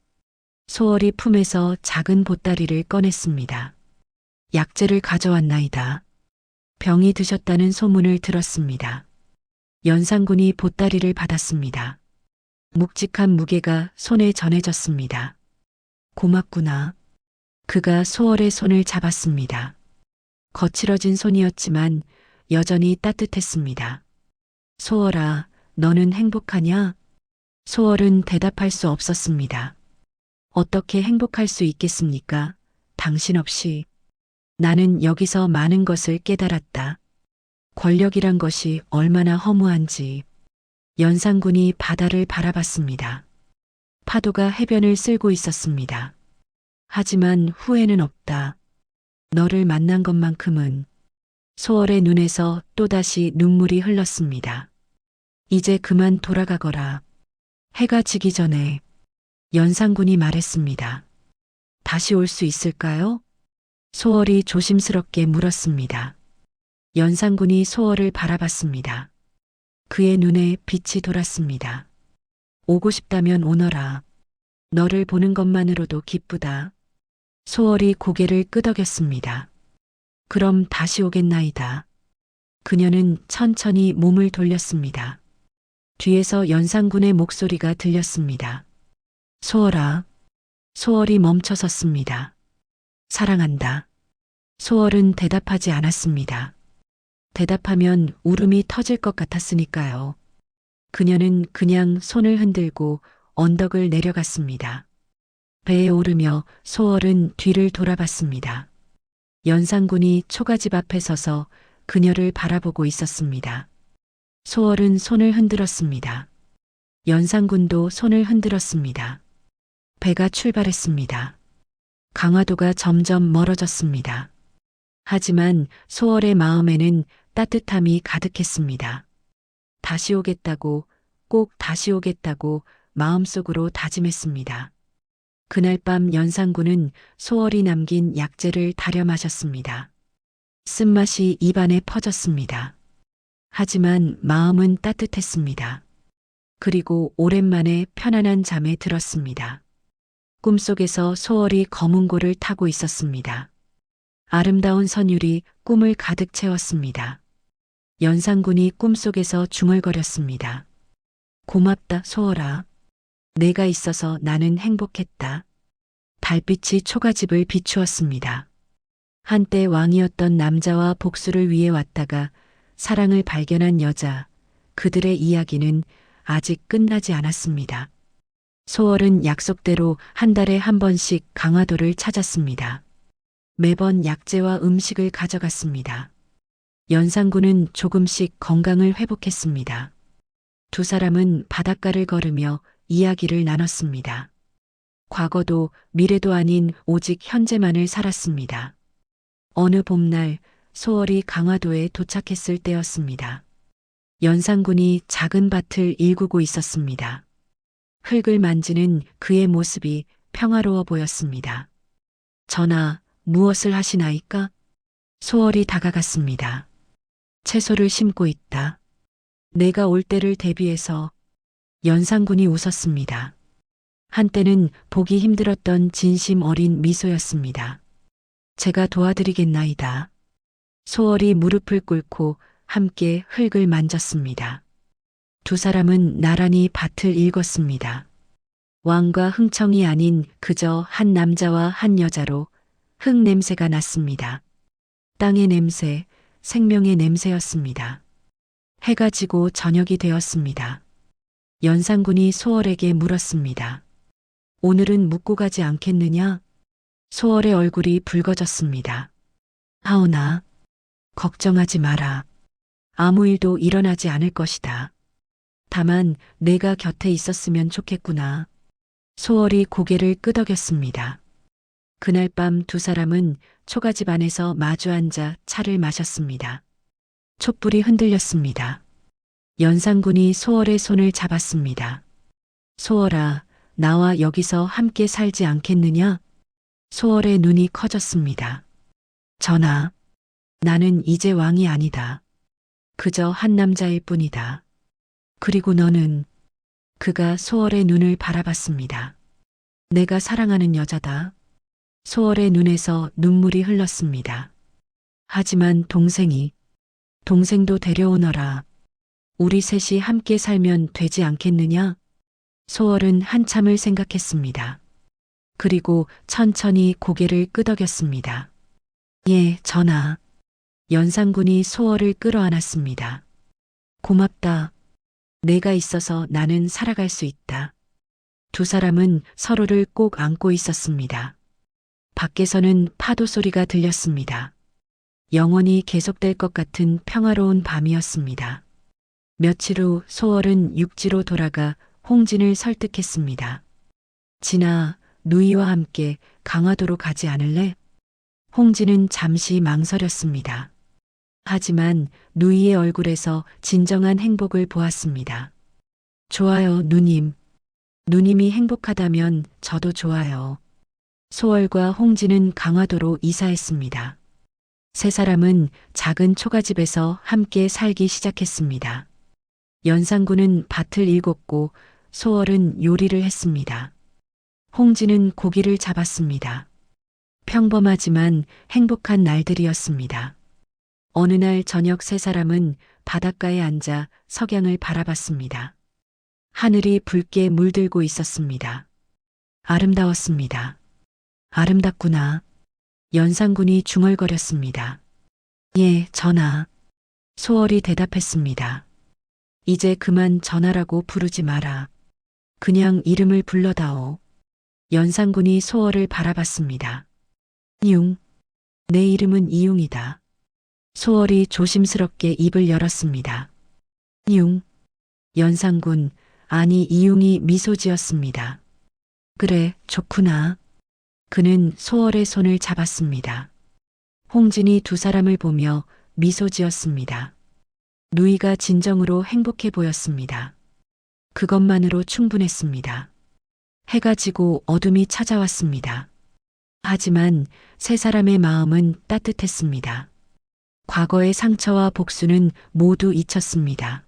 소월이 품에서 작은 보따리를 꺼냈습니다. 약재를 가져왔나이다. 병이 드셨다는 소문을 들었습니다. 연산군이 보따리를 받았습니다. 묵직한 무게가 손에 전해졌습니다. 고맙구나. 그가 소월의 손을 잡았습니다. 거칠어진 손이었지만 여전히 따뜻했습니다. 소월아, 너는 행복하냐? 소월은 대답할 수 없었습니다. 어떻게 행복할 수 있겠습니까? 당신 없이. 나는 여기서 많은 것을 깨달았다. 권력이란 것이 얼마나 허무한지. 연산군이 바다를 바라봤습니다. 파도가 해변을 쓸고 있었습니다. 하지만 후회는 없다. 너를 만난 것만큼은. 소월의 눈에서 또다시 눈물이 흘렀습니다. 이제 그만 돌아가거라. 해가 지기 전에. 연산군이 말했습니다. 다시 올 수 있을까요? 소월이 조심스럽게 물었습니다. 연산군이 소월을 바라봤습니다. 그의 눈에 빛이 돌았습니다. 오고 싶다면 오너라. 너를 보는 것만으로도 기쁘다. 소월이 고개를 끄덕였습니다. 그럼 다시 오겠나이다. 그녀는 천천히 몸을 돌렸습니다. 뒤에서 연산군의 목소리가 들렸습니다. 소월아. 소월이 멈춰섰습니다. 사랑한다. 소월은 대답하지 않았습니다. 대답하면 울음이 터질 것 같았으니까요. 그녀는 그냥 손을 흔들고 언덕을 내려갔습니다. 배에 오르며 소월은 뒤를 돌아봤습니다. 연산군이 초가집 앞에 서서 그녀를 바라보고 있었습니다. 소월은 손을 흔들었습니다. 연산군도 손을 흔들었습니다. 배가 출발했습니다. 강화도가 점점 멀어졌습니다. 하지만 소월의 마음에는 따뜻함이 가득했습니다. 다시 오겠다고, 꼭 다시 오겠다고 마음속으로 다짐했습니다. 그날 밤 연산군은 소월이 남긴 약재를 다려 마셨습니다. 쓴맛이 입안에 퍼졌습니다. 하지만 마음은 따뜻했습니다. 그리고 오랜만에 편안한 잠에 들었습니다. 꿈속에서 소월이 거문고를 타고 있었습니다. 아름다운 선율이 꿈을 가득 채웠습니다. 연산군이 꿈속에서 중얼거렸습니다. 고맙다, 소월아. 내가 있어서 나는 행복했다. 달빛이 초가집을 비추었습니다. 한때 왕이었던 남자와 복수를 위해 왔다가 사랑을 발견한 여자, 그들의 이야기는 아직 끝나지 않았습니다. 소월은 약속대로 한 달에 한 번씩 강화도를 찾았습니다. 매번 약재와 음식을 가져갔습니다. 연산군은 조금씩 건강을 회복했습니다. 두 사람은 바닷가를 걸으며 이야기를 나눴습니다. 과거도 미래도 아닌 오직 현재만을 살았습니다. 어느 봄날 소월이 강화도에 도착했을 때였습니다. 연산군이 작은 밭을 일구고 있었습니다. 흙을 만지는 그의 모습이 평화로워 보였습니다. 전하, 무엇을 하시나이까? 소월이 다가갔습니다. 채소를 심고 있다. 내가 올 때를 대비해서. 연산군이 웃었습니다. 한때는 보기 힘들었던 진심 어린 미소였습니다. 제가 도와드리겠나이다. 소월이 무릎을 꿇고 함께 흙을 만졌습니다. 두 사람은 나란히 밭을 읽었습니다. 왕과 흥청이 아닌 그저 한 남자와 한 여자로 흙 냄새가 났습니다. 땅의 냄새, 생명의 냄새였습니다. 해가 지고 저녁이 되었습니다. 연산군이 소월에게 물었습니다. 오늘은 묵고 가지 않겠느냐? 소월의 얼굴이 붉어졌습니다. 하오나, 걱정하지 마라. 아무 일도 일어나지 않을 것이다. 다만 내가 곁에 있었으면 좋겠구나. 소월이 고개를 끄덕였습니다. 그날 밤 두 사람은 초가집 안에서 마주 앉아 차를 마셨습니다. 촛불이 흔들렸습니다. 연산군이 소월의 손을 잡았습니다. 소월아, 나와 여기서 함께 살지 않겠느냐? 소월의 눈이 커졌습니다. 전하, 나는 이제 왕이 아니다. 그저 한 남자일 뿐이다. 그리고 너는, 그가 소월의 눈을 바라봤습니다. 내가 사랑하는 여자다. 소월의 눈에서 눈물이 흘렀습니다. 하지만 동생도 데려오너라. 우리 셋이 함께 살면 되지 않겠느냐? 소월은 한참을 생각했습니다. 그리고 천천히 고개를 끄덕였습니다. 예, 전하. 연산군이 소월을 끌어안았습니다. 고맙다. 내가 있어서 나는 살아갈 수 있다. 두 사람은 서로를 꼭 안고 있었습니다. 밖에서는 파도 소리가 들렸습니다. 영원히 계속될 것 같은 평화로운 밤이었습니다. 며칠 후 소월은 육지로 돌아가 홍진을 설득했습니다. 진아, 누이와 함께 강화도로 가지 않을래? 홍진은 잠시 망설였습니다. 하지만 누이의 얼굴에서 진정한 행복을 보았습니다. 좋아요, 누님. 누님이 행복하다면 저도 좋아요. 소월과 홍진은 강화도로 이사했습니다. 세 사람은 작은 초가집에서 함께 살기 시작했습니다. 연산군은 밭을 일궜고 소월은 요리를 했습니다. 홍진은 고기를 잡았습니다. 평범하지만 행복한 날들이었습니다. 어느 날 저녁 세 사람은 바닷가에 앉아 석양을 바라봤습니다. 하늘이 붉게 물들고 있었습니다. 아름다웠습니다. 아름답구나. 연산군이 중얼거렸습니다. 예, 전하. 소월이 대답했습니다. 이제 그만 전하라고 부르지 마라. 그냥 이름을 불러다오. 연산군이 소월을 바라봤습니다. 이용. 내 이름은 이용이다. 소월이 조심스럽게 입을 열었습니다. 이용. 연산군, 아니 이용이 미소 지었습니다. 그래, 좋구나. 그는 소월의 손을 잡았습니다. 홍진이 두 사람을 보며 미소 지었습니다. 누이가 진정으로 행복해 보였습니다. 그것만으로 충분했습니다. 해가 지고 어둠이 찾아왔습니다. 하지만 세 사람의 마음은 따뜻했습니다. 과거의 상처와 복수는 모두 잊혔습니다.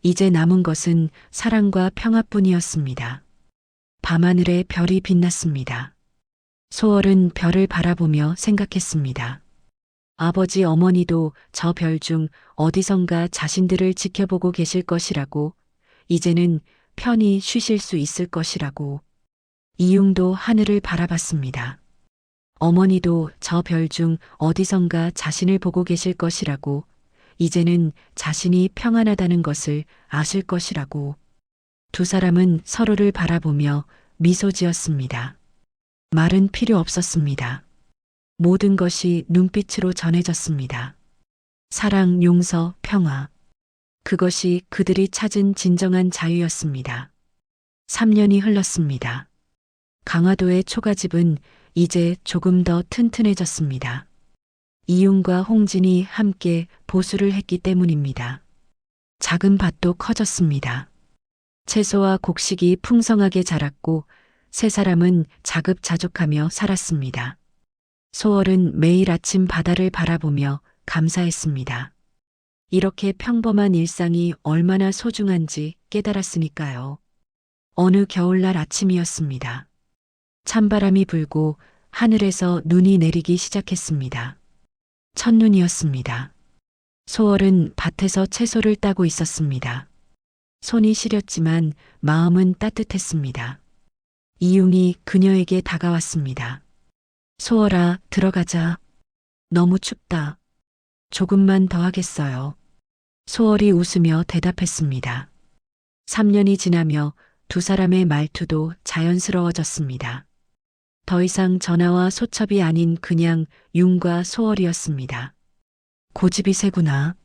이제 남은 것은 사랑과 평화뿐이었습니다. 밤하늘에 별이 빛났습니다. 소월은 별을 바라보며 생각했습니다. 아버지 어머니도 저 별 중 어디선가 자신들을 지켜보고 계실 것이라고, 이제는 편히 쉬실 수 있을 것이라고. 이용도 하늘을 바라봤습니다. 어머니도 저 별 중 어디선가 자신을 보고 계실 것이라고, 이제는 자신이 평안하다는 것을 아실 것이라고. 두 사람은 서로를 바라보며 미소 지었습니다. 말은 필요 없었습니다. 모든 것이 눈빛으로 전해졌습니다. 사랑, 용서, 평화. 그것이 그들이 찾은 진정한 자유였습니다. 3년이 흘렀습니다. 강화도의 초가집은 이제 조금 더 튼튼해졌습니다. 이용과 홍진이 함께 보수를 했기 때문입니다. 작은 밭도 커졌습니다. 채소와 곡식이 풍성하게 자랐고 세 사람은 자급자족하며 살았습니다. 소월은 매일 아침 바다를 바라보며 감사했습니다. 이렇게 평범한 일상이 얼마나 소중한지 깨달았으니까요. 어느 겨울날 아침이었습니다. 찬바람이 불고 하늘에서 눈이 내리기 시작했습니다. 첫눈이었습니다. 소월은 밭에서 채소를 따고 있었습니다. 손이 시렸지만 마음은 따뜻했습니다. 이용이 그녀에게 다가왔습니다. 소월아, 들어가자. 너무 춥다. 조금만 더 하겠어요. 소월이 웃으며 대답했습니다. 3년이 지나며 두 사람의 말투도 자연스러워졌습니다. 더 이상 전화와 소첩이 아닌 그냥 융과 소월이었습니다. 고집이 세구나.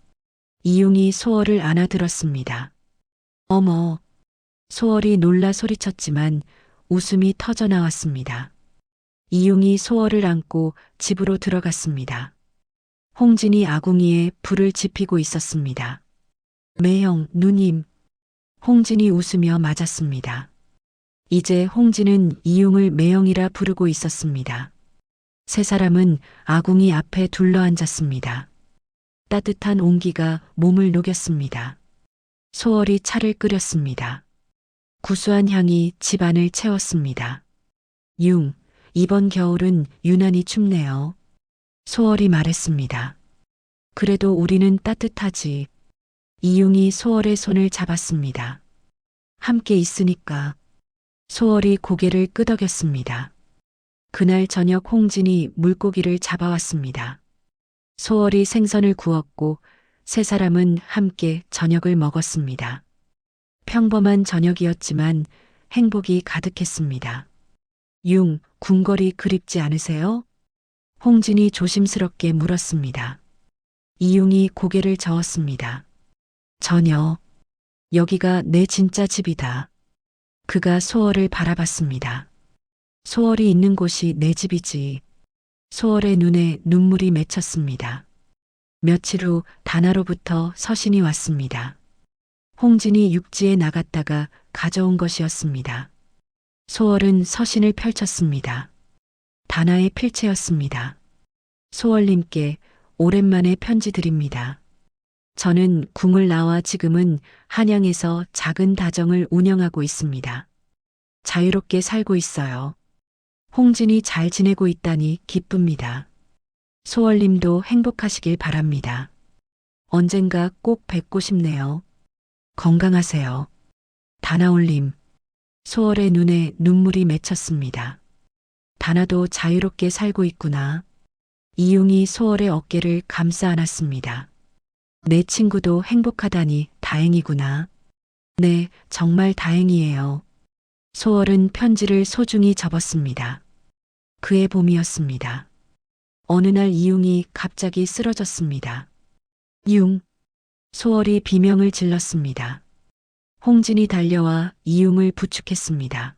이융이 소월을 안아들었습니다. 어머. 소월이 놀라 소리쳤지만 웃음이 터져 나왔습니다. 이융이 소월을 안고 집으로 들어갔습니다. 홍진이 아궁이에 불을 지피고 있었습니다. 매형, 누님. 홍진이 웃으며 맞았습니다. 이제 홍진은 이융을 매형이라 부르고 있었습니다. 세 사람은 아궁이 앞에 둘러앉았습니다. 따뜻한 온기가 몸을 녹였습니다. 소월이 차를 끓였습니다. 구수한 향이 집안을 채웠습니다. 융, 이번 겨울은 유난히 춥네요. 소월이 말했습니다. 그래도 우리는 따뜻하지. 이융이 소월의 손을 잡았습니다. 함께 있으니까. 소월이 고개를 끄덕였습니다. 그날 저녁 홍진이 물고기를 잡아왔습니다. 소월이 생선을 구웠고 세 사람은 함께 저녁을 먹었습니다. 평범한 저녁이었지만 행복이 가득했습니다. 융, 궁궐이 그립지 않으세요? 홍진이 조심스럽게 물었습니다. 이융이 고개를 저었습니다. 전혀. 여기가 내 진짜 집이다. 그가 소월을 바라봤습니다. 소월이 있는 곳이 내 집이지. 소월의 눈에 눈물이 맺혔습니다. 며칠 후 다나로부터 서신이 왔습니다. 홍진이 육지에 나갔다가 가져온 것이었습니다. 소월은 서신을 펼쳤습니다. 다나의 필체였습니다. 소월님께 오랜만에 편지 드립니다. 저는 궁을 나와 지금은 한양에서 작은 다정을 운영하고 있습니다. 자유롭게 살고 있어요. 홍진이 잘 지내고 있다니 기쁩니다. 소월님도 행복하시길 바랍니다. 언젠가 꼭 뵙고 싶네요. 건강하세요. 다나올림. 소월의 눈에 눈물이 맺혔습니다. 다나도 자유롭게 살고 있구나. 이융이 소월의 어깨를 감싸 안았습니다. 내 친구도 행복하다니 다행이구나. 네, 정말 다행이에요. 소월은 편지를 소중히 접었습니다. 그의 봄이었습니다. 어느 날 이융이 갑자기 쓰러졌습니다. 융. 소월이 비명을 질렀습니다. 홍진이 달려와 이융을 부축했습니다.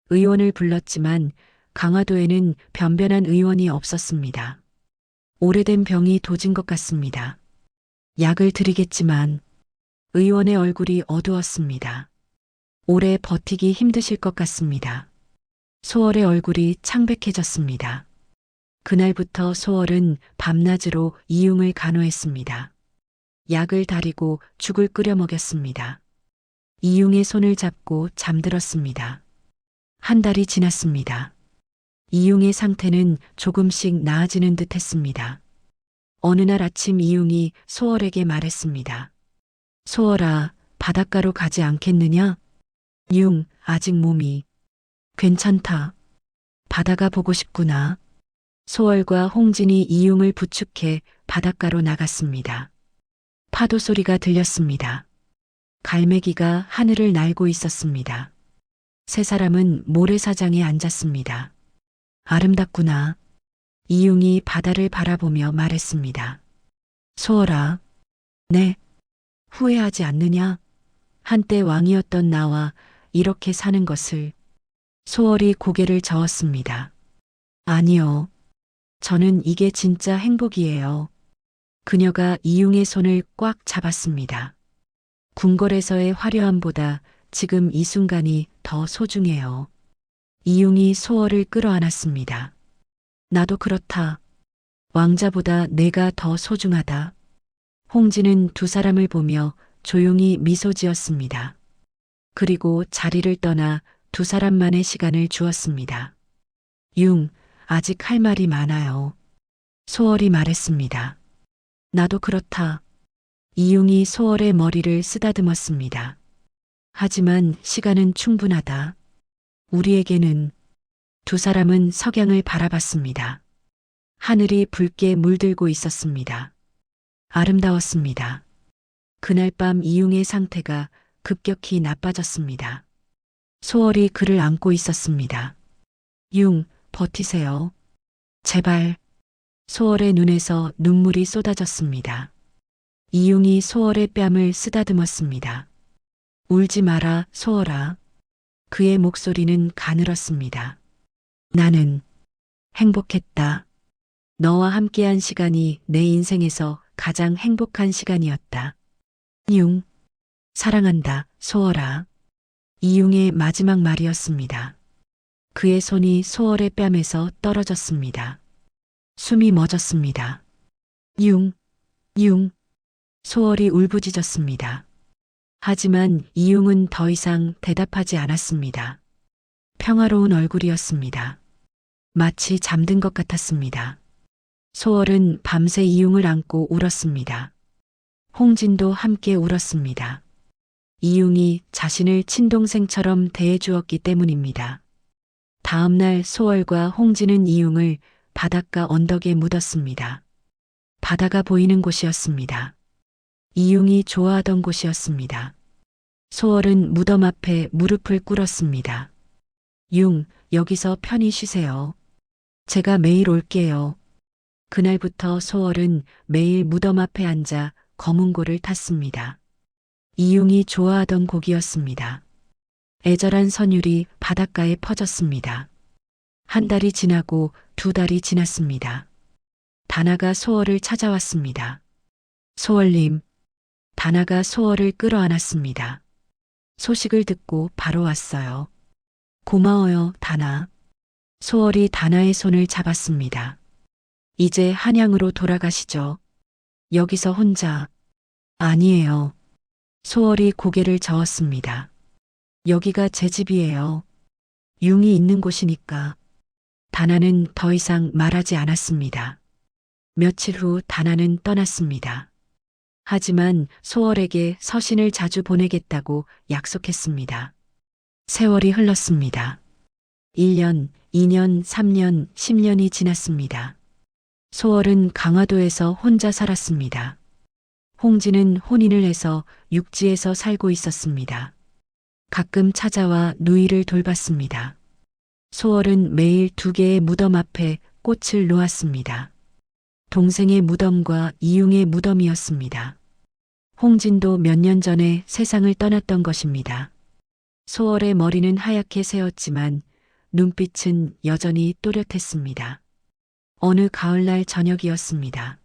의원을 불렀지만 강화도에는 변변한 의원이 없었습니다. 오래된 병이 도진 것 같습니다. 약을 드리겠지만 의원의 얼굴이 어두웠습니다. 오래 버티기 힘드실 것 같습니다. 소월의 얼굴이 창백해졌습니다. 그날부터 소월은 밤낮으로 이융을 간호했습니다. 약을 다리고 죽을 끓여 먹였습니다. 이융의 손을 잡고 잠들었습니다. 한 달이 지났습니다. 이융의 상태는 조금씩 나아지는 듯 했습니다. 어느 날 아침 이융이 소월에게 말했습니다. 소월아, 바닷가로 가지 않겠느냐? 융, 아직 몸이 괜찮다. 바다가 보고 싶구나. 소월과 홍진이 이융을 부축해 바닷가로 나갔습니다. 파도 소리가 들렸습니다. 갈매기가 하늘을 날고 있었습니다. 세 사람은 모래사장에 앉았습니다. 아름답구나. 이융이 바다를 바라보며 말했습니다. 소월아. 네. 후회하지 않느냐? 한때 왕이었던 나와 이렇게 사는 것을. 소월이 고개를 저었습니다. 아니요. 저는 이게 진짜 행복이에요. 그녀가 이융의 손을 꽉 잡았습니다. 궁궐에서의 화려함보다 지금 이 순간이 더 소중해요. 이융이 소월을 끌어안았습니다. 나도 그렇다. 왕자보다 내가 더 소중하다. 홍진은 두 사람을 보며 조용히 미소 지었습니다. 그리고 자리를 떠나 두 사람만의 시간을 주었습니다. 융, 아직 할 말이 많아요. 소월이 말했습니다. 나도 그렇다. 이융이 소월의 머리를 쓰다듬었습니다. 하지만 시간은 충분하다. 우리에게는. 두 사람은 석양을 바라봤습니다. 하늘이 붉게 물들고 있었습니다. 아름다웠습니다. 그날 밤 이융의 상태가 급격히 나빠졌습니다. 소월이 그를 안고 있었습니다. 융, 버티세요. 제발. 소월의 눈에서 눈물이 쏟아졌습니다. 이융이 소월의 뺨을 쓰다듬었습니다. 울지 마라, 소월아. 그의 목소리는 가늘었습니다. 나는 행복했다. 너와 함께한 시간이 내 인생에서 가장 행복한 시간이었다. 융, 사랑한다, 소월아. 이융의 마지막 말이었습니다. 그의 손이 소월의 뺨에서 떨어졌습니다. 숨이 멎었습니다. 융, 융. 소월이 울부짖었습니다. 하지만 이융은 더 이상 대답하지 않았습니다. 평화로운 얼굴이었습니다. 마치 잠든 것 같았습니다. 소월은 밤새 이융을 안고 울었습니다. 홍진도 함께 울었습니다. 이융이 자신을 친동생처럼 대해주었기 때문입니다. 다음 날 소월과 홍진은 이융을 바닷가 언덕에 묻었습니다. 바다가 보이는 곳이었습니다. 이융이 좋아하던 곳이었습니다. 소월은 무덤 앞에 무릎을 꿇었습니다. 융, 여기서 편히 쉬세요. 제가 매일 올게요. 그날부터 소월은 매일 무덤 앞에 앉아 검은고를 탔습니다. 이융이 좋아하던 곡이었습니다. 애절한 선율이 바닷가에 퍼졌습니다. 한 달이 지나고 두 달이 지났습니다. 다나가 소월을 찾아왔습니다. 소월님. 다나가 소월을 끌어안았습니다. 소식을 듣고 바로 왔어요. 고마워요, 다나. 소월이 다나의 손을 잡았습니다. 이제 한양으로 돌아가시죠. 여기서 혼자. 아니에요. 소월이 고개를 저었습니다. 여기가 제 집이에요. 융이 있는 곳이니까. 다나는 더 이상 말하지 않았습니다. 며칠 후 다나는 떠났습니다. 하지만 소월에게 서신을 자주 보내겠다고 약속했습니다. 세월이 흘렀습니다. 1년, 2년, 3년, 10년이 지났습니다. 소월은 강화도에서 혼자 살았습니다. 홍진은 혼인을 해서 육지에서 살고 있었습니다. 가끔 찾아와 누이를 돌봤습니다. 소월은 매일 2개의 무덤 앞에 꽃을 놓았습니다. 동생의 무덤과 이융의 무덤이었습니다. 홍진도 몇 년 전에 세상을 떠났던 것입니다. 소월의 머리는 하얗게 새었지만 눈빛은 여전히 또렷했습니다. 어느 가을날 저녁이었습니다.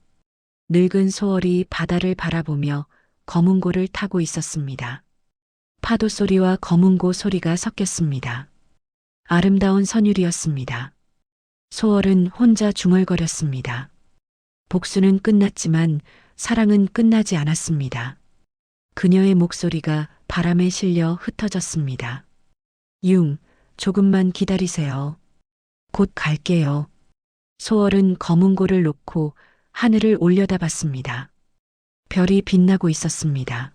늙은 소월이 바다를 바라보며 검은고를 타고 있었습니다. 파도 소리와 검은고 소리가 섞였습니다. 아름다운 선율이었습니다. 소월은 혼자 중얼거렸습니다. 복수는 끝났지만 사랑은 끝나지 않았습니다. 그녀의 목소리가 바람에 실려 흩어졌습니다. 융, 조금만 기다리세요. 곧 갈게요. 소월은 검은고를 놓고 하늘을 올려다봤습니다. 별이 빛나고 있었습니다.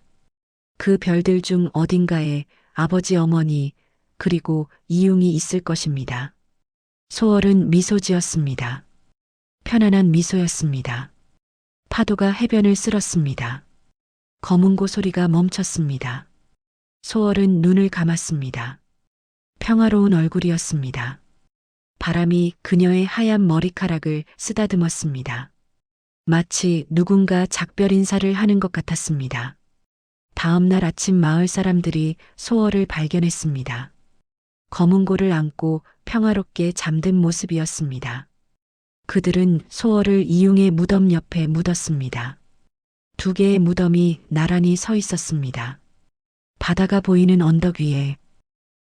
그 별들 중 어딘가에 아버지 어머니 그리고 이융이 있을 것입니다. 소월은 미소 지었습니다. 편안한 미소였습니다. 파도가 해변을 쓸었습니다. 검은고 소리가 멈췄습니다. 소월은 눈을 감았습니다. 평화로운 얼굴이었습니다. 바람이 그녀의 하얀 머리카락을 쓰다듬었습니다. 마치 누군가 작별 인사를 하는 것 같았습니다. 다음 날 아침 마을 사람들이 소월을 발견했습니다. 검은고를 안고 평화롭게 잠든 모습이었습니다. 그들은 소월을 이융의 무덤 옆에 묻었습니다. 2개의 무덤이 나란히 서 있었습니다. 바다가 보이는 언덕 위에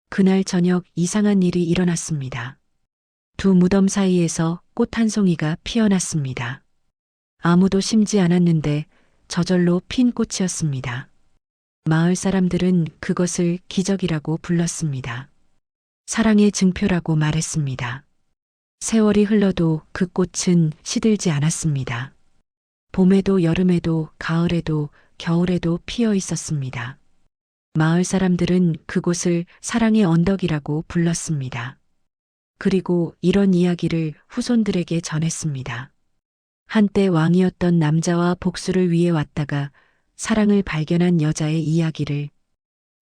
그날 저녁 이상한 일이 일어났습니다. 2 무덤 사이에서 꽃 한 송이가 피어났습니다. 아무도 심지 않았는데 저절로 핀 꽃이었습니다. 마을 사람들은 그것을 기적이라고 불렀습니다. 사랑의 증표라고 말했습니다. 세월이 흘러도 그 꽃은 시들지 않았습니다. 봄에도 여름에도 가을에도 겨울에도 피어 있었습니다. 마을 사람들은 그곳을 사랑의 언덕이라고 불렀습니다. 그리고 이런 이야기를 후손들에게 전했습니다. 한때 왕이었던 남자와 복수를 위해 왔다가 사랑을 발견한 여자의 이야기를,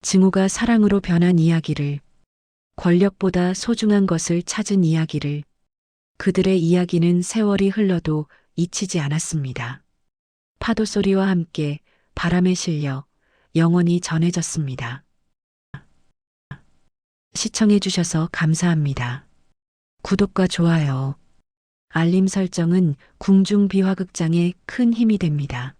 증오가 사랑으로 변한 이야기를, 권력보다 소중한 것을 찾은 이야기를 그들의 이야기는 세월이 흘러도 잊히지 않았습니다. 파도 소리와 함께 바람에 실려 영원히 전해졌습니다. 시청해 주셔서 감사합니다. 구독과 좋아요, 알림 설정은 궁중비화극장에 큰 힘이 됩니다.